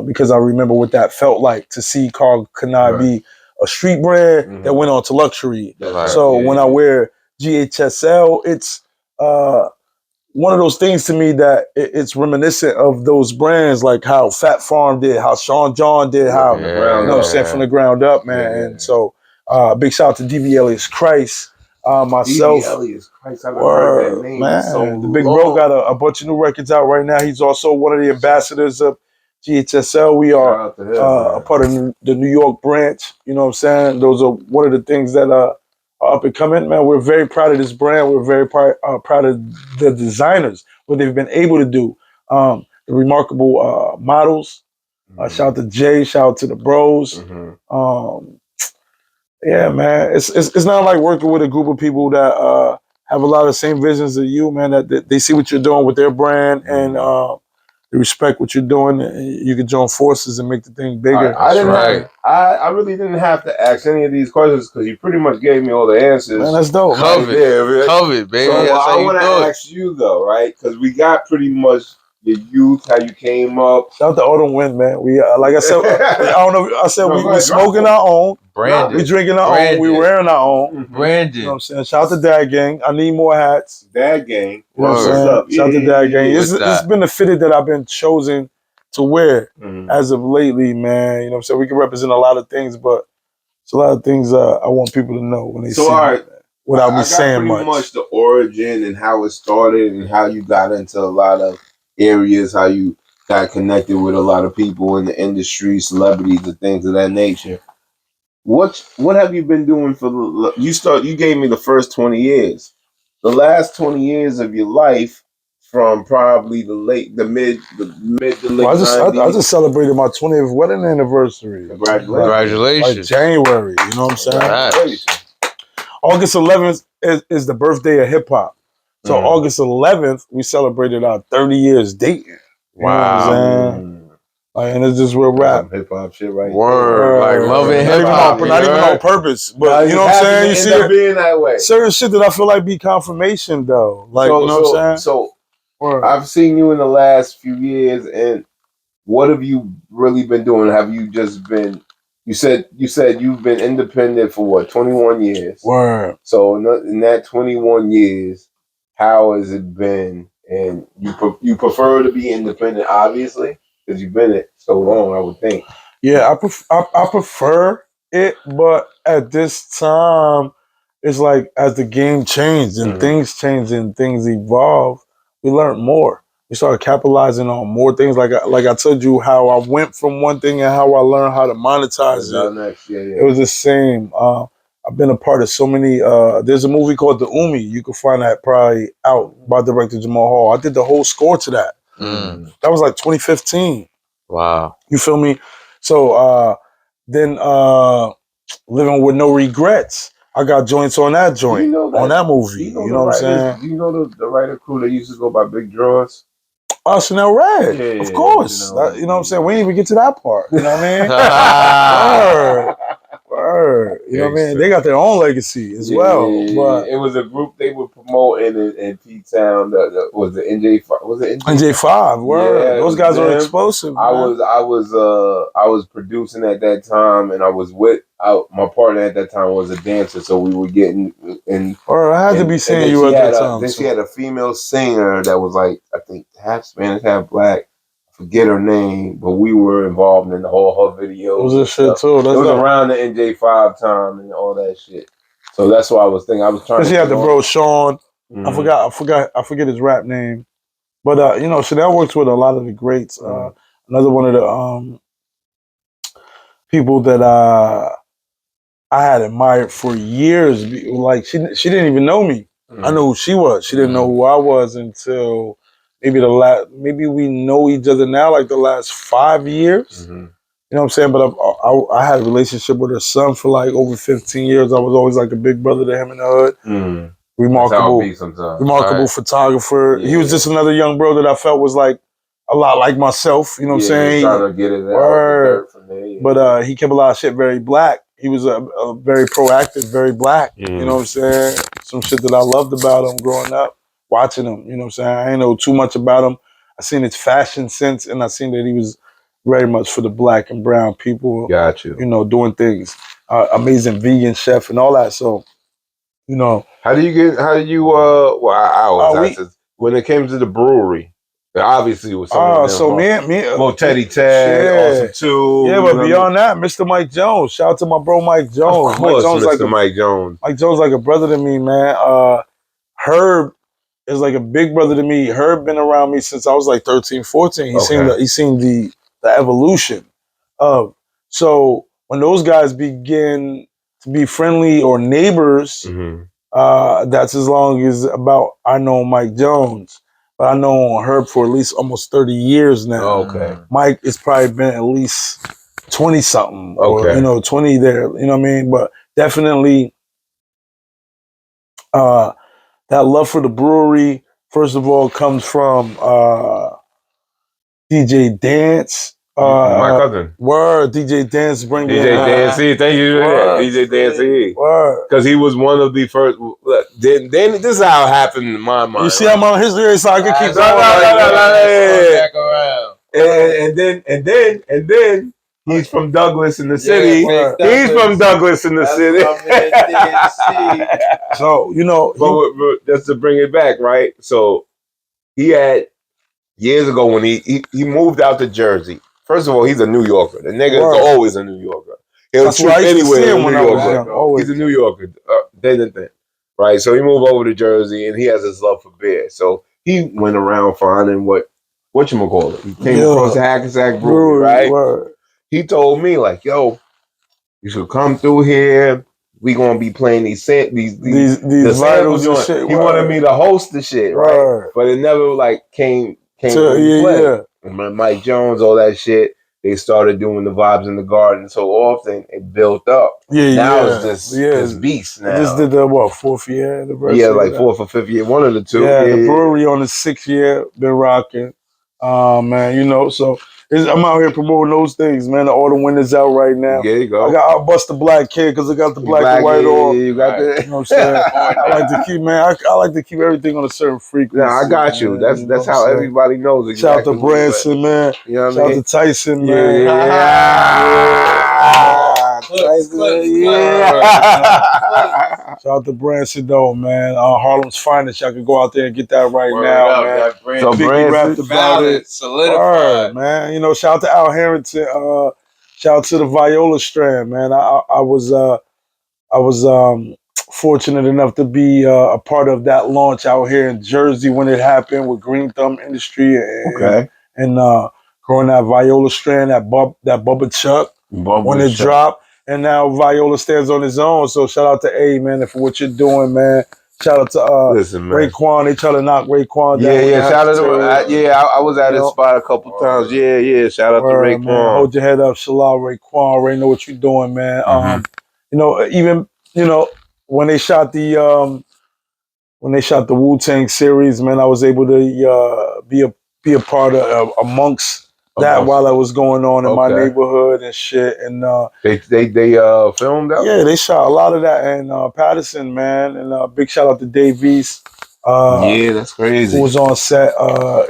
Because I remember what that felt like to see Carl Kanai be a street brand that went on to luxury. So when I wear GHSL, it's one of those things to me that it's reminiscent of those brands, like how Fat Farm did, how Sean John did, how, you know what I'm saying, from the ground up, man. And so big shout out to DB Elias Christ. Myself, word, man. The big bro got a bunch of new records out right now. He's also one of the ambassadors of GHSL. We are a part of the New York branch. You know what I'm saying? Those are one of the things that are up and coming, man. We're very proud of this brand. We're very proud of the designers, what they've been able to do. The remarkable models. Shout out to Jay. Shout out to the bros. Yeah, man. It's not like working with a group of people that have a lot of the same visions as you, man. That they see what you're doing with their brand and they respect what you're doing. And you can join forces and make the thing bigger. I really didn't have to ask any of these questions because you pretty much gave me all the answers. Man, that's dope. Covered, baby. So I want to ask you though, right? Because we got pretty much your youth, how you came up. Shout out to Autumn Wind, man. We like I said, I don't know. I said we smoking our own. Branded. We drinking our own. We wearing our own. Branded. You know what I'm saying? Shout out to Dad Gang. I need more hats. Dad Gang. You know what I'm saying? Shout out to Dad Gang. It's been the fitted that I've been chosen to wear as of lately, man. You know what I'm saying? We can represent a lot of things, but it's a lot of things I want people to know when they see me, without me saying much. Pretty much the origin and how it started and how you got into a lot of areas, how you got connected with a lot of people in the industry, celebrities and things of that nature. What have you been doing for you gave me the first 20 years. The last 20 years of your life from probably the mid to late 90s. I just celebrated my 20th wedding anniversary. Congratulations. Like January, you know what I'm saying? August 11th is the birthday of hip hop. So August 11th, we celebrated our 30 years dating. Wow. Like, and it's just real rap. Hip hop shit right Word. Like loving hip hop. Not even on purpose. But you know what I'm saying? You see being that way. Certain shit that I feel like be confirmation though. Like, you know what I'm saying? So I've seen you in the last few years, and what have you really been doing? Have you just been you said you've been independent for what, 21 years? Word. So in that 21 years, how has it been? And you prefer to be independent, obviously, because you've been it so long, I would think. Yeah, I prefer it, but at this time, it's like as the game changed and things change and things evolve, we learned more. We started capitalizing on more things. Like I told you, how I went from one thing and how I learned how to monetize it. It was the same. I've been a part of so many. There's a movie called The Umi. You can find that probably out by director Jamal Hall. I did the whole score to that. That was like 2015. Wow. You feel me? So then Living With No Regrets. I got joints on that joint, on that movie. You know what I'm saying? Do you know the writer crew that used to go by Big Draws? Chanel Red, of course. You know what I'm saying? We didn't even get to that part. You know what I mean? Word. You know what I mean? They got their own legacy as well. But it was a group they were promoting in P-Town. Was it NJ5? Was it NJ5? Word. Yeah, those guys are explosive. I was producing at that time, and I was with my partner at that time was a dancer, so we were getting in. Or I had to be seeing you at that time. Then she had a female singer that was like, I think half Spanish, half black. Forget her name, but we were involved in the whole her video. It was a shit too. It was around the NJ5 time and all that shit. So that's why I was thinking. I was trying. She had the bro Sean. I forget his rap name. But you know, Chanel works with a lot of the greats. Another one of the people that I had admired for years. Like she didn't even know me. I know who she was. She didn't know who I was until maybe we know each other now, like the last 5 years. You know what I'm saying? But I had a relationship with her son for like over 15 years. I was always like a big brother to him in the hood. Remarkable photographer. Yeah. He was just another young bro that I felt was like a lot like myself. You know what I'm saying? Trying to get it out from there. Yeah. But he kept a lot of shit very black. He was a very proactive, very black. You know what I'm saying? Some shit that I loved about him growing up. Watching him, you know what I'm saying? I didn't know too much about him. I seen his fashion sense, and I seen that he was very much for the black and brown people. Got you. You know, doing things. Amazing vegan chef and all that. So, you know. When it came to the brewery, obviously it was something. Teddy Ted, Awesome too. Yeah, but beyond that, Mr. Mike Jones. Shout out to my bro Mike Jones. Of course, Mike Jones. Mike Jones like a brother to me, man. Herb is like a big brother to me. Herb been around me since I was like 13, 14. He's seen the evolution of. So when those guys begin to be friendly or neighbors, that's as long as I know Mike Jones. But I know Herb for at least almost 30 years now. Mike has probably been at least 20 something. Or, 20 there. You know what I mean? But definitely that love for the brewery, first of all, comes from DJ Dance. My cousin. Word, DJ Dance bring DJ Dancey, thank you. DJ Dancey. Word. Because he was one of the first. Then this is how it happened in my mind. You see, I'm on his lyrics, so I can keep going. Back around. And then he's from Douglas in the city. Word. He's from Douglas in the city. So, you know. But just to bring it back, right? So he had, years ago when he moved out to Jersey. First of all, he's a New Yorker. The nigga is always a New Yorker. He'll shoot anywhere in New York. He's a New Yorker. Then, right? So he moved over to Jersey, and he has his love for beer. So he went around finding whatchamacallit. He came across the Hackensack Brewery, right? Word. He told me, like, yo, you should come through here. We gonna be playing these vitals and shit. He wanted me to host the shit, right? But it never like came to play. Yeah. And Mike Jones, all that shit. They started doing the Vibes in the Garden so often, it built up. Now it's just this beast now. Just did the, 4th year anniversary? Yeah, like 4th or 5th year, one of the two. Yeah, the brewery on the 6th year, been rocking. Man, you know, so I'm out here promoting those things, man. All the winners out right now. There you go. I'll bust the black kid because I got the black and white on. You got that. You know what I'm saying? I like to keep, man. I like to keep everything on a certain frequency. Yeah, I got you. That's how everybody knows exactly. Shout out to Branson, man. You know what Shout out to Tyson, man. Shout out to Branson, though, man. Harlem's finest. Y'all can go out there and get that right now, man. So Biggie rapped about it. Solidified. Man. You know, shout out to Al Harrington. Shout out to the Viola Strand, man. I was fortunate enough to be a part of that launch out here in Jersey when it happened with Green Thumb Industry and growing that Viola Strand, that Bubba Chuck when it dropped. And now Viola stands on his own. So shout out to A, man, for what you're doing, man. Shout out to Raekwon. They try to knock Raekwon down. Yeah. Shout out to I was at his spot a couple times. Yeah. Shout out to Raekwon. Man. Hold your head up, Shalal Raekwon. Already know what you're doing, man. You know, even when they shot the Wu-Tang series, man, I was able to be a part of amongst that while I was going on in my neighborhood and shit. And they filmed out? Yeah, they shot a lot of that in Patterson, man. And big shout out to Dave East. Yeah, that's crazy. Who was on set.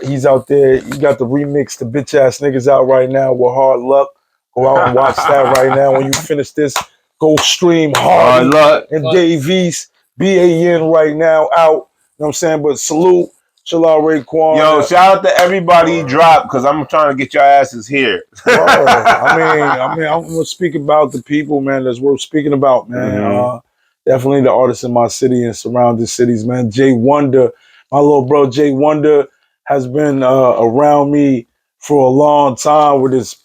He's out there. He got the remix, the bitch ass niggas out right now with Hard Luck. Go out and watch that right now. When you finish this, go stream Hard Luck and Dave East. BAN right now out. You know what I'm saying? But salute. Shalal Raekwon. Yo, shout out to everybody he dropped because I'm trying to get your asses here. I mean, I'm gonna speak about the people, man. That's worth speaking about, man. Definitely the artists in my city and surrounding cities, man. Jay Wonder, my little bro, Jay Wonder has been around me for a long time with his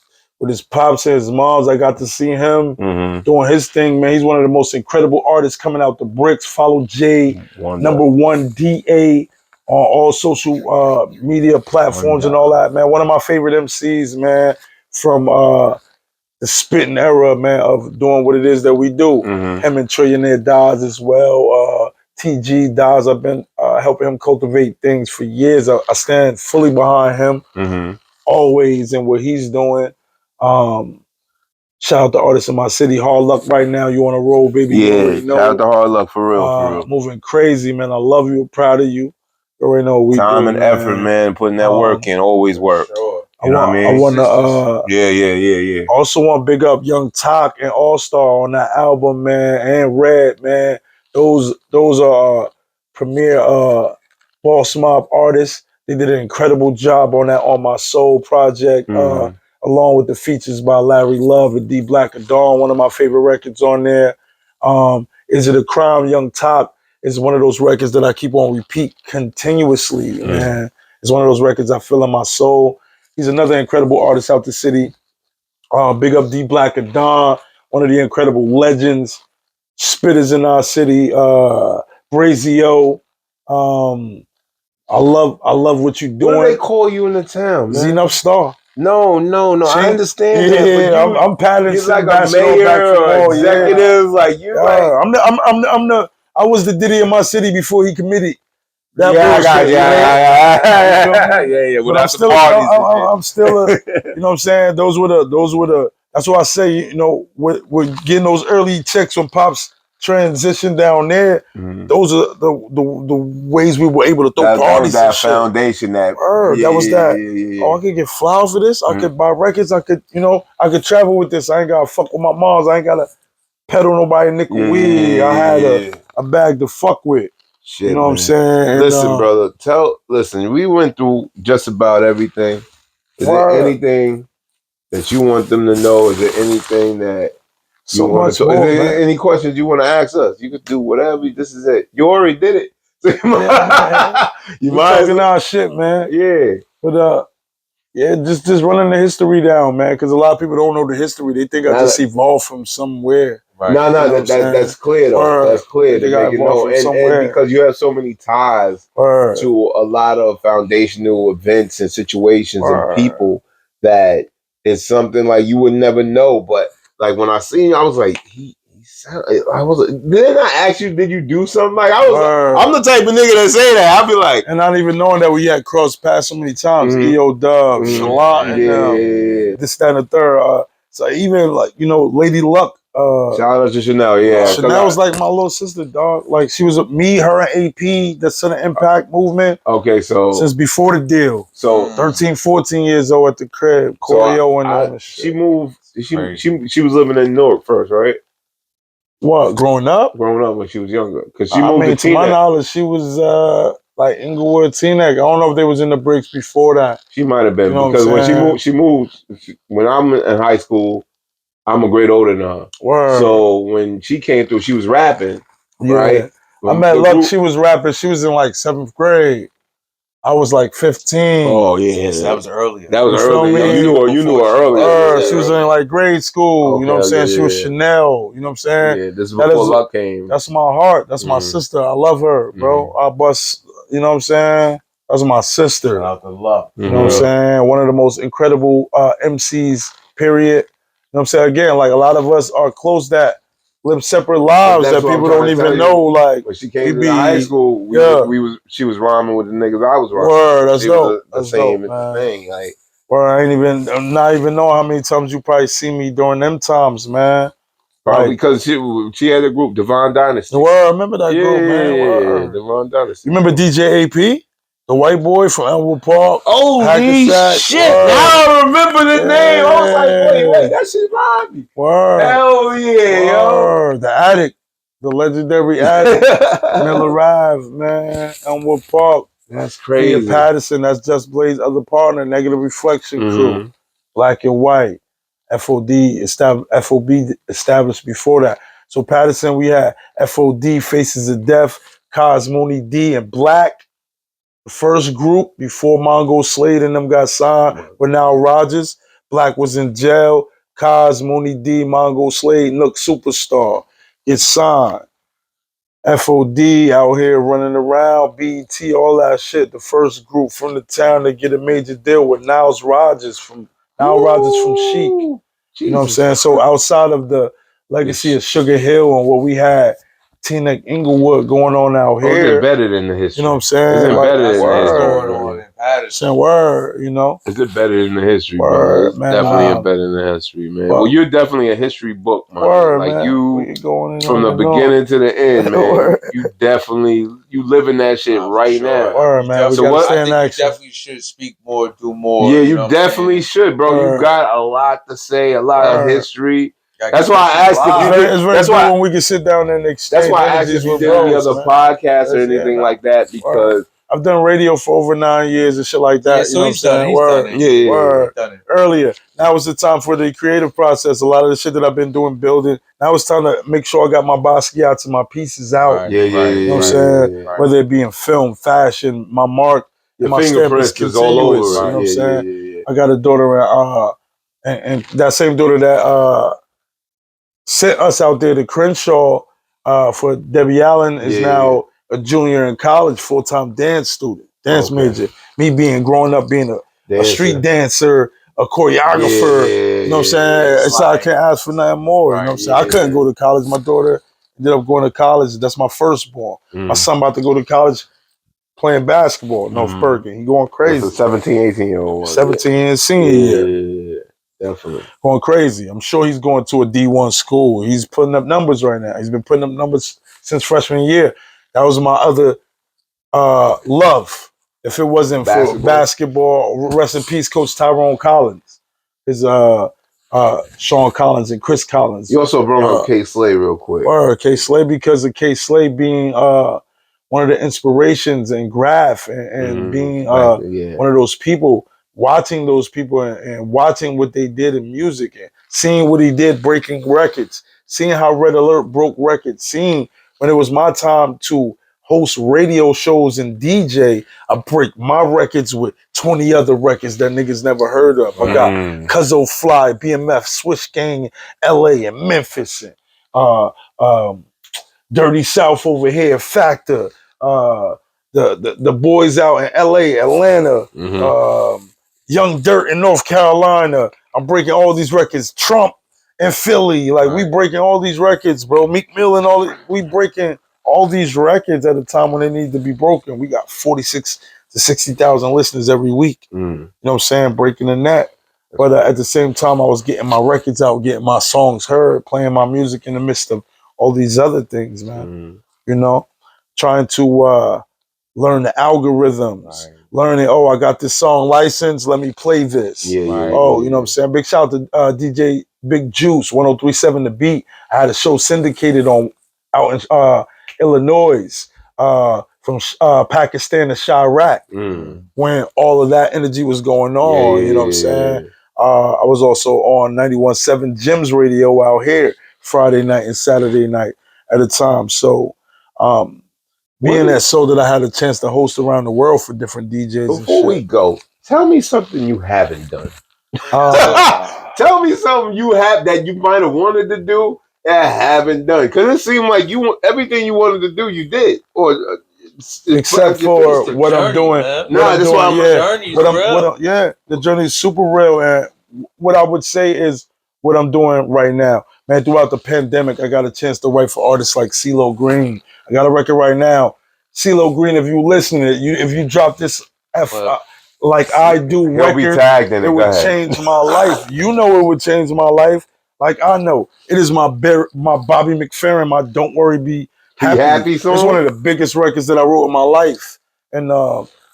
pops and his moms. I got to see him doing his thing, man. He's one of the most incredible artists coming out the bricks. Follow Jay, #1 DA. On all social media platforms and all that, man. One of my favorite MCs, man, from the spitting era, man, of doing what it is that we do. Him and Trillionaire Daz as well. TG Daz, I've been helping him cultivate things for years. I stand fully behind him, always, in what he's doing. Shout out to artists in my city. Hard Luck right now. You on a roll, baby. Yeah, shout out to Hard Luck for real. Moving crazy, man. I love you. Proud of you. You already know what we Time do, and effort, man. Putting that work in. Always work. Sure. You know what I mean? I want to. Yeah. Also want to big up Young Talk and All Star on that album, man, and Red, man. Those are premier Boss Mob artists. They did an incredible job on that On My Soul project, along with the features by Larry Love and D Black and Dawn. One of my favorite records on there. Is It a Crime? Young Talk is one of those records that I keep on repeat continuously, man. It's one of those records I feel in my soul. He's another incredible artist out the city. Big up D Black and Don, one of the incredible legends, spitters in our city. Brazio. I love what you're doing. What do they call you in the town, man? Nuff Starr. No. I understand that. Yeah, But I'm Patterson. You're like a basketball mayor or basketball, executive. Like you're like. I was the Diddy in my city before he committed that I bullshit. got Yeah. But I'm still, I'm still, you know what I'm saying? Those were the. That's why I say, you know, we're getting those early checks when Pops transition down there. Mm-hmm. Those are the ways we were able to throw parties. That and shit. foundation. That Yeah. Oh, I could get flowers for this. I could buy records. I could, you know, I could travel with this. I ain't gotta fuck with my moms. I ain't gotta pedal nobody nickel weed. I had a bag to fuck with. Shit, you know what I'm saying? And, listen, brother. Listen. We went through just about everything. Is there anything that you want them to know? Is there anything that you want to? Is there any questions you want to ask us? You could do whatever. This is it. You already did it. You might talking our shit, man. Yeah. But just running the history down, man, because a lot of people don't know the history. They think I just evolved from somewhere. Right. No, that's clear though. That's clear to make it know, and because you have so many ties to a lot of foundational events and situations and people that it's something like you would never know. But like when I seen you, I was like, Didn't I ask you? Did you do something? Like I'm the type of nigga that say that. I'll be like, and not even knowing that we had crossed paths so many times. EO Dub, Shalot, and this, that, and the third. So even like Lady Luck. Shout out to Chanel, Chanel was like my little sister, dog. Like she was me, her, and AP, the Center Impact movement. Okay, so since before the deal. So 13, 14 years old at the crib. Choreo and all that shit. She moved. She was living in Newark first, right? What, growing up? Growing up when she was younger, because she moved to my knowledge, she was like Inglewood, Teaneck. I don't know if they was in the bricks before that. She might have been, because when she moved. When I'm in high school, I'm a grade older than her. Word. So when she came through, she was rapping, right? I met Luck. She was rapping. She was in like 7th grade. I was like 15. Oh yeah, that was earlier. That was earlier. You knew her earlier. She was in like grade school. You know what I'm saying? She was Chanel. You know what I'm saying? Yeah, this is before Luck came. That's my heart. That's my sister. I love her, bro. I bust. You know what I'm saying? That's my sister. Shout out to Luck. You know what I'm saying? One of the most incredible MCs. Period. You know what I'm saying? Again, like a lot of us are close that live separate lives that people don't even know. Like when she came to high school, she was rhyming with the niggas I was rhyming. Word, that's dope. The same thing. Like, I'm not even know how many times you probably see me during them times, man. Probably because she had a group, Devon Dynasty. Word, I remember that group, man. Yeah, Devon Dynasty. You remember DJ AP? The white boy from Elmwood Park. Holy shit! Now I remember the name. I was like, wait, that shit rhymed me. Word. Hell yeah, yo. The Addict. The legendary Addict. Miller Ave, man. Elmwood Park. That's crazy. Peter Patterson, that's Just Blaze's other partner, Negative Reflection Crew. Black and White. FOB established before that. So Patterson, we had FOD, Faces of Death, Cosmoni D, and Black. The first group before Mongo Slade and them got signed were now Rogers. Black was in jail. Kaz, Mooney D, Mongo Slade, Nook Superstar. It's signed. FOD out here running around, BET, all that shit. The first group from the town to get a major deal with Niles Rogers from Chic. You know what I'm saying? So outside of the legacy of Sugar Hill and what we had, Teaneck Inglewood going on out here. It's embedded in the history. You know what I'm saying? It's embedded in the history. Going on in Patterson. Word, you know? It's embedded in the history, Word, bro. It's definitely embedded in the history, man. Well, you're definitely a history book, man. Word, like man. you, from the beginning to the end, man. You live in that shit right now. Word, man. So what? I think you definitely should speak more, do more. Yeah, you definitely should, bro. Word. You got a lot to say, a lot of history. That's why I asked if you did. That's why when we can sit down and exchange. That's why I asked if you did any other podcasts or anything like that, because I've done radio for over 9 years and shit like that. Yeah, so he's done it. Word. Earlier. Now is the time for the creative process. A lot of the shit that I've been doing, building. Now it's time to make sure I got my Basquiat and my pieces out. You know what I'm saying? Whether it be in film, fashion, my mark, your my fingerprints is all over. You know what I'm saying? I got a daughter, and that same daughter that sent us out there to Crenshaw for Debbie Allen is now a junior in college, full-time dance student, dance major. Me growing up being a street dancer, a choreographer. You know what I'm saying? It's like I can't ask for nothing more. You know what I'm saying? I couldn't go to college. My daughter ended up going to college. That's my firstborn. My son about to go to college playing basketball. North Bergen. He going crazy. That's a 17, 18-year-old. 17 senior year. Yeah, definitely. Going crazy. I'm sure he's going to a D1 school. He's putting up numbers right now. He's been putting up numbers since freshman year. That was my other love. If it wasn't for basketball, rest in peace, Coach Tyrone Collins. His Sean Collins and Chris Collins. You also brought up K Slay real quick. K Slay, because of K Slay being one of the inspirations and Graph and being one of those people, watching those people and watching what they did in music and seeing what he did breaking records, seeing how Red Alert broke records, seeing when it was my time to host radio shows and DJ, I break my records with 20 other records that niggas never heard of. I got Cuzzo Fly, BMF, Swish Gang, LA and Memphis, and Dirty South over here, Factor, the boys out in LA, Atlanta, Young Dirt in North Carolina. I'm breaking all these records. Trump in Philly, like we breaking all these records, bro. Meek Mill and all, we breaking all these records at a time when they need to be broken. We got 46 to 60,000 listeners every week. You know what I'm saying? Breaking the net. But at the same time, I was getting my records out, getting my songs heard, playing my music in the midst of all these other things, man. You know, trying to learn the algorithms, learning, oh, I got this song licensed, let me play this. You know what I'm saying? Big shout out to DJ Big Juice, 1037 The Beat. I had a show syndicated out in Illinois, from Pakistan to Chirac, when all of that energy was going on. You know what I'm saying? I was also on 91.7 Jim's radio out here Friday night and Saturday night at a time. So being that so that I had a chance to host around the world for different DJs. Before we go, tell me something you haven't done. Tell me something you have that you might have wanted to do that haven't done. Because it seemed like everything you wanted to do, you did. Or except for what I'm doing. No, that's why the journey is super real. And what I would say is what I'm doing right now. Man, throughout the pandemic, I got a chance to write for artists like CeeLo Green. I got a record right now. CeeLo Green, if you listen to it, if you drop this like I do record, it would change my life. You know it would change my life. Like I know. It is my Bobby McFerrin, my Don't Worry Be Happy song. It's one of the biggest records that I wrote in my life. And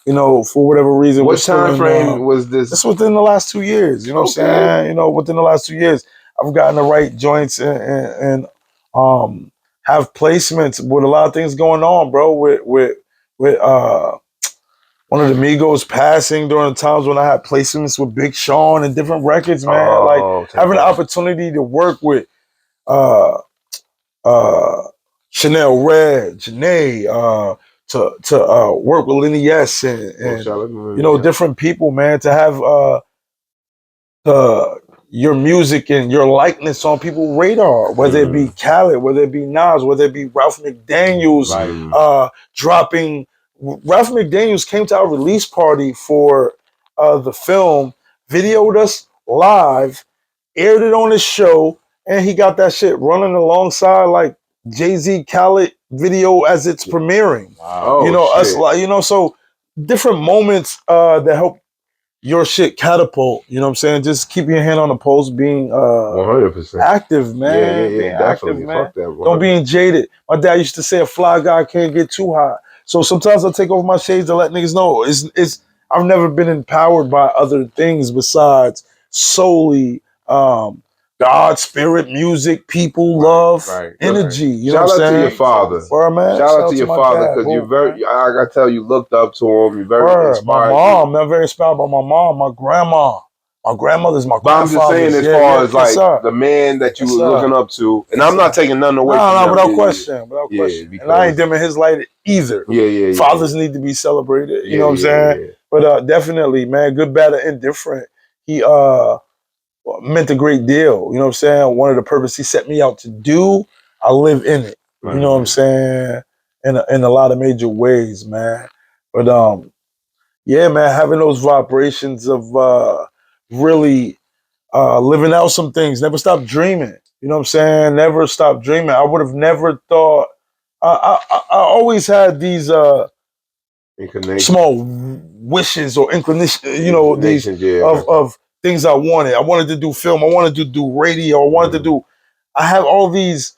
you know, for whatever reason. What time frame was this? It's within the last 2 years. You know what I'm saying? You know, within the last 2 years, I've gotten the right joints and have placements with a lot of things going on, bro. With one of the Migos passing during the times when I had placements with Big Sean and different records, man. Like having the opportunity to work with Chanel Red, Janae, to work with Lenny S and you know, different people, man, to have your music and your likeness on people's radar, whether it be Khaled, whether it be Nas, whether it be Ralph McDaniels, dropping. Ralph McDaniels came to our release party for the film, videoed us live, aired it on his show, and he got that shit running alongside like Jay-Z Khaled video as it's premiering. Wow. You know, us like, you know, so different moments that help your shit catapult. You know what I'm saying? Just keep your hand on the pulse, being 100% active, man. Yeah, definitely. Man. Fuck that. Don't being jaded. My dad used to say a fly guy can't get too high. So sometimes I take off my shades to let niggas know it's I've never been empowered by other things besides solely God, spirit, music, people, love, energy. You know what I'm saying? Shout out to your father. Man. Shout out to your father, because you're very, I gotta tell you, looked up to him. You're very inspired. My mom, I'm very inspired by my mom, my grandma. My grandmother's my grandfather. But I'm just saying, as far as like the man that you were looking up to, and I'm not taking nothing away from him. Without question. Without question. And I ain't dimming his light either. Fathers need to be celebrated. You know what I'm saying? But definitely, man, good, bad, or indifferent. He meant a great deal. You know what I'm saying? One of the purpose he set me out to do, I live in it. You know what I'm saying? In a lot of major ways, man. But yeah, man, having those vibrations of really living out some things. Never stop dreaming. You know what I'm saying? Never stop dreaming. I would have never thought. I always had these small wishes or inclination, these of things I wanted. I wanted to do film. I wanted to do radio. I wanted to do. I have all these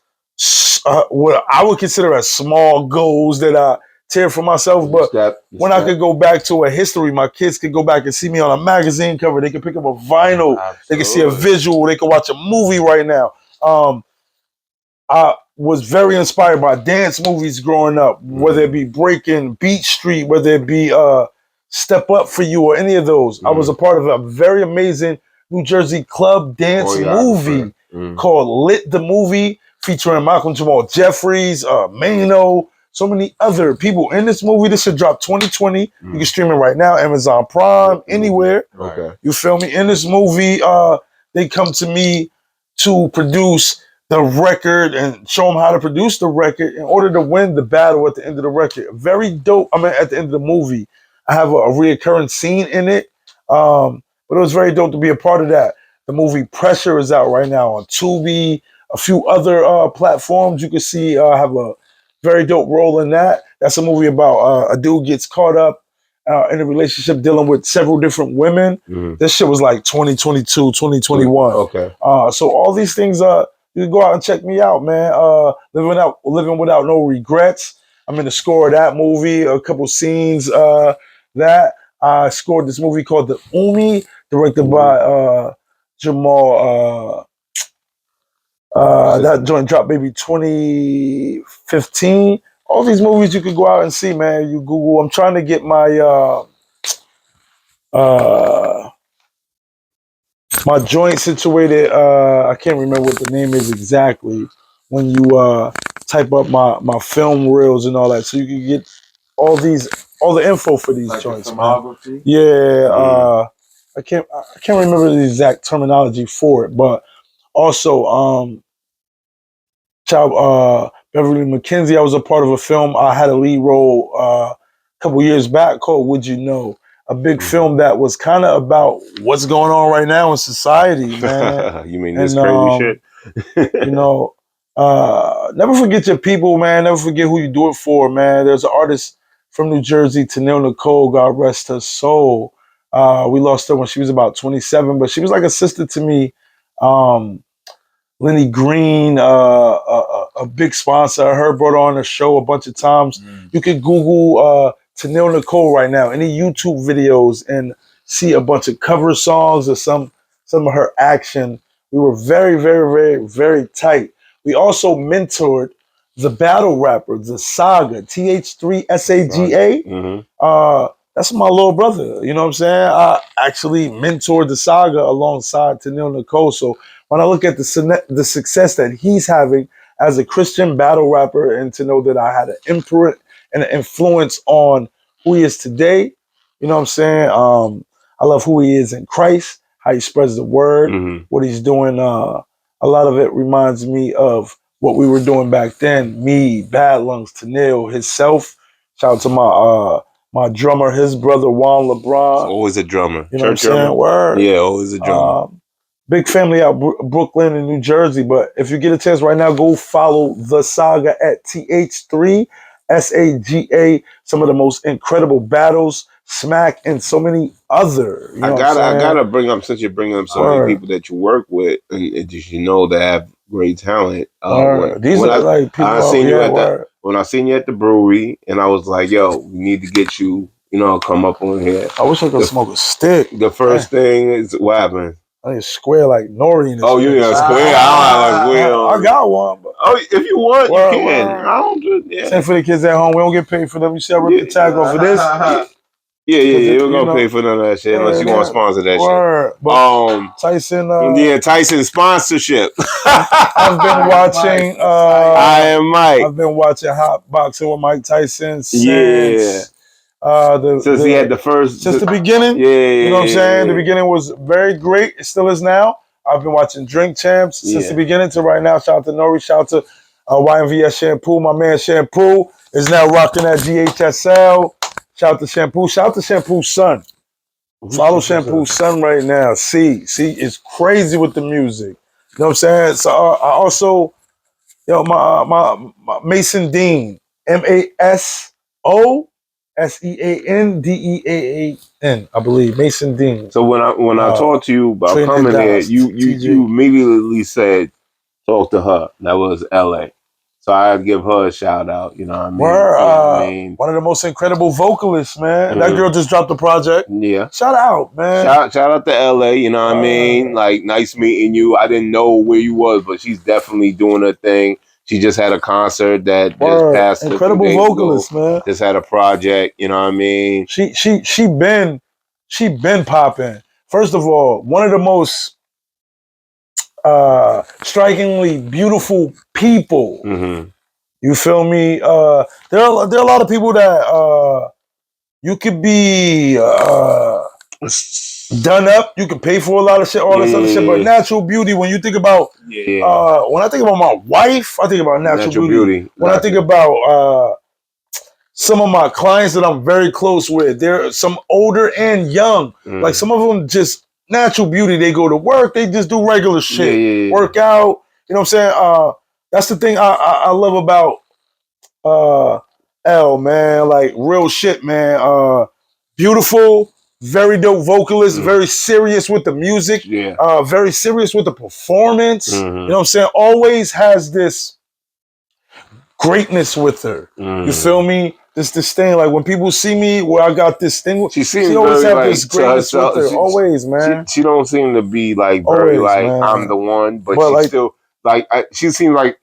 what I would consider as small goals that I tear for myself. But when I could go back to a history, my kids could go back and see me on a magazine cover. They could pick up a vinyl. Absolutely. They could see a visual. They could watch a movie right now. I was very inspired by dance movies growing up, whether it be Breaking, Beat Street, whether it be Step Up For You or any of those. I was a part of a very amazing New Jersey club dance movie called Lit the Movie, featuring Malcolm Jamal Jeffries, Mano, so many other people in this movie. This should drop 2020. You can stream it right now, Amazon Prime, anywhere. Okay. You feel me? In this movie, they come to me to produce the record and show them how to produce the record in order to win the battle at the end of the record. Very dope. I mean, at the end of the movie, I have a reoccurring scene in it. But it was very dope to be a part of that. The movie Pressure is out right now on Tubi, a few other platforms. You can see I have a very dope role in that. That's a movie about a dude gets caught up in a relationship dealing with several different women. This shit was like 2022, 2021. Okay. So all these things, you can go out and check me out, man. Living Without No Regrets. I'm in the score of that movie, a couple scenes that I scored this movie called The Umi, directed by Jamal. That joint dropped maybe 2015. All these movies you could go out and see, man. You Google. I'm trying to get my my joint situated. I can't remember what the name is exactly. When you type up my film reels and all that, so you can get all the info for these joints, man. Yeah. I can't remember the exact terminology for it, but also Beverly McKenzie. I was a part of a film. I had a lead role a couple years back called Would You Know? A big film that was kind of about what's going on right now in society, man. You mean this crazy shit? Never forget your people, man. Never forget who you do it for, man. There's an artist from New Jersey, Tennille Nicole, God rest her soul. We lost her when she was about 27, but she was like a sister to me. Lenny Green, a big sponsor. Her brought on the show a bunch of times. You can Google Tennille Nicole right now, any YouTube videos, and see a bunch of cover songs or some of her action. We were very, very, very, very tight. We also mentored the battle rapper, the Saga, THRU SAGA. That's my little brother. You know what I'm saying? I actually mentored the Saga alongside Tennille Nicole. So when I look at the success that he's having as a Christian battle rapper, and to know that I had an imprint and an influence on who he is today, you know what I'm saying? I love who he is in Christ, how he spreads the word, what he's doing. A lot of it reminds me of what we were doing back then. Me, Bad Lungs, Tennille, himself. Shout out to my drummer, his brother, Juan LeBron. Always a drummer. You know what I'm saying? Word. Yeah, always a drummer. Big family out Brooklyn and New Jersey. But if you get a chance right now, go follow The Saga at TH3 SAGA. Some of the most incredible battles, Smack, and so many other. You know I gotta bring up, since you're bringing up so many people that you work with and you know that have great talent. These are like people. When I seen you at the brewery, and I was like, "Yo, we need to get you, come up on here." I wish I could smoke a stick. The first thing is what happened. I need a square like Nori in this. Oh, you need a square? I got one. But if you want, you can. I don't just, Same for the kids at home. We don't get paid for them. You see, I ripped the tag off of this. Yeah. We're gonna pay for none of that shit unless you want to sponsor that shit. Tyson. Tyson sponsorship. I've been watching. I Am Mike. I've been watching Hot Boxing with Mike Tyson since. Since he had since the beginning. You know what I'm saying? The beginning was very great. It still is now. I've been watching Drink Champs since the beginning to right now. Shout out to Nori. Shout out to YMVS Shampoo. My man Shampoo is now rocking at GHSL. Shout out to Shampoo. Shout out to Shampoo's son. Follow Shampoo Son right now. See, it's crazy with the music. You know what I'm saying? So I also, my Mason Dean, MASOSEANDEAAN, I believe, Mason Dean. So when I talked to you about coming here, you immediately said talk to her. That was LA. So I'd give her a shout out. You know what I mean? One of the most incredible vocalists, man. That girl just dropped a project. Yeah. Shout out, man. Shout out to LA. You know what I mean? Like, nice meeting you. I didn't know where you was, but she's definitely doing her thing. She just had a concert that just passed. Incredible vocalist, man. Just had a project. You know what I mean? She been popping. First of all, one of the most strikingly beautiful people. You feel me? There are a lot of people that you could be done up. You can pay for a lot of shit, all this other shit. But natural beauty, when you think about, when I think about my wife, I think about natural beauty. When I think about some of my clients that I'm very close with, they're some older and young. Like some of them just natural beauty. They go to work. They just do regular shit, work out. You know what I'm saying? That's the thing I love about L, man. Like real shit, man. Beautiful, very dope vocalist, very serious with the music, very serious with the performance. You know what I'm saying? Always has this greatness with her. You feel me? This thing, like when people see me where I got this thing, she always have this greatness with her. Always, man. She don't seem to be like very I'm the one, but she like, still like she seems like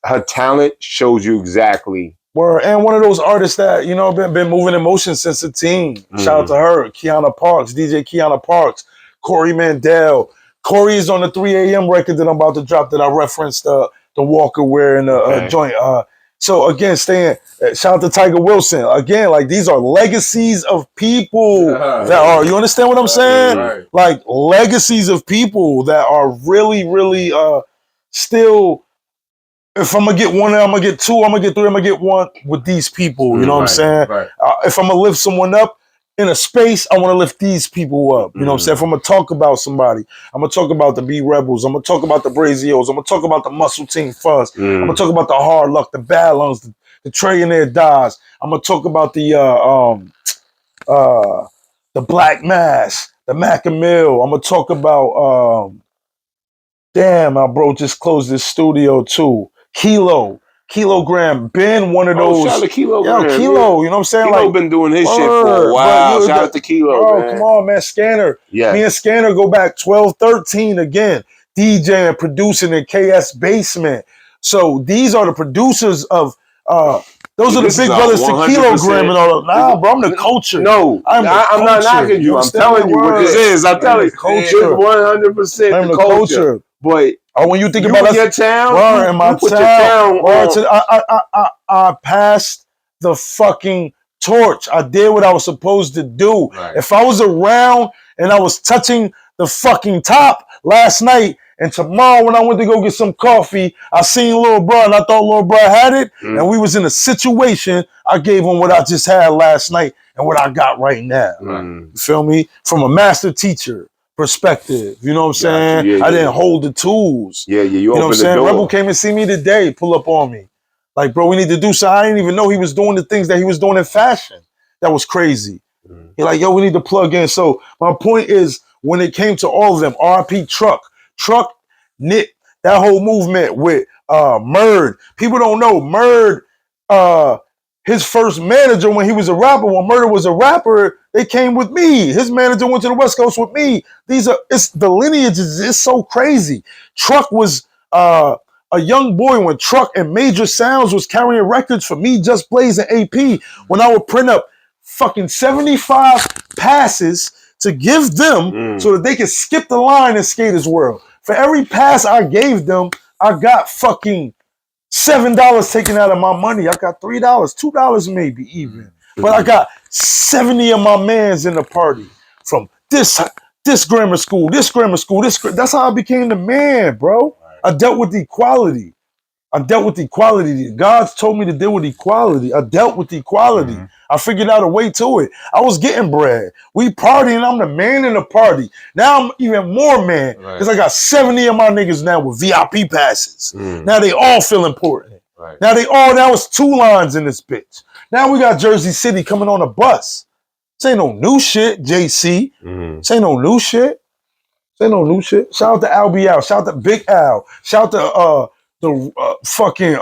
her talent shows you exactly. And one of those artists that, you know, been moving in motion since a teen. Shout out to her, Kiana Parks, DJ Kiana Parks, Corey Mandel. Corey is on the 3 a.m. record that I'm about to drop that I referenced the Walker wearing the joint. So again, shout out to Tiger Wilson. Again, like these are legacies of people that are, you understand what I'm saying? Like legacies of people that are really, really still. If I'm gonna get one, I'm gonna get two, I'm gonna get three, I'm gonna get one with these people. You know what I'm saying? If I'm gonna lift someone up in a space, I want to lift these people up. You know what I'm saying? If I'm gonna talk about somebody, I'm gonna talk about the B Rebels. I'm gonna talk about the Brazios. I'm gonna talk about the Muscle Team Fuzz. I'm gonna talk about the Hard Luck, the Bad Lungs, the Trillionaire Dies. I'm gonna talk about the Black Mass, the Mac and Mill. I'm gonna talk about damn, my bro just closed his studio too. Kilogram, been one of those. Shout out to Kilogram. Yo, Kilo, you know what I'm saying? Kilo been doing his shit for a while. Shout out to Kilo, bro, man. Come on, man. Scanner. Me and Scanner go back 12, 13 again. DJing, producing in KS Basement. So these are the producers of those are the big brothers to Kilogram and all that. Nah, bro, I'm the culture. No, I'm not knocking you. I'm telling you what this is. I'm telling you. Culture. 100% I'm the culture. But when you think about your town, I passed the fucking torch. I did what I was supposed to do. If I was around and I was touching the fucking top last night, and tomorrow when I went to go get some coffee, I seen Lil Bro and I thought Lil Bro had it, and we was in a situation, I gave him what I just had last night and what I got right now. You feel me? From a master teacher perspective, you know what I'm saying? I didn't hold the tools. You know what I'm saying? Rebel came and see me today, pull up on me. Like, bro, we need to do something. I didn't even know he was doing the things that he was doing in fashion. That was crazy. He's like, yo, we need to plug in. So my point is, when it came to all of them, RP Truck knit that whole movement with Murd. People don't know Murd, his first manager when he was a rapper, when Murder was a rapper, they came with me. His manager went to the West Coast with me. The lineage is so crazy. Truck was a young boy when Truck and Major Sounds was carrying records for me, Just Blaze, and AP. When I would print up fucking 75 passes to give them so that they could skip the line in Skaters World. For every pass I gave them, I got fucking $7 taken out of my money. I got $3, $2 maybe even. But I got 70 of my mans in the party from this grammar school, this grammar school, that's how I became the man, bro. I dealt with equality. I dealt with equality. God's told me to deal with equality. I dealt with equality. I figured out a way to it. I was getting bread. We partying. I'm the man in the party. Now I'm even more man because I got 70 of my niggas now with VIP passes. Now they all feel important. Now it's 2 lines in this bitch. Now we got Jersey City coming on a bus. This ain't no new shit, JC. This ain't no new shit. This ain't no new shit. Shout out to Al B. Al. Shout out to Big Al. Shout out to the fucking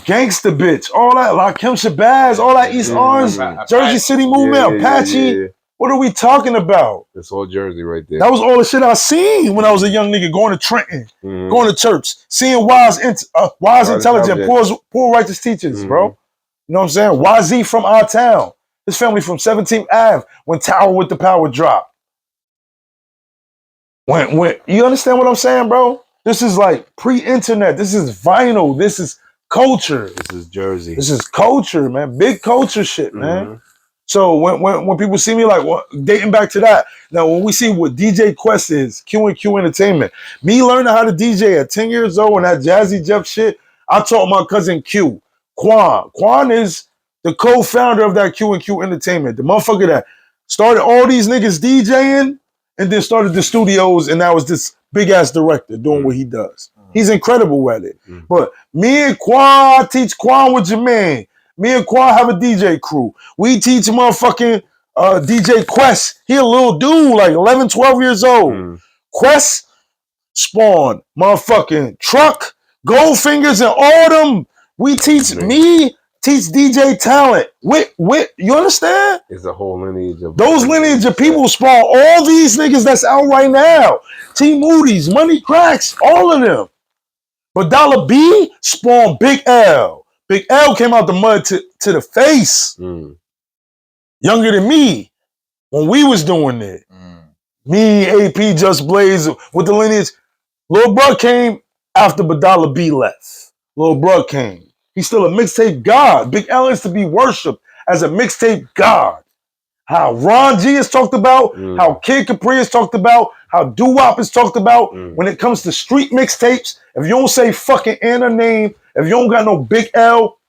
gangster bitch, all that, Lakim Shabazz, all that East Orange, Jersey City movement, Apache. What are we talking about? That's all Jersey right there. That was all the shit I seen when I was a young nigga going to Trenton, going to church, seeing wise intelligent, poor righteous teachers, bro. You know what I'm saying? YZ from our town. His family from 17th Ave when Tower with the Power dropped. When you understand what I'm saying, bro? This is like pre-internet. This is vinyl. This is culture. This is Jersey. This is culture, man. Big culture shit, man. So when people see me like dating back to that, now when we see what DJ Quest is, Q&Q Entertainment, me learning how to DJ at 10 years old and that Jazzy Jeff shit, I taught my cousin Q, Quan. Quan is the co-founder of that Q&Q Entertainment, the motherfucker that started all these niggas DJing and then started the studios, and now is this big ass director doing what he does. He's incredible at it. But me and Quan, I teach Quan with Jermaine. Me and Quan have a DJ crew. We teach motherfucking DJ Quest. He a little dude, like 11, 12 years old. Quest spawned motherfucking Truck, Goldfingers, and all them. We teach teach DJ talent. You understand? It's a whole lineage of those lineage of people spawn all these niggas that's out right now. T Moody's, Money Cracks, all of them. But Dollar B spawned Big L. Big L came out the mud to the face. Younger than me when we was doing it. Me, AP, Just Blaze with the lineage. Lil Bruh came after Badala B left. Lil Bruh came. He's still a mixtape god. Big L is to be worshipped as a mixtape god. How Ron G is talked about, how Kid Capri is talked about, how Doo-Wop is talked about. When it comes to street mixtapes, if you don't say fucking Anna name, if you don't got no Big L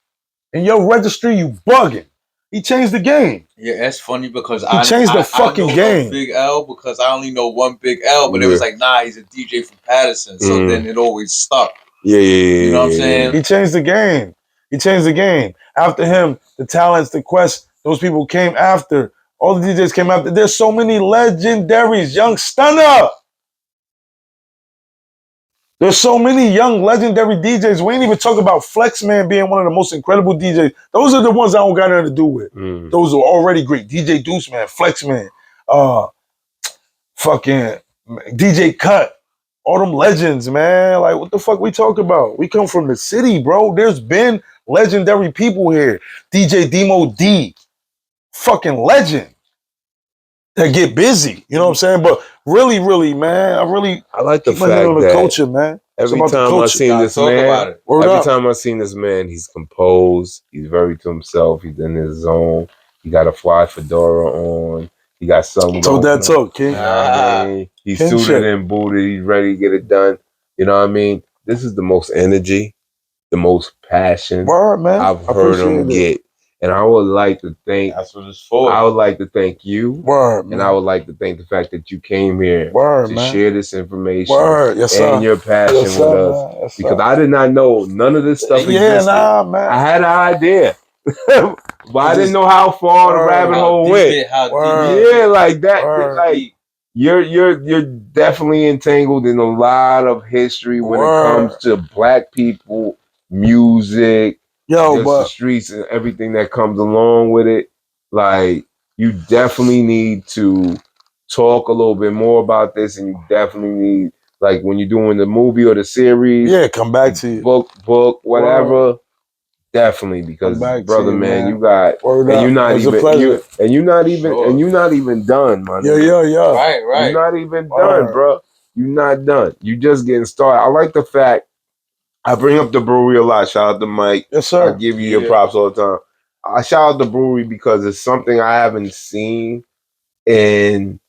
in your registry, you bugging. He changed the game. Yeah, that's funny because he changed the fucking game. Big L because I only know one Big L, but it was like, nah, he's a DJ from Patterson, so then it always stuck. You know what I'm saying? He changed the game. He changed the game. After him, the Talents, the Quest, those people came after. All the DJs came after. There's so many legendaries. Young Stunner. There's so many young legendary DJs. We ain't even talk about Flexman being one of the most incredible DJs. Those are the ones I don't got nothing to do with. Those are already great. DJ Deuce Man, Flexman, fucking DJ Cut. All them legends, man. Like, what the fuck we talk about? We come from the city, bro. There's been legendary people here. DJ Demo D. Fucking legend. That get busy. You know what I'm saying? But really, really, man, I like the fact that culture, man. Every time I seen this man, time I seen this man, he's composed. He's very to himself. He's in his zone. He got a fly fedora on. He got something. Told that talk, King. You know what I mean? He's suited and booted. He's ready to get it done. You know what I mean? This is the most energy, the most passion I've heard him get. And I would like to thank. That's what it's for. I would like to thank you. And I would like to thank the fact that you came here to share this information and your passion with us. Because I did not know none of this stuff existed. Man. I had an idea. But I didn't know how far the rabbit hole went. Yeah, like that. Like you're definitely entangled in a lot of history when it comes to Black people, music. But the streets and everything that comes along with it. Like, you definitely need to talk a little bit more about this, and you definitely need, like, when you're doing the movie or the series, come back to you. Book, whatever. Definitely, because brother, man, you got, and you're not even, and you're not even done, man. Yeah. Right. You're not even done, bro. You're not done. You just getting started. I like the fact. I bring up the brewery a lot. Shout out to Mike. Yes, sir. I give you your props all the time. I shout out the brewery because it's something I haven't seen in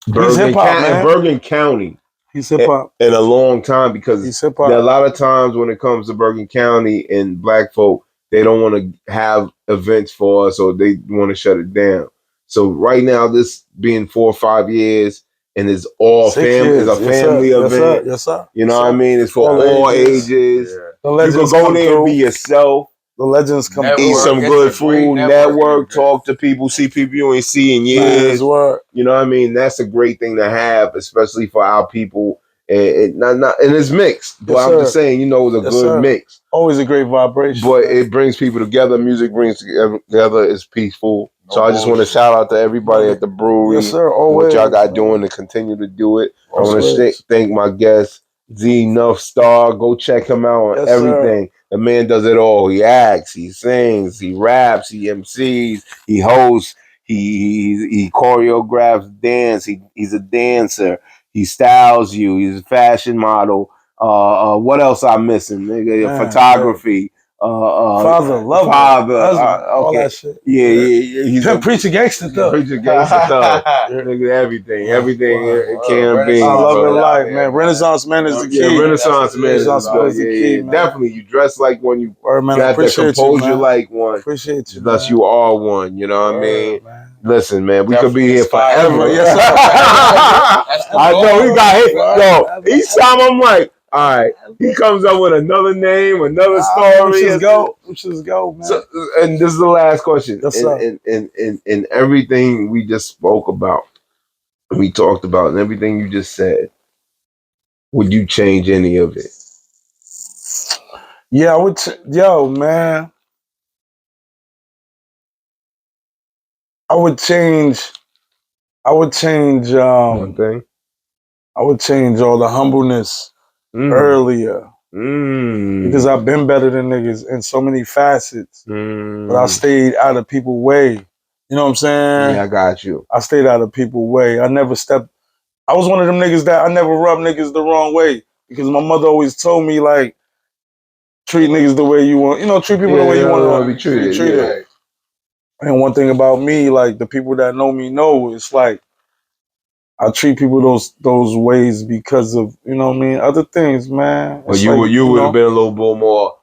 Bergen County. He's hip hop in a long time, because there are a lot of times when it comes to Bergen County and black folk, they don't want to have events for us, or they want to shut it down. So right now, this being 4 or 5 years, and it's all family, it's a family event. Yes, sir. You know what I mean? It's for all ages. Yeah. You can go there and be yourself. The legends come eat some good food, network, talk to people, see people you ain't seen in years. You know what I mean? That's a great thing to have, especially for our people. And it's mixed, but I'm just saying, it's a good mix. Always a great vibration. But it brings people together. Music brings together. It's peaceful. So I just want to shout out to everybody at the brewery. Yes, sir. Always. What y'all got doing to continue to do it. I want to thank my guest, Nuff Starr. Go check him out on everything. Sir. The man does it all. He acts, he sings, he raps, he MCs, he hosts, he choreographs dance. He's a dancer. He styles you. He's a fashion model. What else I'm missing? Nigga, photography. Father, all that shit. Yeah. He's preacher gangster thug. Preacher gangster thug. Nigga, everything it can be. I love it, life, man. Renaissance man is the key. Yeah, Renaissance man is the key. Man. Definitely, you dress like one. You got the composure like one. Appreciate you. Thus, you are one. You know what I mean? Man. Listen, man, we could be here forever. Yes, sir. I know he got hit. Yo, each time I'm like, all right, he comes up with another name, another story. We should go, man. So, and this is the last question. Yes, sir. In everything we just spoke about, we talked about, and everything you just said, would you change any of it? Yeah, I would. Man. I would change one thing. I would change all the humbleness earlier. Because I've been better than niggas in so many facets. But I stayed out of people's way. You know what I'm saying? Yeah, I got you. I stayed out of people's way. I was one of them niggas that I never rubbed niggas the wrong way. Because my mother always told me, like, treat niggas the way you want. Treat people the way you want to be treated. Yeah. And one thing about me, like, the people that know me know, it's like I treat people those ways because of, other things, man. Well, you would have been a little bit more,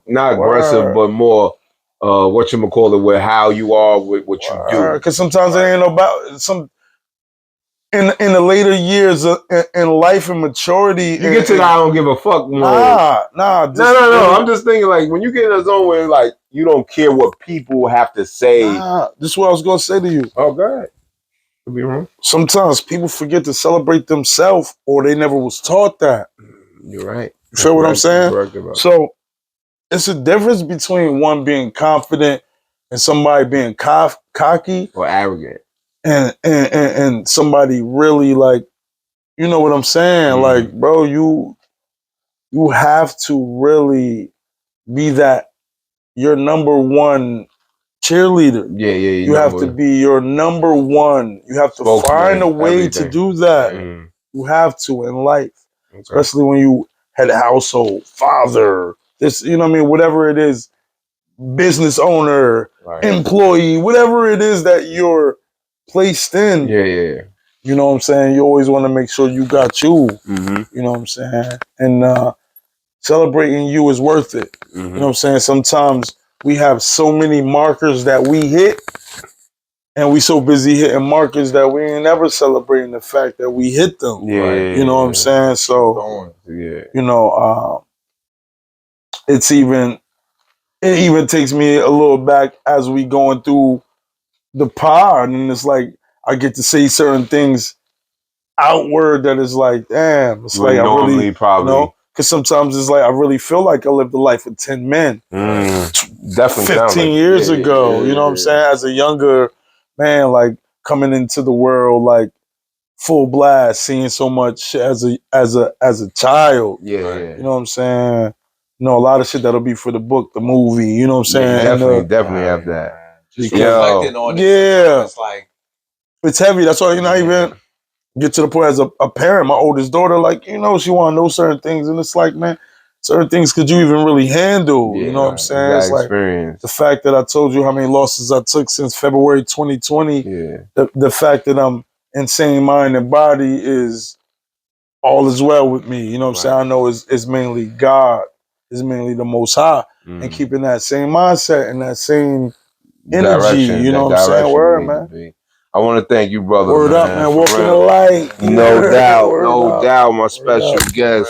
not aggressive, but more, whatchamacallit, with how you are with what you do. Because sometimes it ain't about some. In the later years in life and maturity, you get to the I don't give a fuck more. Nah. No. I'm just thinking, like, when you get in a zone where, like, you don't care what people have to say. This is what I was gonna say to you. Oh, go ahead. Could be wrong. Sometimes people forget to celebrate themselves, or they never was taught that. You're right. You feel what I'm saying? So it's a difference between one being confident and somebody being cocky or arrogant. And somebody really, like, you know what I'm saying? Like, bro, you have to really be that your number one cheerleader. Yeah. You have to be your number one. You have to find a way to do that. You have to in life, especially when you head household, father, this, you know what I mean? Whatever it is, business owner, employee, whatever it is that you're placed in. Yeah. You know what I'm saying? You always want to make sure you got you. You know what I'm saying? And celebrating you is worth it. You know what I'm saying? Sometimes we have so many markers that we hit, and we so busy hitting markers that we ain't never celebrating the fact that we hit them. You know what I'm saying? So, it even takes me a little back as we going through the pod, and it's like I get to say certain things outward that is like, damn, it's like I really probably, because sometimes it's like I really feel like I lived the life of 10 men. Definitely 15 years ago, you know what I'm saying? As a younger man, like coming into the world like full blast, seeing so much as a child. You know what I'm saying? A lot of shit that'll be for the book, the movie, you know what I'm saying? Definitely have that. Just reflecting on it. It's like, it's heavy. That's why you're not even get to the point as a parent. My oldest daughter, like, she want to know certain things, and it's like, man, certain things could you even really handle? You know what I'm saying? It's like the fact that I told you how many losses I took since February 2020. The fact that I'm insane mind and body is all is well with me. You know what I'm saying? I know it's mainly God, it's mainly the Most High, and keeping that same mindset and that same energy. You know what I'm saying? Word, man. I want to thank you, brother. Word up, man. Walking the light. No doubt. My special guest,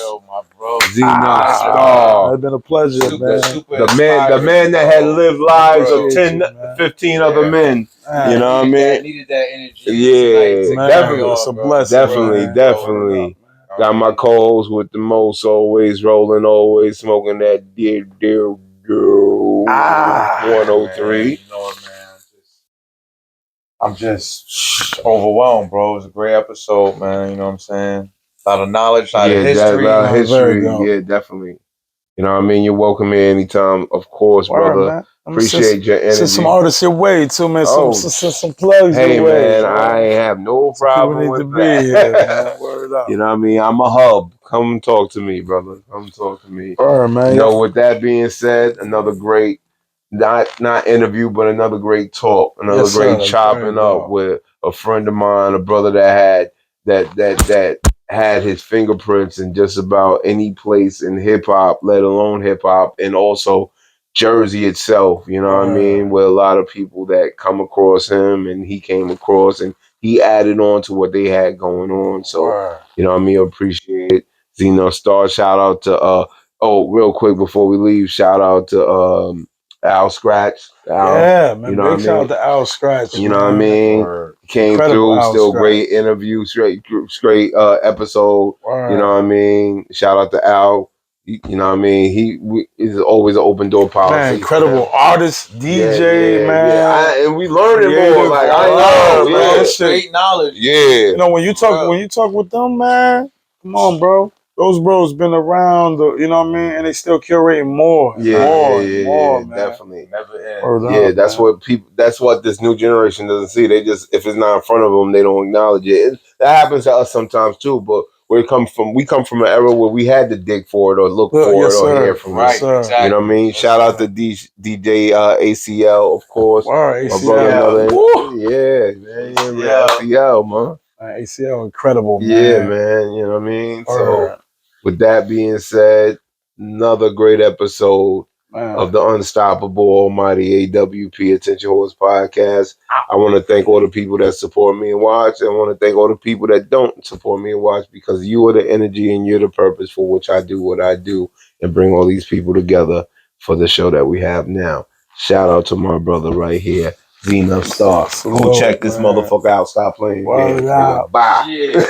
Nuff Starr. It's been a pleasure, man. The man that had lived lives of 10, 15 other men. You know what I mean? Needed that energy. Yeah, definitely. It's a blessing. Definitely. Got my co-host with the most, always rolling, always smoking that dear 103. You know what, man? I'm just overwhelmed, bro. It was a great episode, man. You know what I'm saying? A lot of knowledge, a lot of history. Yeah, definitely. You know what I mean? You're welcome here anytime, of course, brother. Appreciate your energy. Send some artists your way too, man. Some plugs your way. Hey, man, I have no problem with that. Word up. You know what I mean? I'm a hub. Come talk to me, brother. Come talk to me. Man. You know, with that being said, another great, not interview, but another great talk. Another great chopping up with a friend of mine, a brother that had his fingerprints in just about any place in hip hop, let alone hip hop, and also Jersey itself, you know what I mean? With a lot of people that come across him and he came across and he added on to what they had going on. So, you know what I mean? Appreciate it. Nuff Starr, shout out to, real quick before we leave, shout out to Al Scratch. Yeah, man. You know big shout out to Al Scratch. You know what I mean? Came Incredible through, Al still Scratch. Great interview, straight episode. You know what I mean? Shout out to Al. You know what I mean? He is always an open door policy. Man, incredible artist, DJ, man. Yeah. And we learning more. Like I know, man. Straight knowledge. Yeah. You know when you talk with them, man. Come on, bro. Those bros been around, you know what I mean, and they still curating more, more, man. Definitely. That's what this new generation doesn't see. They just, if it's not in front of them, they don't acknowledge it. That happens to us sometimes too, but we come from an era where we had to dig for it or look for it or hear from it. Exactly. You know what I mean? Shout out to DJ ACL, of course. ACL. My brother, ACL, man. ACL, incredible, man. Yeah, man. You know what I mean? So, with that being said, another great episode of the Unstoppable Almighty AWP Attention Horse Podcast. I want to thank all the people that support me and watch. I want to thank all the people that don't support me and watch, because you are the energy and you're the purpose for which I do what I do and bring all these people together for the show that we have now. Shout out to my brother right here, Nuff Starr. Go check this motherfucker out. Stop playing games. Bye. Yeah.